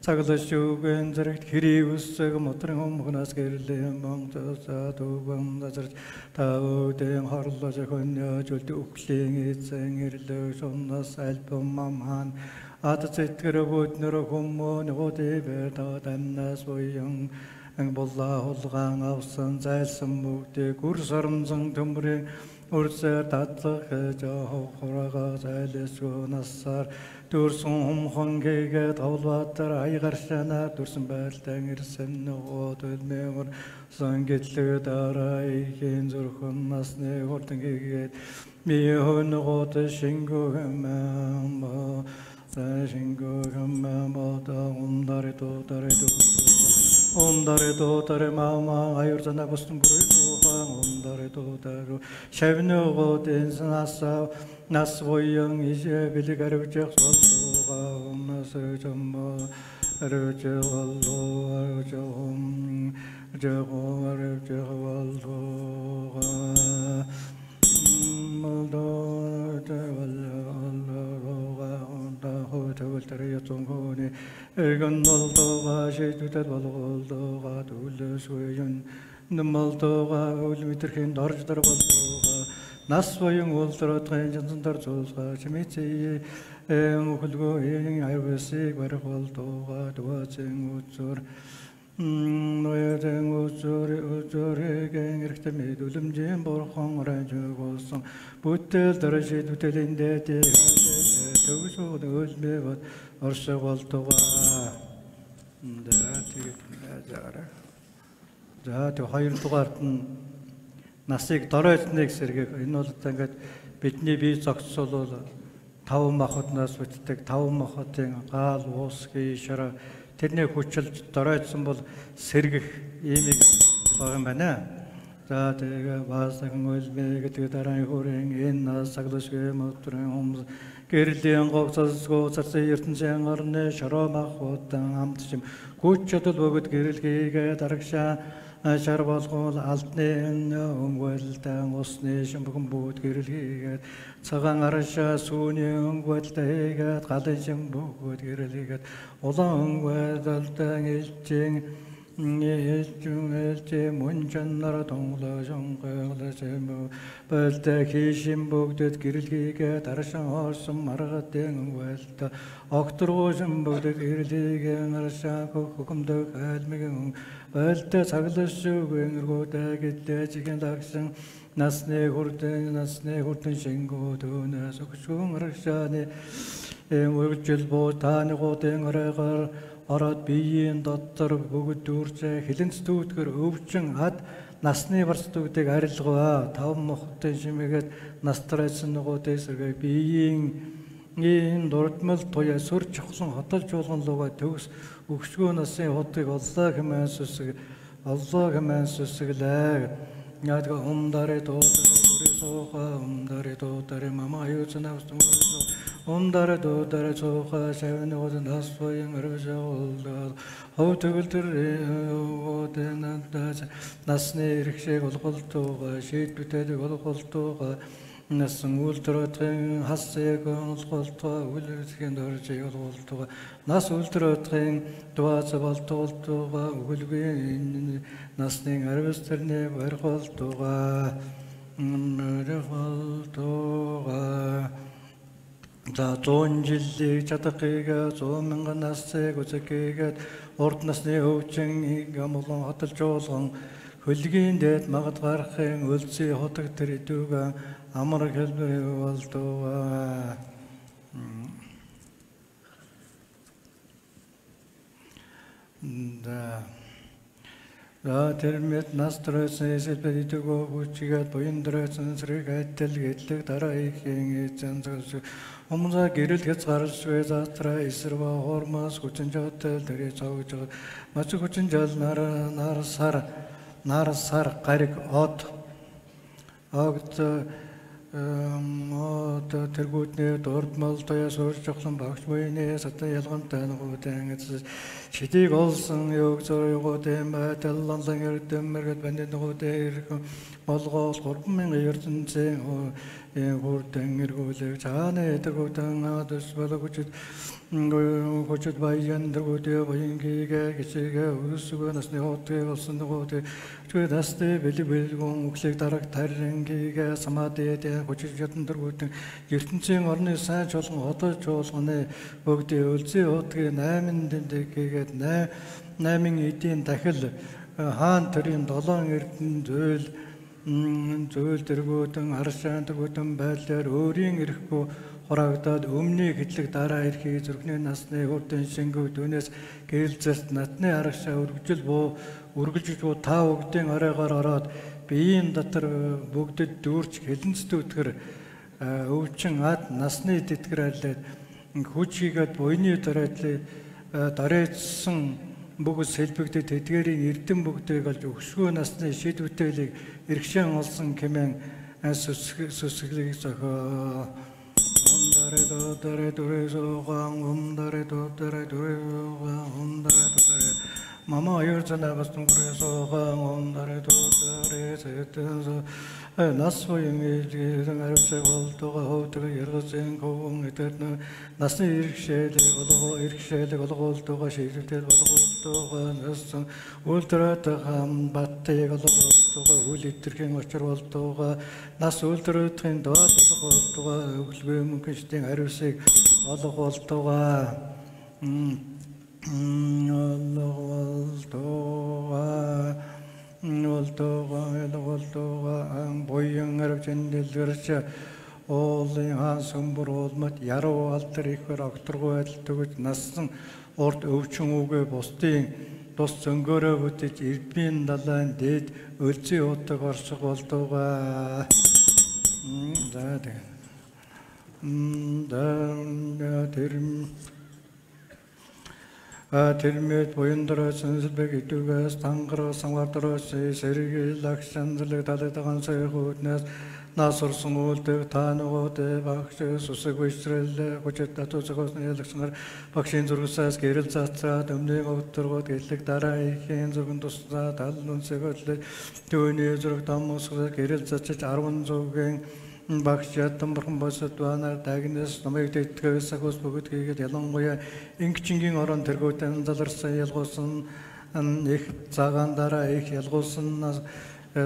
E: цаглаш үгэн зэрэгт хэрийг өссөг мотрын хомхнаас гэрлэн монцосаа түгэн назарч таудын хорлож хөнөө жүлд өглэн эзэн ирлөө шуннаас альбом мамхан ад зэтгэр бүднөр хүмүүн хөдөө танаас буян Болла хулгаан авсан зайлсан бүгдийг үр соромзон төмрийн үрсээр татлах жоохороо зайлсгүй насаар дүрсэн хумхон гээгээд хавлбаатар аягаршана дүрсэн байлдан ирсэн нөгөө төлмөр сангитлэг дараа Эхийн зүрхэн насны хурдан гээгээд ми хөнөгөөд шингүү хэмээн шингүү хэмээн бата ундари Ondaре дотаре мама аюрзана бостун буруу ондаре дотаро шавногоодын санаса нас воён иже билгарвчих солтога оннасэ жамма рожолло жом жогоре жогоаллога молдо жаваллога онда хотого уултарая цонгооны эгэн болдоога шийдвэтэл болгоолдоога түлэсвэйн нэмэлдоога үлмитэрхэн дорждар болдоога нас боён уулзротгын жанцандар зуулга чимэцээ өхөлгөө АВШИГ барих болдоога дуацэн үзүр ноёдэн үзүрэгэн эрхтэмэд үлэмжийн борхон ранжиг болсон бүтэл дарашид бүтэлэндээ төгсөд өлмэвд оршиг болдоога за тэг хоёрдугаарт нь насыг доройцныг сэргээх энэ бол ингээд бидний бие зохицол 5 махбодноос бүтдэг 5 махбодын гал уус шара тэрний хүчилж доройцсон бол сэргэх иймийг байгаа юм байна. За тэгээ баасан үлбэ гэдэг дараа хүрэн энэ нас саглашгүй мотрын хүмүүс гэрлийн гогцосгоо цацсан ертөнцийн орны шароо махбодын амт шим хүчил бөгөд гэрэлхийгээ дарагшаа шар болгол алтны өнгөлтэн усны шимбгэн бүгд гэрэлхийгээд цагаан аршаа сүүний өнгөлтээгээд галын шимбгүүд гэрэлхийгээд улаан өнгөлтэн илжин ээлжин мунчаннар тонглоошон гойлошэм бэлдэ хийшин бүгдэд гэрэлхийгээд аршан орсон маргадын өнгөлтэ огторгоошин бүгдэд гэрэлхийгээд аршаа хөхөмдөг айлмигэн Бэлдэ цаглашгүй энгэргүүдэ гэдээжихэн лагсан насны хүрдэн шингүүд өнөөс өгшүүн аршааны үржил буу тааны гуудын оройгоор ороод биеийн дотор бүгд дүүрчээ хилэнц түүтгэр өвчин ад насны барцдуудыг арилгаа 5 мохтой шимэгээд настрайсан нугуудыг сэргээ биеийн ийм дурдмал туяа сүр чухлан хотолж болгон луга төгс өгшгөө насын хотыг Аллах хэмээн сүсгэлээ. Ядга умдаре дуудары сууха умдаре дуудары мама юуцна умдаре дуудары сууха шавны годан асфоин өрөжөөлдөө хов төгөлтөр одэнадас насны иргэшэг олголтууга шийдвэтэд олголтууга Насан үлтротын хасыг олголтоо үлэрсгийн дөржиг олголтоо нас үлтротын дуац болтолтоо үлгүй насны арвестерний барголтоо за 100 жилийн чадахыга 100 мянган насыг үзэхгээд урд насны өвчин гамлон хотолж болгон хөлгийн дээд магад гарахын өлцөө хотог тэр идүүга амар хэлбэр болдоо да тэрмэт настройсэн эсэлбэр идүүгөө хүчигээд буян дройсэн зэрэг айдал гэдлэг Дарь Эхийн эзэн Умза гэрэл хэц гаралшвэ затраа эсэрва хормас хүчин жотел дэрэ цогж мач хүчин жол нар сар гариг от тэргүүтний дурдмал тоя суурж жохлон багш буйны сатан ялгантай нугуудын шидийг олсон ёг зоригуудын байдаллан эрдэм бандын нугуудын ирэх болгоол 3000 ертөнцийн хүрдэн эргүүлэг цааны тэргүүтэн адус хүчит баян тэргүүтээ баянгигээ гисэгээ өсгөө насны хотыг олсон нугуудын тэгээд насны бэлгүүн өглөг дараг таринgiгээ самадээд хүчит ятан тэргүүтэн ертөнцийн орны сайн чуулган хотож чуулганы бүгдээ өлзий хотгийн 8 дэндээгээд 8 эдийн дахил хаан төрийн 7 эрдэн зөөл тэргүүтэн аршаан тэргүүтэн байлаар өөрийн эрэхгүй хурагдаад өмнөний хэтлэг дараа эрхийг зүрхний насны хүрдэн шингүүд үнээс гээлзэлт натны аргашаа үргэлж буу та бүгдийн оройгоор ороод биеийн дотор бүгдэд дүүрч хилэнцтүүтгэр өвчин ад насны тэтгэр айлаад хүчийгээд буйны дарайцсан бүгд сэлбэгдэд тэдгэрийн эрдэм бүгдийг олж өгшгөө насны шийдвэртэлийг эргшэн олсон хэмээн сүсгэлийг зохио мама юрцана бастун грэсоога ондаре додарэ сэтэнсо нас боён иргэн аривчаа болтойгоо ховтойгоо яргацэн говон этернэ насны иргшээлэг олгоолтойгоо шийдвэртэй болгоолтойгоо нассан ультратаа хамбаттайг олгоолтойгоо үл итэрхэн очир болтойгоо нас ультратын доод олгоолтойгоо өглөө мөнгөчтийн аривсыг олгоолтойгоо боён аривчэн дэлгэрч Олын хаан буруулмат яруу алдар ихэр огторгоо адилтгүйд нассан урд өвчин үгээ бусдын тус зөнгөөрөө бүтэж эрдмийн далайн дээд өлзий удаг орших болдуугаа. Тэрмэд боёндороо сэнсэлбэг идүүгээс тангар сангардороос сэргэл лагшандлэг талайтаган сайхууднаас насурсан үлдэг таанагууд багш сусаг үсрэл хүчит татуцгоос нэлагснаар багшийн зургасаас гэрэл цацраад өмнөний өдөргөд гэлэг дараа ихийн зөвгөн тусдаа талнун сэгэрлээ төвний зураг тамсгал гэрэл цацж 10 зөвгэн багш ятан бурхан босод банаар дагнас намайг дэтгэс сахус бүгд хийгээд ялангуяа ингчингийн орон тэргүүтэн заларсан ялгуусан их цагаан дараа их ялгуусан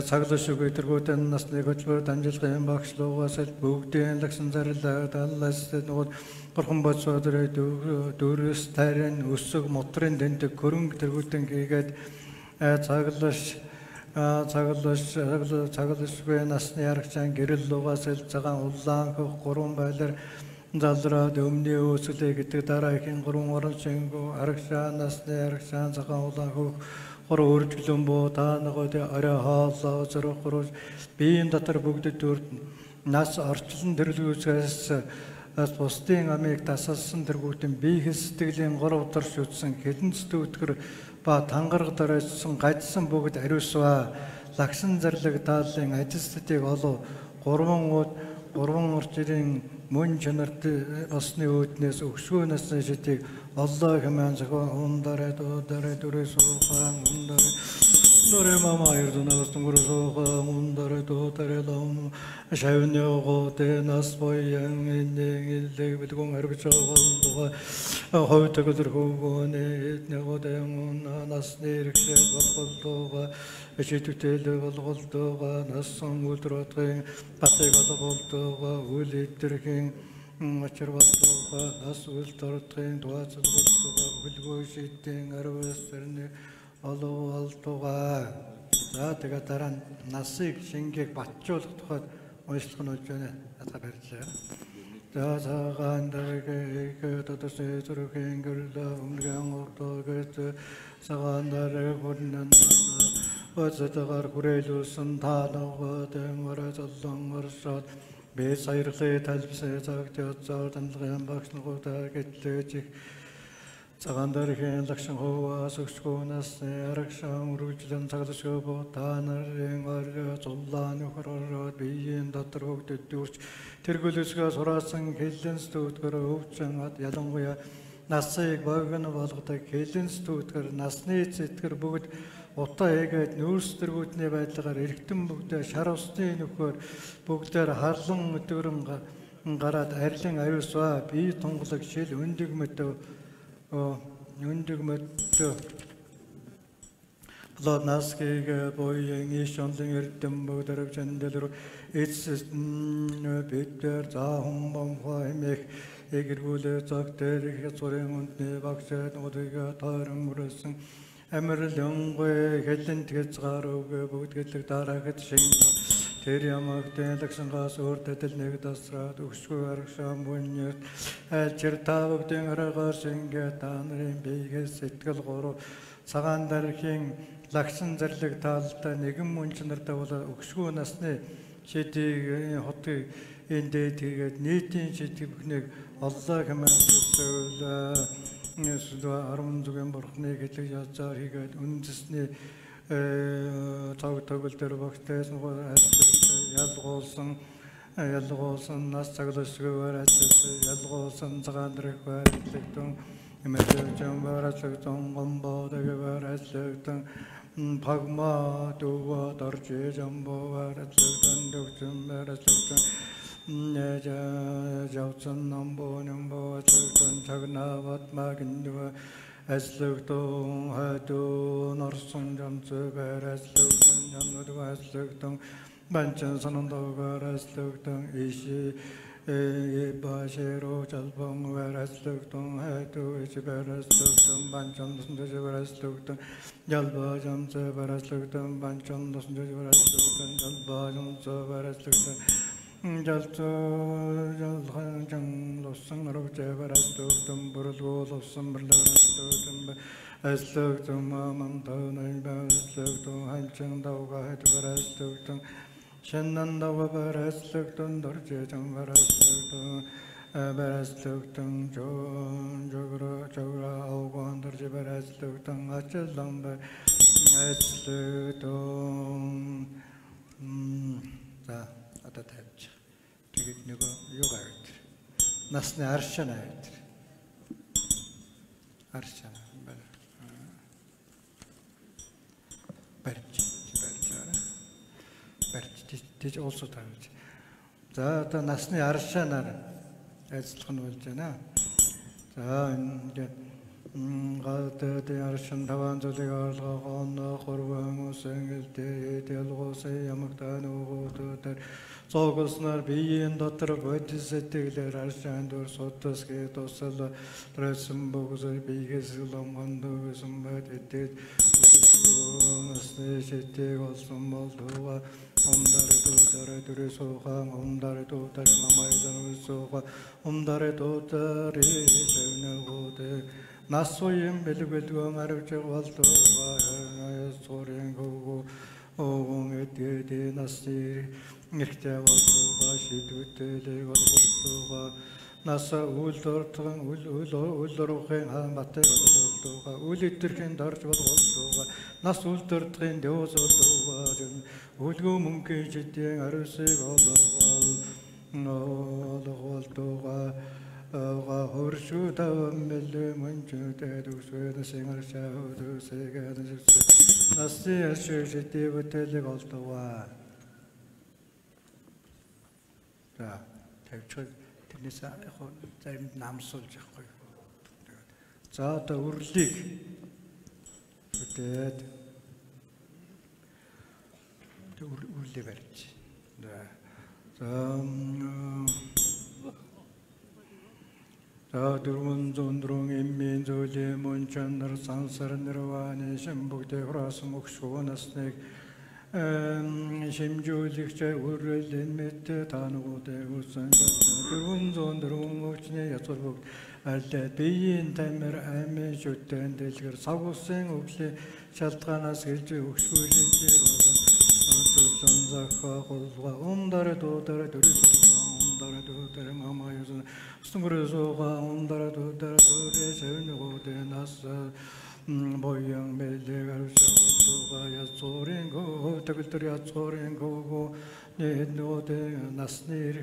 E: цаглашгүй тэргүүтэн насны хөтөлбөр дамжуулгын багшлуугаас бүгдийн лагсан зарлаа талаас нөгөө бурхан босод дөрөс тайрын өсөг мотрын дэнтэг хөрөнгө тэргүүтэн хийгээд цаглашгүй насны аргачаан гэрэл лугаас цагаан улаан хөх гурван байлар залраад өмнө өсөлөө гэдэг дараа ихийн гурван орон шингүү аргачаан насны аргачаан цагаан улаан хөх гурван өржлөн буу таанагод орой хоолоо зөрөх гурван биеийн дотор бүгд төрд нас орчлон төрлөөсөөс бусдын амийг тасалсан тэргүүтэн биеийн сэтгэлийн гурав дарш үтсэн хідэн зүтгэр ба тангараг дараачсан гажсан бүгд ариусваа лагсан зарлаг тааллын ажилтнуудыг олов гурван орчирын мөн чанарт осны үүднээс өгшгүй насны шидийг Аллах хэмээн зохион ундарэ дүрээс ухаан ундарэ нөрэ мама ирдунаас тунгурсоохаан ундарэ дутарэ лом шавнёготе нас боян иннэг бэлгүн арбичоогоо хойтогдор хөвгөне этнэготе насны иргэшээ болголтоога ичэтүтэл болголтоога нассан үлдротгийн батыг болголтоога үл идэрхийн очир болтугаа нас үлдэртгийн дуацлуултугаа хөлгөө шидэн арвэстерний олуултугаа за тэгээ дараа нь насыг шингээг батжуулах тухайд уншлах нь болж байна. Ятга барьлаа. За цагаан дарь эхийн татсан зүрхэн гэрлээ өмнөгөн ортогөөс цагаан дарь эхийн өцөөр хүрээлүүлсэн таанагууд мөрөж олон оршоод би саярлын талбсаа цагтяцаар дамлагын багшлгуудаа гэтлэж цагаан дарь эхийн лагшин ховоос өсгөнөөс арагшаан үргэлжлэн цаглашгүй боо нарын орой зулаан нөхрөөр биеийн дотор хөгдөд дүүрч тэргүүлсгээ сураасан хэлэн студгөр өвчин ад ялангуяа насыг богино болгодог хэлэн студгөр насны зэтгэр бүгд утаа эгээд нүүрс тэргүүдний байдлаар эргэтэн бүгдээ шар усны нөхөр бүгдээр харлан өтгөрөн гараад арилан аюусваа бие тунгалаг шил өндөг мөдөө Лад наскийг боён ишонлын эрдэм бүгдэрв чанделэр эцэс битэр заахын бомхаймэх эгэргүүлээ цагтэр их цорын үндний багшаад нодыга тааран мөрөсөн амирлонгүй хэлэн тэгцгаарууг бүгдгэлэг дараагт шинг тэр ямагтэн лагсангаас өөртөдөл нэг тасраад өгшгүй аргашаан бүньет альчир тавгдэн арагаар шингэ та нарын биегээс сэтгэл гурав цагаан дарь эхийн лагсан зарлаг таалтай нэгэн мөнч нартаа бол өгшгүй насны шидийг хотыг эндээ тэгээд нийтийн шидийг бүхнийг Аллах хэмээн Эсвэл 10 зүгэн бурхны хэлэг язаар хийгээд үндэсний цаг төгөлдөр багтаас ялгуулсан нас цаглашгүйгээр ялгуулсан цагаан дарь эхийн эмэжэн барацлагтан гомбоодгээр ажиллагдан Bhagma Duva Darje Jambo Varatlutan Duktum Varatlutan Neja Jautan Nambo Nambo Atlutan Chagnavat Maginduva Aslukton Hatu Norsun Jamsu Varaslutan Jamadu Aslukton Banchan Sanando Varaslutan Ishi Bashero Jalpong Varaslutan Hatu Ishi Varaslutan Banchan Sundaja Varaslutan Jalba Jamsa Varaslutan Banchan Sundaja Varaslutan Jalba Jamsa Varaslutan Jalto Jalhan Lossan Roja Varaslutan Burdu Lossan Varaslutan Aslutan Mamantana Varaslutan Hanchan Dauga Varaslutan Shanandava Varaslutan Dorjam Varaslutan Varaslutan Jogra Jogra Algon Dorje Varaslutan Achalambar Aslutan Atatach Tigit Nugo Yogurt Nasne Arshanite Arshana This also times. The Nasni Arshanar as Convulgena. The Arshan Tavan to the Arla, Horvang, Sangel, Telose, Yamakano, to Sogosnar, be and daughter of what is a tailor, Arshan, or Sotos, Tosala, Presumbogs, biggest Lomando, somebody did. Nasne also Moldova. Omdare to Soha, Omdare to Mamazan Soha, Omdare to Revote, Nasoyim Belugu, Marucha Walto, Soren Go, Ong Eti Nasi, Nikta Walto, she to Tele, Nasa Ultorton, Ulorohen, Mate, Uliturkin, Darch Walto, Nasultortrin, Dose of Ulgo Munki, Aruse, no, the Walto, Horshuta, Mille, Munchu, the singer shall to say, Nasi, Shirty, would tell the Walto. Nisa time Namsul Jacoy. Zata Urlik dead to Urliverch. The Durun Zondrung in Minzoli, Munchandar, Sansar, Nirvani, Shambuk, the Rasmuk, Shona Snake. Shimjulik, Urlin, Metano, the Usan, the rooms on the room of Yatsburg. At that be in timer, I may shoot and the Savosing, Uxley, Shaltanas, Uxuji, Umdare daughter, Umdare Mama, Stumruzoga, Umdare daughter, Seven Nasa. Boyang Bellegar Sorin go, Tavitoria Sorin go, no de Nasnir,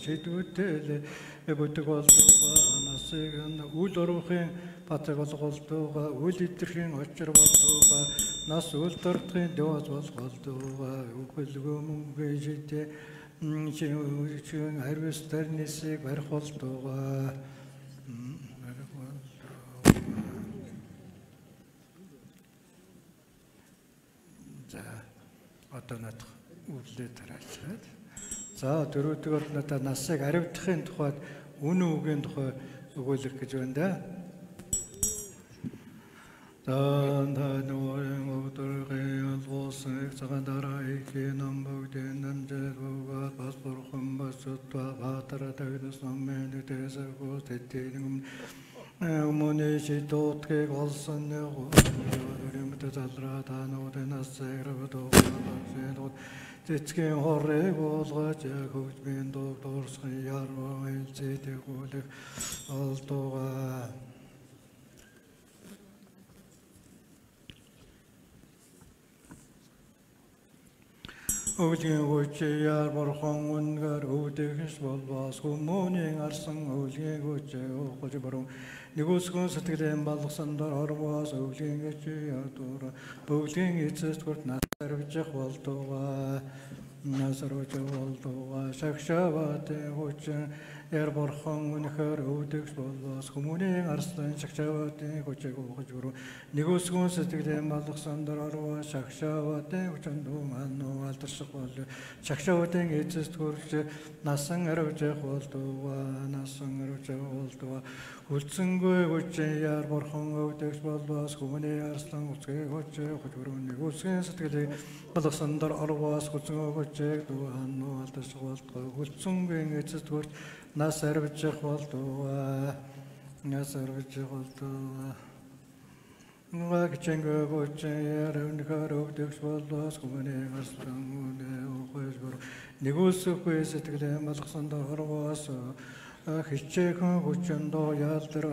E: she do tell about the Goltova, Nasegan, Udorohen, Patagoltova, Uditrin, Ochervatova, Nasul Tortrin, Dos was Goltova, Ukulum, Vegete, Harvesternis, Verholtova. Отонат үлдээтрэлээд за дөрөвдүгээр надаа насыг аривдахын тухайд үн үгийн тухай өгүүлэх гэж байна да. За нүүрэн өдөргөө олгосон цагаан Дарь Эхийн намбогдэн намжэлгөөг бас бурхан басут баатар тагнас намэн дэсэгөө тэтгэн Умоне шидотгэ голсон нэг өрөмтө залраа таанууд насэрвэдөө сэдот тэцгийн хорыг болгож хөгжмийн дурсгын яруу хэлцээтэй гүйлэх олдуугаа Өвлийн хүчээр бурхан үнгээр өвдөгс болбоос хүмүүний арсан өвлийн хүчээр ухаж буруу нэгүсгэн сэтгэлийн балгасан дор орвоос өвлийн хүчээр ядуура өвлийн эцэст хүрт насарвжих болдугаа шагшаватын хүчин яар бурхан үнэхээр өвдөгс болбоос хүмүүний арсан шагшаватын хүчээр ухаж буруу нэгүсгэн сэтгэлийн балгасан дор орвоос шагшаватын хүчин дүүман алдарших болдугаа шагшаватын эцэст хүрт насан арвжих болдугаа үлцэнгүй хүчин яар бурхан өвдөгс болбоос хүмүүний арслан үцгээ хүчээ хожбөрөө нэгүсгэн сэтгэлийн балгасан дор орвоос хүцэнгүй хүчээ дүүан алдарших болдугаа үлцэнгүй эцэст хүрт нас арвжих болдугаа Ngakchenga gochaya ravnikar өвдөгс болбоос хүмүүний арслан үнэ ухажбар нэгүсгүй сэтгэлийн балгасан дор орвоос хичээхэн хүчэндөө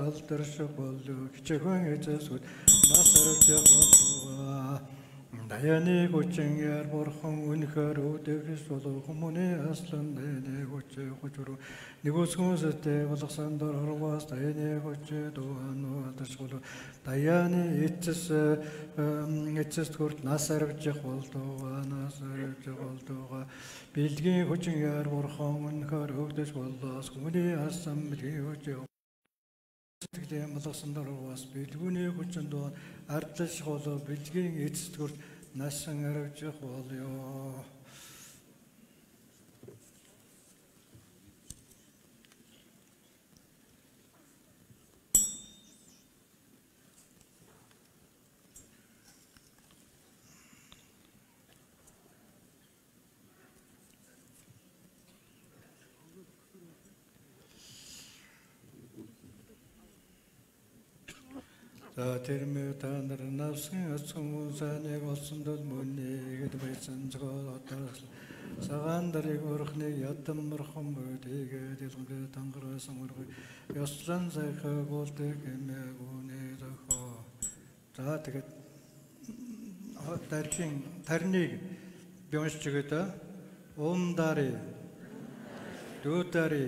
E: алдарших болдугаа хичээхэн эцэс хүрт нас арвжих болдугаа даяны хүчин яар бурхан үнэхээр өвдөгс болбоос хүмүүний арслан даяны хүчээ хожбөрөө нэгүсгэн сэтгэлийн балгасан дор орвоос даяны хүчээ дүүан алдарших болдугаа даяны эцэст хүрт нас арвжих болдугаа бэлгийн хүчин яар бурхан үнэхээр өвдөгс болбоос хүмүүний арслан бэлгийн хүчээ сэтгэлийн балгасан дор орвоос бэлгүүний хүчин дүүн алдарших болдугаа бэлгийн эцэст хүрт насан арвжих болёо тэрмээ та нар навсын ацхан сайныг олсон тул мөнийгэд байсан згоо отоос цагаан дарыг өрхний ядам мөрхөн бөдийгээд илгээ тангарсан өргөй ёслан сайхаа гуулдаг эмээгүнээ зохоо за тэгээд дархийн тарныг бионч чигэдэ умдари дүүдари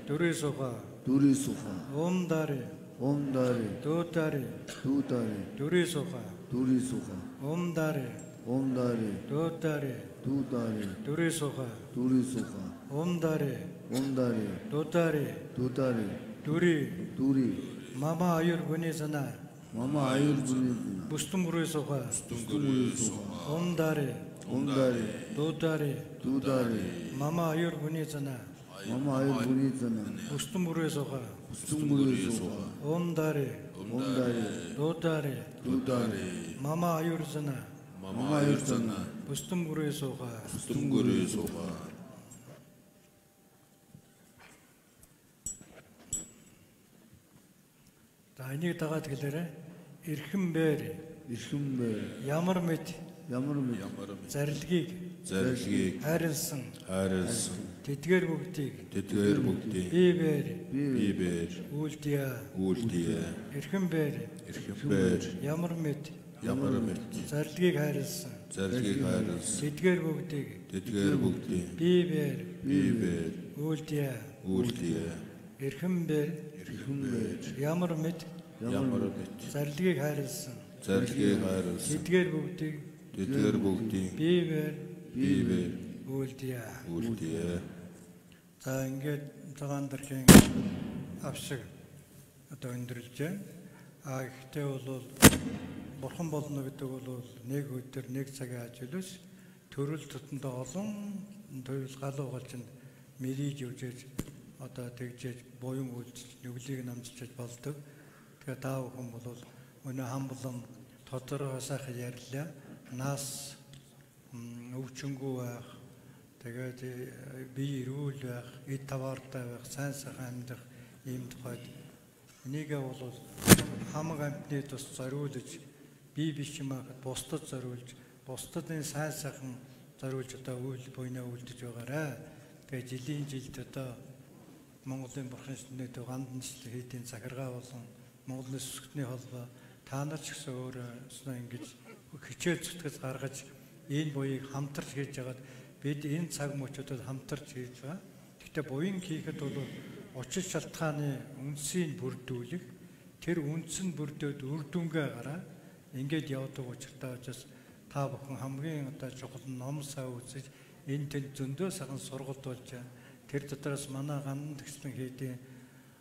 E: дүрисуха умдари дүүдари дүрисуха умдари дүүдари дүрисуха умдари дүүдари дүри мама аюр гүнизана бустум гүрисуха умдари дүүдари мама аюр гүнизана бустум гүрисуха умдари дүүдари мама аюрзана бустум гүрисуха за энийг дагаад гэлээрэ эрхэм бээр ямар мэд зарилгийг хайрлсан тэдгээр бүгдийг би бээр үлдээ эрхэм бээр ямар мэд зарилгийг хайрлсан тэдгээр бүгдийг би бээр үлдээ эрхэм бээр ямар мэд зарилгийг хайрлсан тэдгээр бүгдийг би бээр үлдээ за ингээд Цагаан Дарь Эхийн Авшиг одоо өндөрлжээ гэхдээ бол бурхан болно гэдэг бол нэг өдөр нэг цагийн ажил төрөл тутамдаа олон төрөл галуу голчинд мэрийж үжээж одоо тэгжээж буян үйлдэж нүглийг намжиж болдог. Тэгэхээр та бүхэн бол өнөө хамблан тодорхой сайхан ярьлаа. Нас өвчнгүү байх, тэгээд бие эрүүл байх, эд таваартай байх, сайн сайхан амьдрах ийм тухайд энийгээ бол хамаг амьтны тус зориулж бие биш юм аа бусдад зориулж бусдад энэ сайн сайхан зориулж одоо үйл буйнаа үлдэж байгаарай. Тэгээд жилийн жилд одоо Монголын бурхан шүтний төв ганданчлал хийдийн захиргаа болон Монголын сүсгтний холбоо та нар ч гэсэн өөрөө ингэж хичээл зүтгэж гаргаж энэ буяыг хамтарч хийж байгаад бид энэ цаг мөчүүдэд хамтарч хийж байгаа. Гэхдээ буян хийхэд бол учир шалтгааны үндсийг бүрдүүлэх, тэр үндсэн бүрдөөд үр дүнгээ гараа ингээд явдаг учиртай учраас та бүхэн хамгийн одоо чухал ном сая үзэж энэ тэнд зөндөө сахан сургалт болж байна. Тэр дотроос манай ГАНДАНТЭГЧИНЛЭНХИЙД-ийн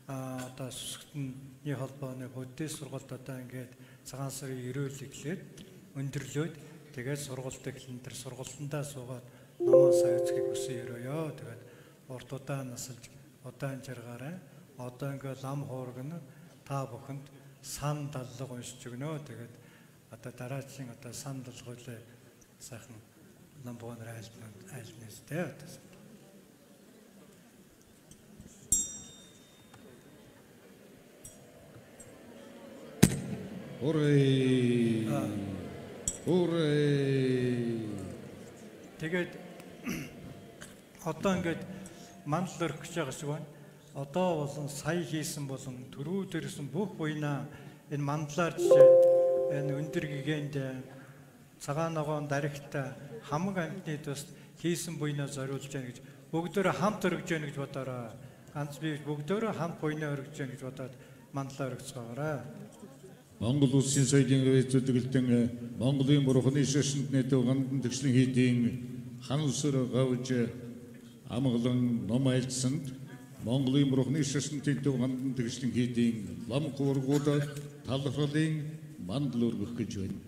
E: одоо сүсгтний холбооны буддист сургалт одоо ингээд цагаан сарын 9-нд эхлээд өндөрлөөд тэгээд сургалт эхлэн тэр сургалтандаа суугаад номоо сая үзхийг хүсэн өрөөё. Тэгээд урт удаан насалж удаан жаргаарай. Одоо ингээд лам хуургана та бүхэнд сан даллага уншиж өгнө. Тэгээд одоо дараагийн одоо сан даллагыг сайхан ламбонор айлнастай одоо
C: Hooray! Hooray!
E: тэгээд одоо ингээд мандал өргөж байгаа шиг байна. Одоо болон сая хийсэн болон түрүү дээрсэн бүх буйнаа энэ мандлаар жишээ энэ өндөр гэгэнд цагаан дарь эхтэй хамаг амьтны тус хийсэн буйнаа зориулж яах гэж бүгдөө хамт өргөж яах гэж бодороо. Ганц би бүгдөө хамт буйнаа өргөж яах гэж бодоод мандлаа өргөцгөөрэй.
C: Монгол Улсын соёлын гэрэлтүүлэгтэн Монголын бурхны шашинд нэтэв ГАНДАНТЭГЧИНЛЭНХИЙД-ийн хан гавж АМГАЛАН ном айлдсанд Монголын бурхны шашинд нэтэв ГАНДАНТЭГЧИНЛЭНХИЙД-ийн лам хуургуудад талархлын мандал өргөх гэж байна.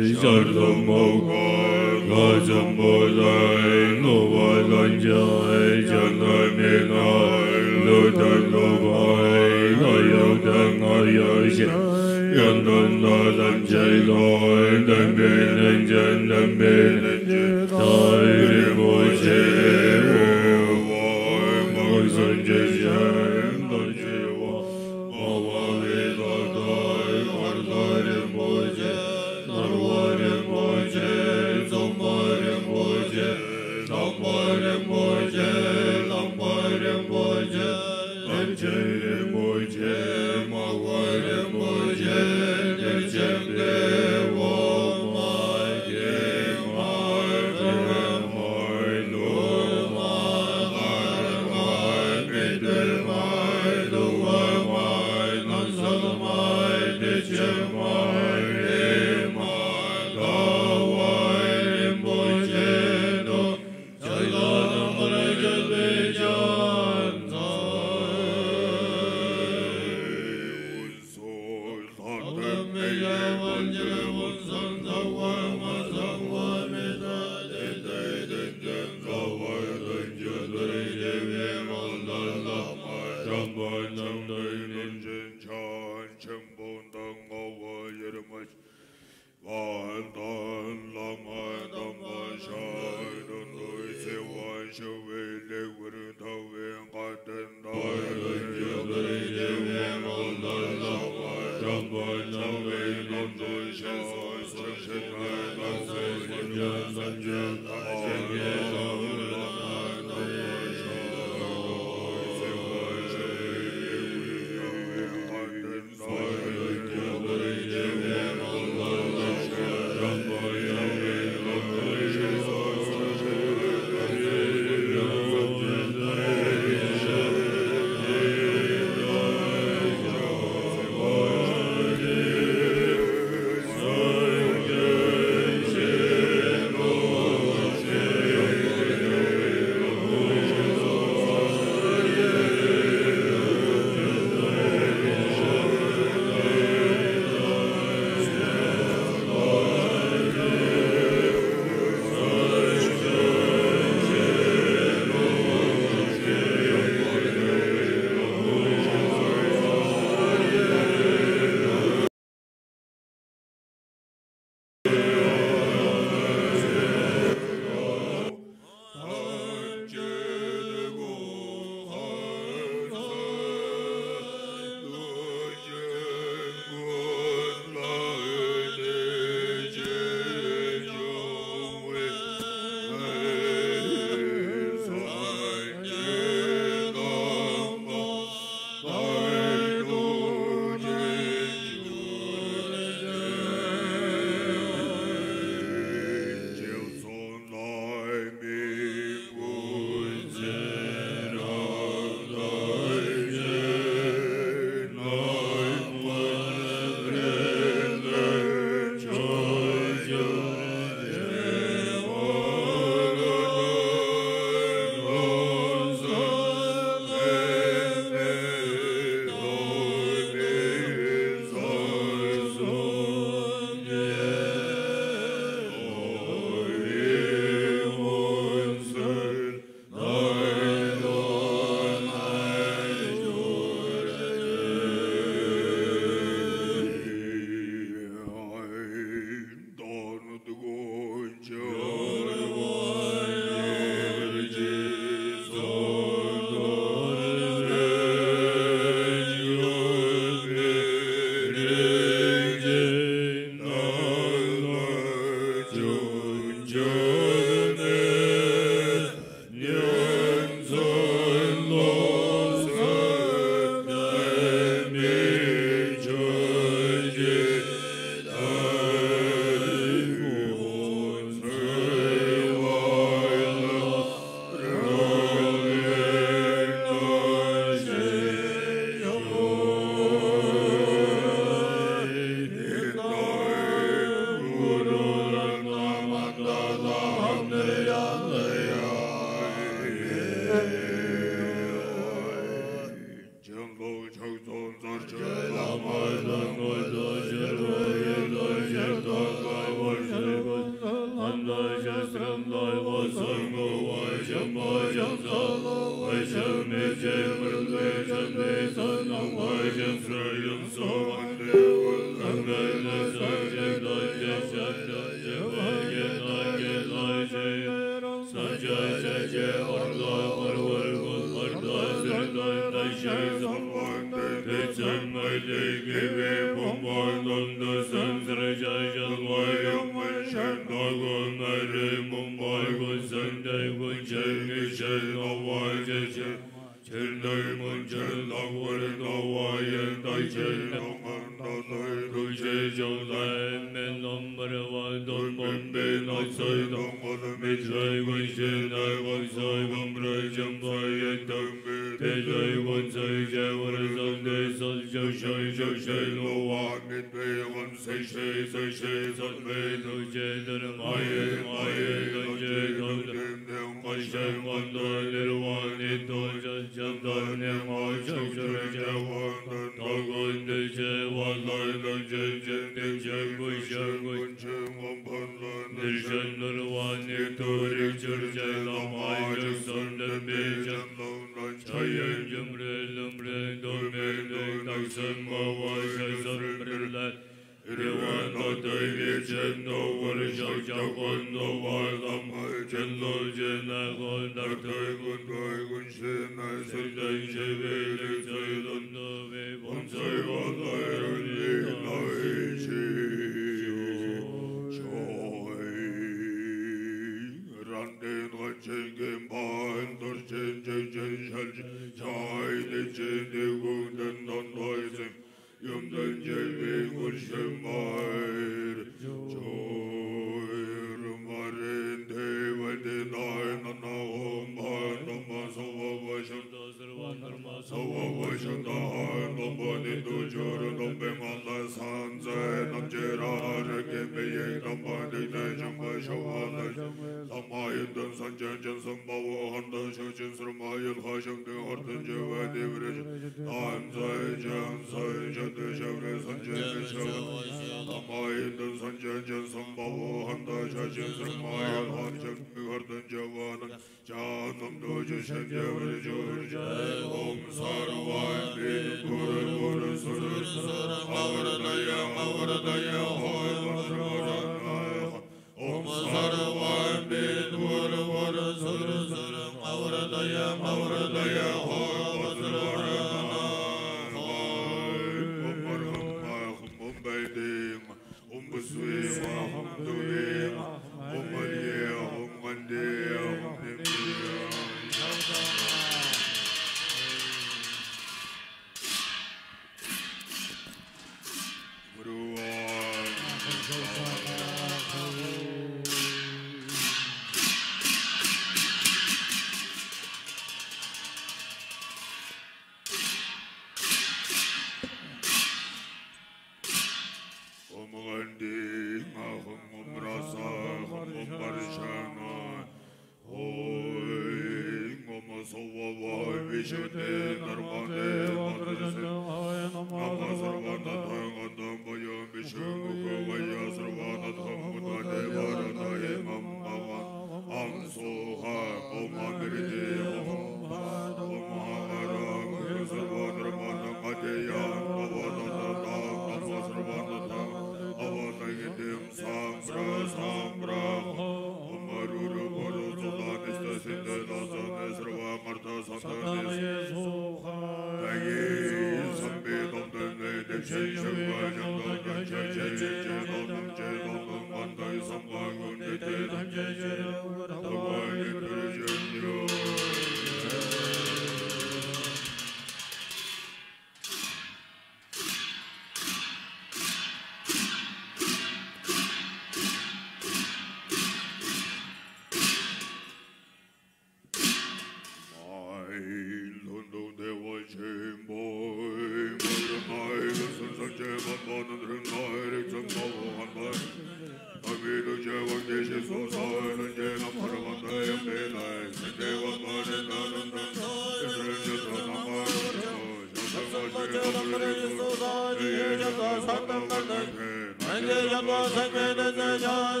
F: Enge yadwa sakmene zejan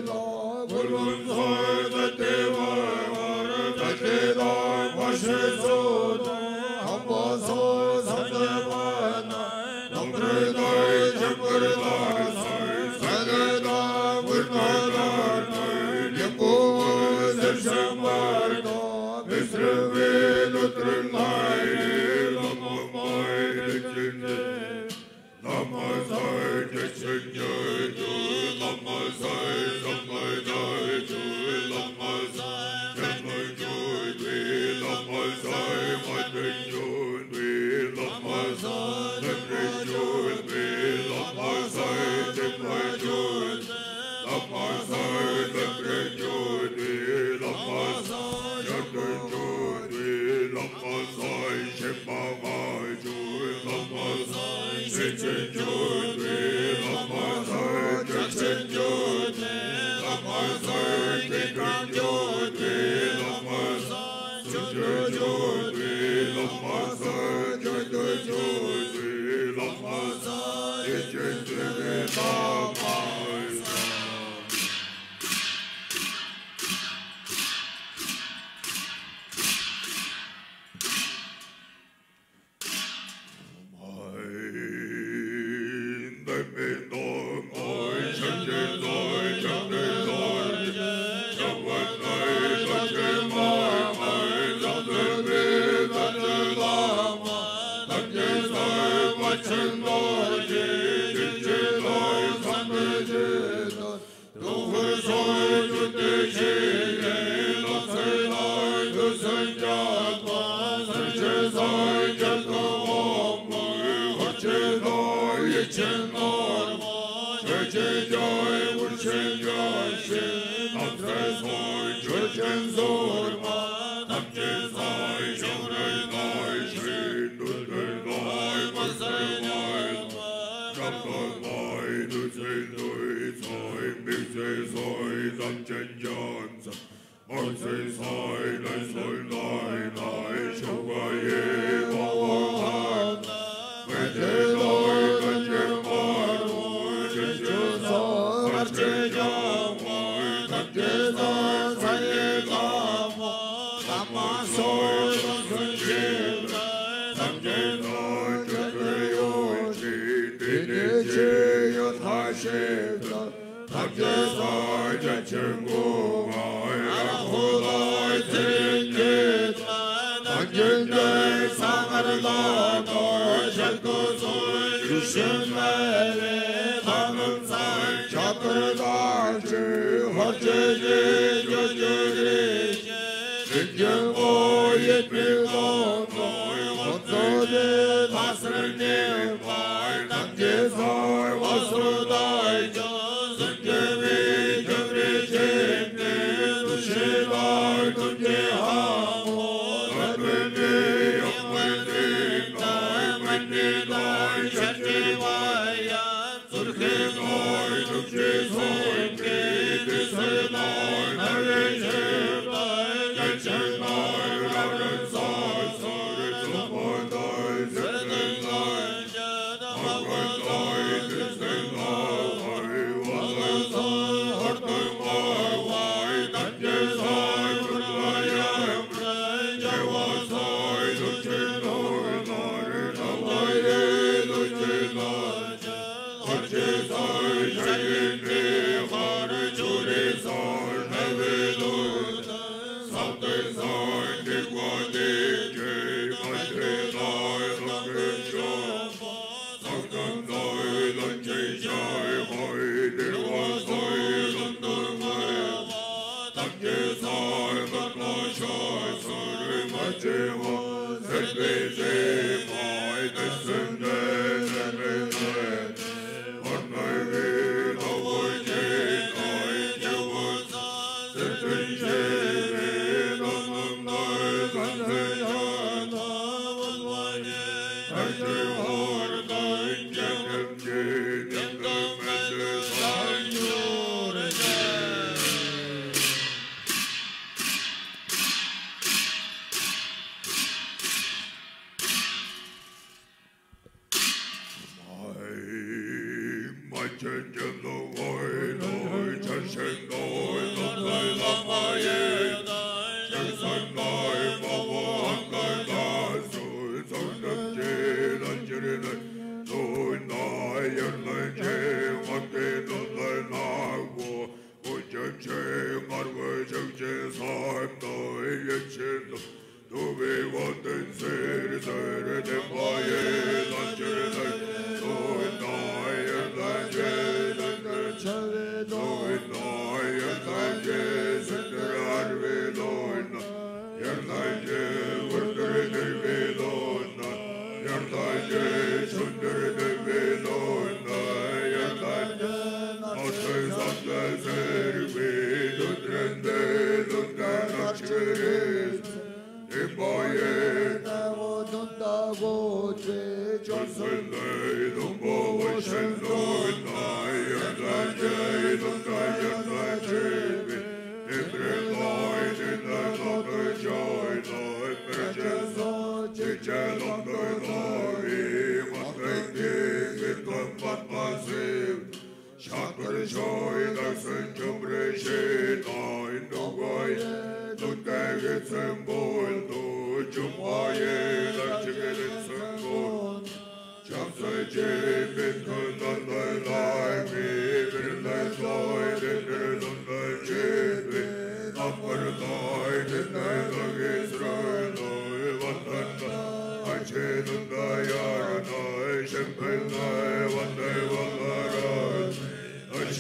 F: Ro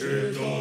F: Shit.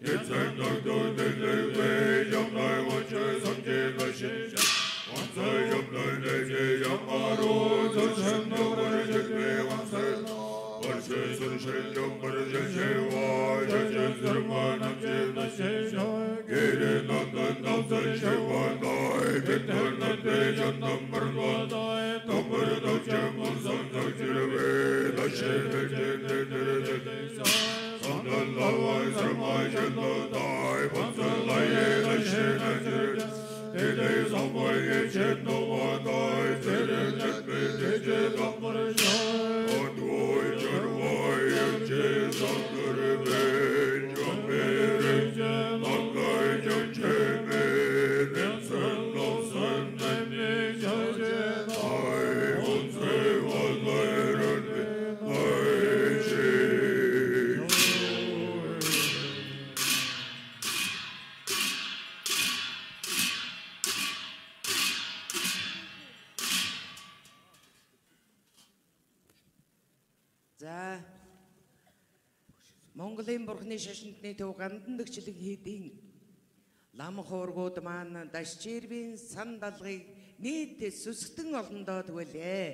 F: It's
B: За Монголын бурхны шашинтны төв ГАНДАНТЭГЧИНЛЭНХИЙД.ЧОЙЖАМЦ лам хуургууд маань дашчирвийн сан далгыг нийт сүсгтэн олондоо тгүүлээ.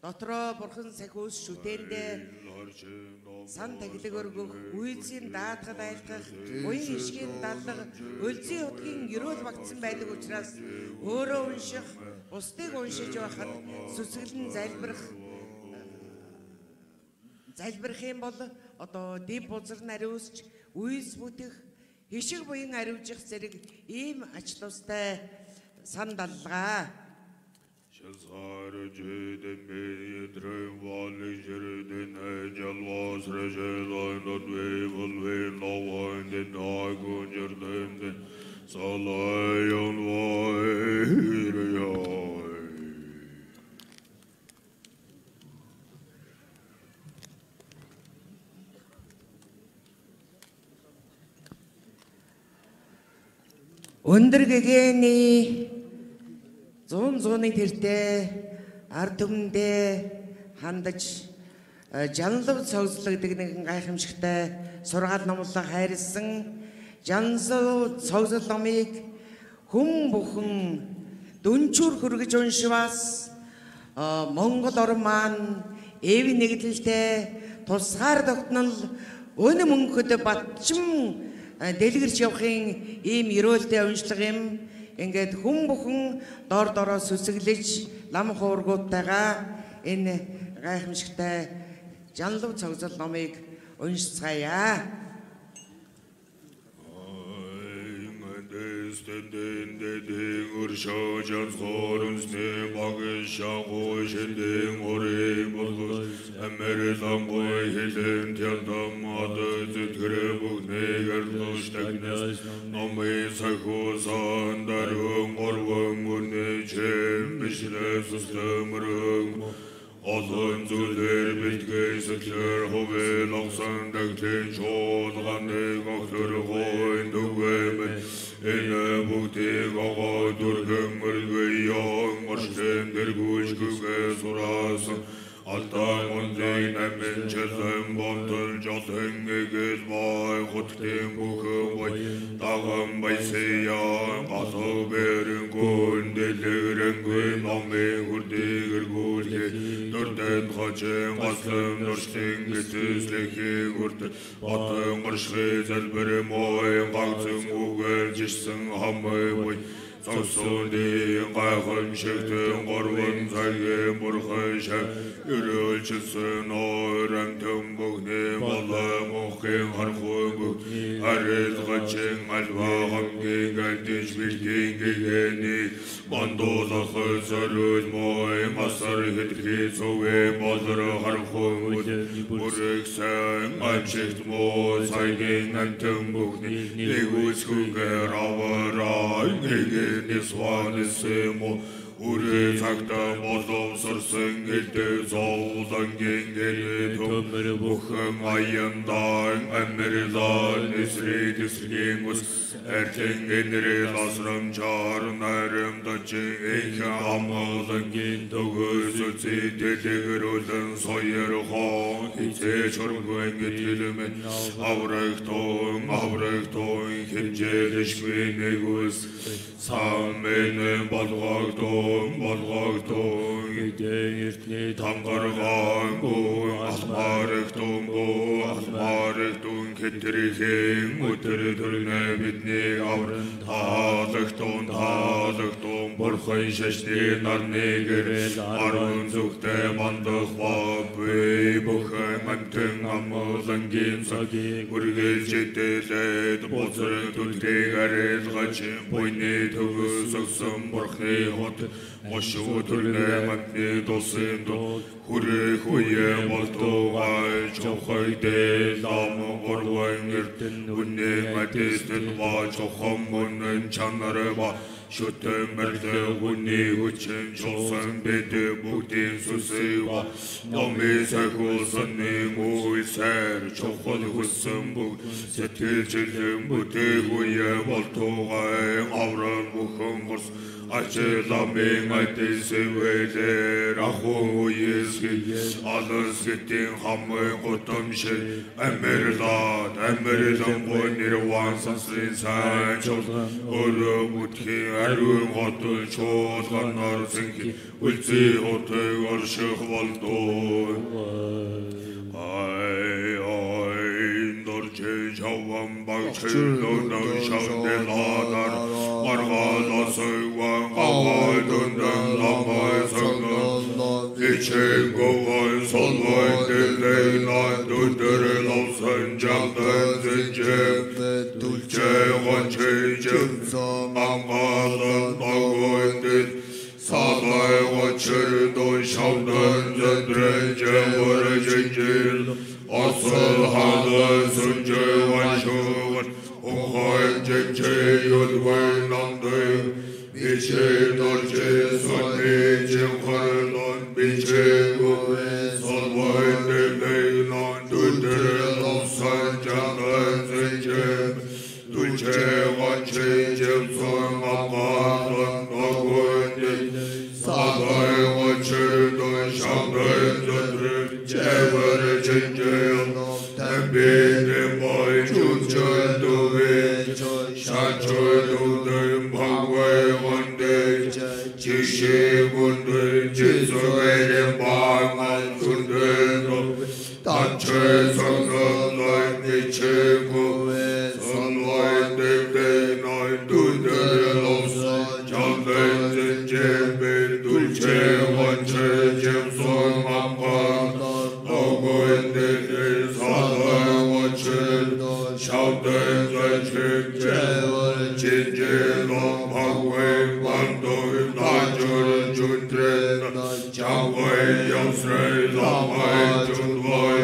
B: Дотроо бурхан сахиус шүтээндээ сан таглаг өргөх, үйлсийн даатгал айлтгах, уян ишгийн даллага, өлзийн утгийн гэрүүл багтсан байдаг учраас өөрөө унших, бусдыг уншиж байхад сүсгэлэн залбирх юм бол одоо дэв бузар нариусч үйлс бүтэх хишиг буян ариужих зэрэг ийм ач тустай сан даллага. Өндөр гэгэний зүүн тэртээ ард түмэндээ хандаж жанлавцогзол гэдэг нэгэн гайхамшигтай сургаал номлог хайрлсан жанлавцогзол номыг хүн бүхэн дүнчүр хүргэж уншвас Монгол орн маань эв нэглэлтэй тусгаар тогтнол өнө мөнхөд батчим дэлгэрч явахын ийм өрөөлтэй уншлага юм. Ингээд хүн бүхэн дор дороо сүсэглэж лам хуургуудтайгаа энэ гайхамшигтай жанлавцогзол номыг уншицгаая.
F: Олон зүйлэр бэлтгэсэлэр хөвөл огсон дагтэн шуудганыг огтөр гойн дүгэмэн энэ бүгдийг огоо дүргэн мөргөй ян мөрштэн дэргүүлж күгээ сурасан Алтан мунзыг нэмэн чэсэн бомтын жолын эгэл бай хуттын бүхэн бай даган байсыян гасо бэрэн гүн дэлгэрэнгүй номын хүрдигэр гүлгэ дөрдэн хачэн гаслым нөрштэн гэтэслэхий хүрдэн батын гыршгы зэлбэр мойн гагцын үгэл жишсэн хамы бай Сосуди гайхамшигтэн горвын цагийн бурхан шаг өрөөлчсөн ойрантын бүгний болон мухын хархуй бүг арилгачын альва хамгийн альдэж бэлгийн гэгэний бандуулах зориул мой масар хэлхий цувэ болор хархуй бүрэгсэн амшигт мой цагийн антын бүгний нэгүсгүгээр аварай Несванесемо 우리 작다 모성설생 일대 소우단 갱게리 덤을 부흥 아이언단 안메리단 이스리 디스리겐구스 에르탱겐리 나스람 잘 나름 덧지 에이카 아마단 겐도그스지 데데그로든 소예르호 이제 저르구엔게 틸르멘 아브렉동 힘제르시베네구스 사메네 발각동 이대일니 담가르간고 아스마렉동 게트리행 무트르들네 빛니 아브른 다득동 벌ხай ሸሽ니 нарнегэр арун зүгтэ мандах бабы бухай мантэн амозангийн саги гүргэл житэлэд боцрэг түлтэгарэл гачим бойны төгөөсөксөн бурхны хот Мошуу түрлэ мантны досэндо хүрэ хуе болтугай чохой дэл амон горгойн эртэн үнэ матестэн ба чохон мөнэн чанары ба шүтэн мэрдэ үнэ хүчэн чосан бэдэ бүгдийн сүсэй ба номи сахулсан мүйсэр чохол хүссэн бүгд сэтгэл жилэн бүтэ хуе болтугай авран бүхэн горс Açılamın ateşi verir ahuu yezgi Alız gittin hamı kutum şey Emirdan bu nirvan sansın sen çoldan Ulu mutki erun kutu çoğutlanlarsın ki Ulti otu karşık valdu Dorçe çavam bakçıldan şavdeladar Margada söğvan kavadından lamay sağlan İçin kovan solvay dileğinden Döndürün olsun camdan zincir Dulce vaçıcım Amgalan bağındın Sağlay vaçırdan şavdan zendrece varıcıncil Asıl halı sünce vaçıvan Uğay cemce yudvay nandı Biçe dorce sonne cemkarlan Biçe güve solvay devleylan Döndürel olsan candan zincem Dulce vaçı cemson amgalan Ağundin Sağlay vaçırdan şavdan zendrece Cevar cincel Tembinim boy çuçulduvi Şaçuldudim bangvay vande Çişi bundun çizuverim bağman kundun Tançı sonundan içi kuve Sonvay devden ay dudurul olsa Candan zincirmin dulce vaçı cemson amgan Ağundin sağlay vaçırdan Şavdan zaçık cevar cincil Ağvay bandoy nacır cündren Çavay yasrey lamay cündvay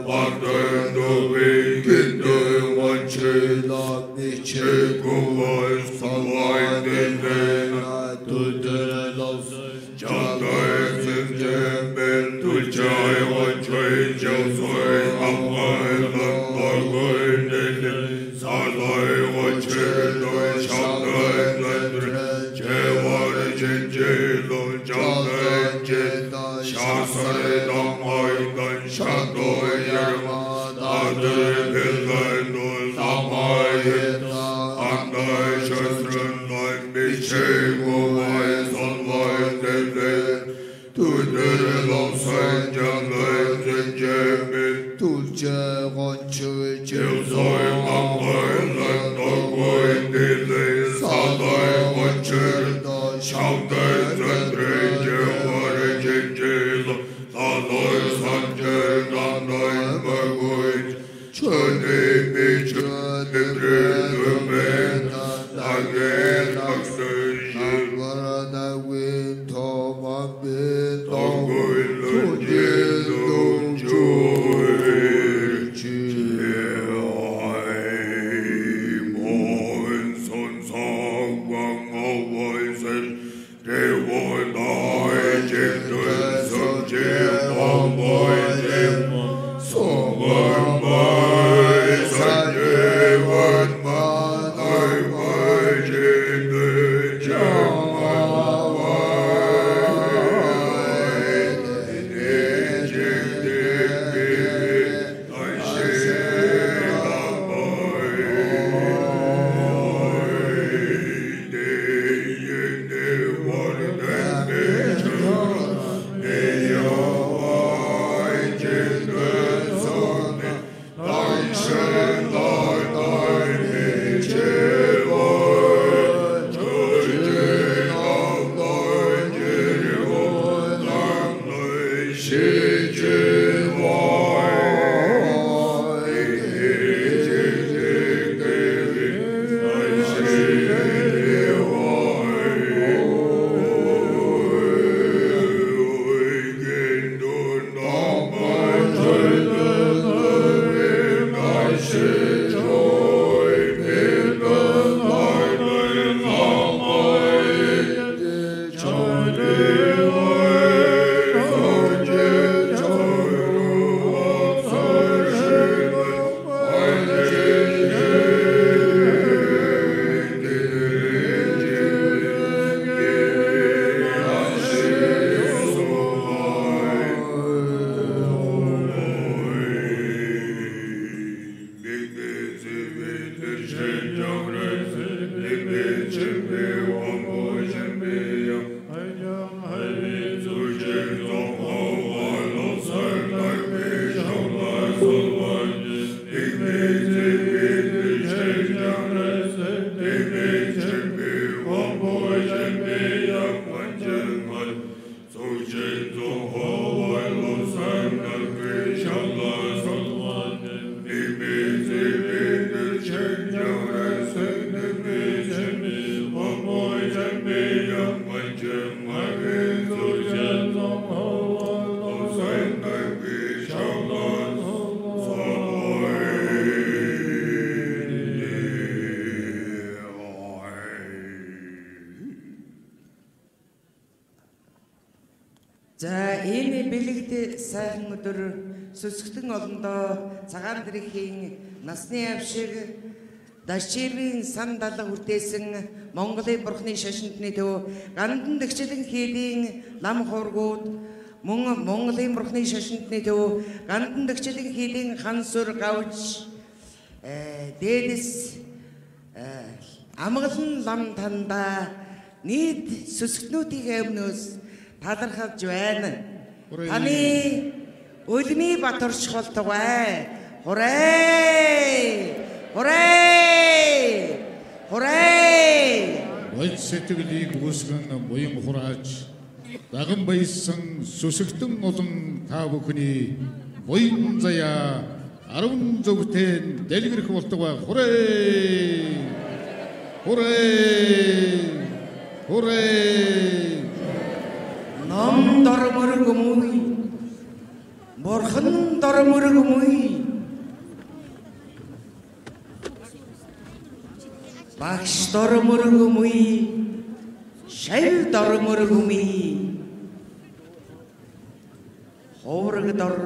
F: Vardın duvi gindin vaçırdan İçi kuvay salvay dilden Dudurel olsun Canday zincirmin dulcay vaçay Cevsoy amgaylan bargoyn dilden Sağlay vaçırdan şavdan zendren Cevar cincilon candan cildan Şahsaydan aydan şadoy yerman Adı bilden dol zamayın Anday şösründen biçe kuvay Salvay devlen Dudurul olsan candan zincirmin Dulce gonçu cevsoy amgaylan Doğuyn dilin sağlay vaçırdan Şavdan zendren cevar cincil Sağlay sancırdan daima goyn Çöne biçö devrin ömen Nagel aksın
B: За энэ бэлэгт сайхан өдөр сүсгтэн олондоо Цагаан Дарь Эхийн Насны Авшиг Дашчирийн сан далга хүртээсэн Монголын бурхны шашинтны төв ГАНДАНТЭГЧИНЛЭНХИЙД лам хооргууд мөн Монголын бурхны шашинтны төв ГАНДАНТЭГЧИНЛЭНХИЙД хансүр гавж дээдэс АМГАЛАН ЛАМТАНда нийт сүсгтнүүдийн өмнөөс талархаж байна. Таны үлмий батурч болтугай. Хүрээ! Хүрээ! Хүрээ!
C: Баяр сэтгэлийг үүсгэн буян хурааж даган баясан сүсгтэн олон та бүхний буян заяа 10 зөвхөн дэлгэрэх болтугай. Хүрээ! Хүрээ! Хүрээ!
B: Ном дор мөрөг мүй Бурхан дор мөрөг мүй Багш дор мөрөг мүй Шав дор мөрөг мүй Хувраг дор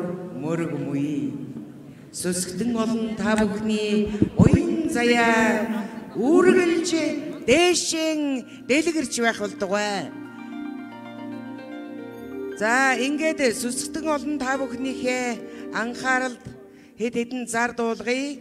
B: мөрөг мүй Сүсгтэн олон та бүхний уян заяа үргэлж дээшэн дэлгэрч байх болтугай. За ингээд сүсгтэн олон та бүхнийхээ анхааралд хэд хэдэн зар дуулгыг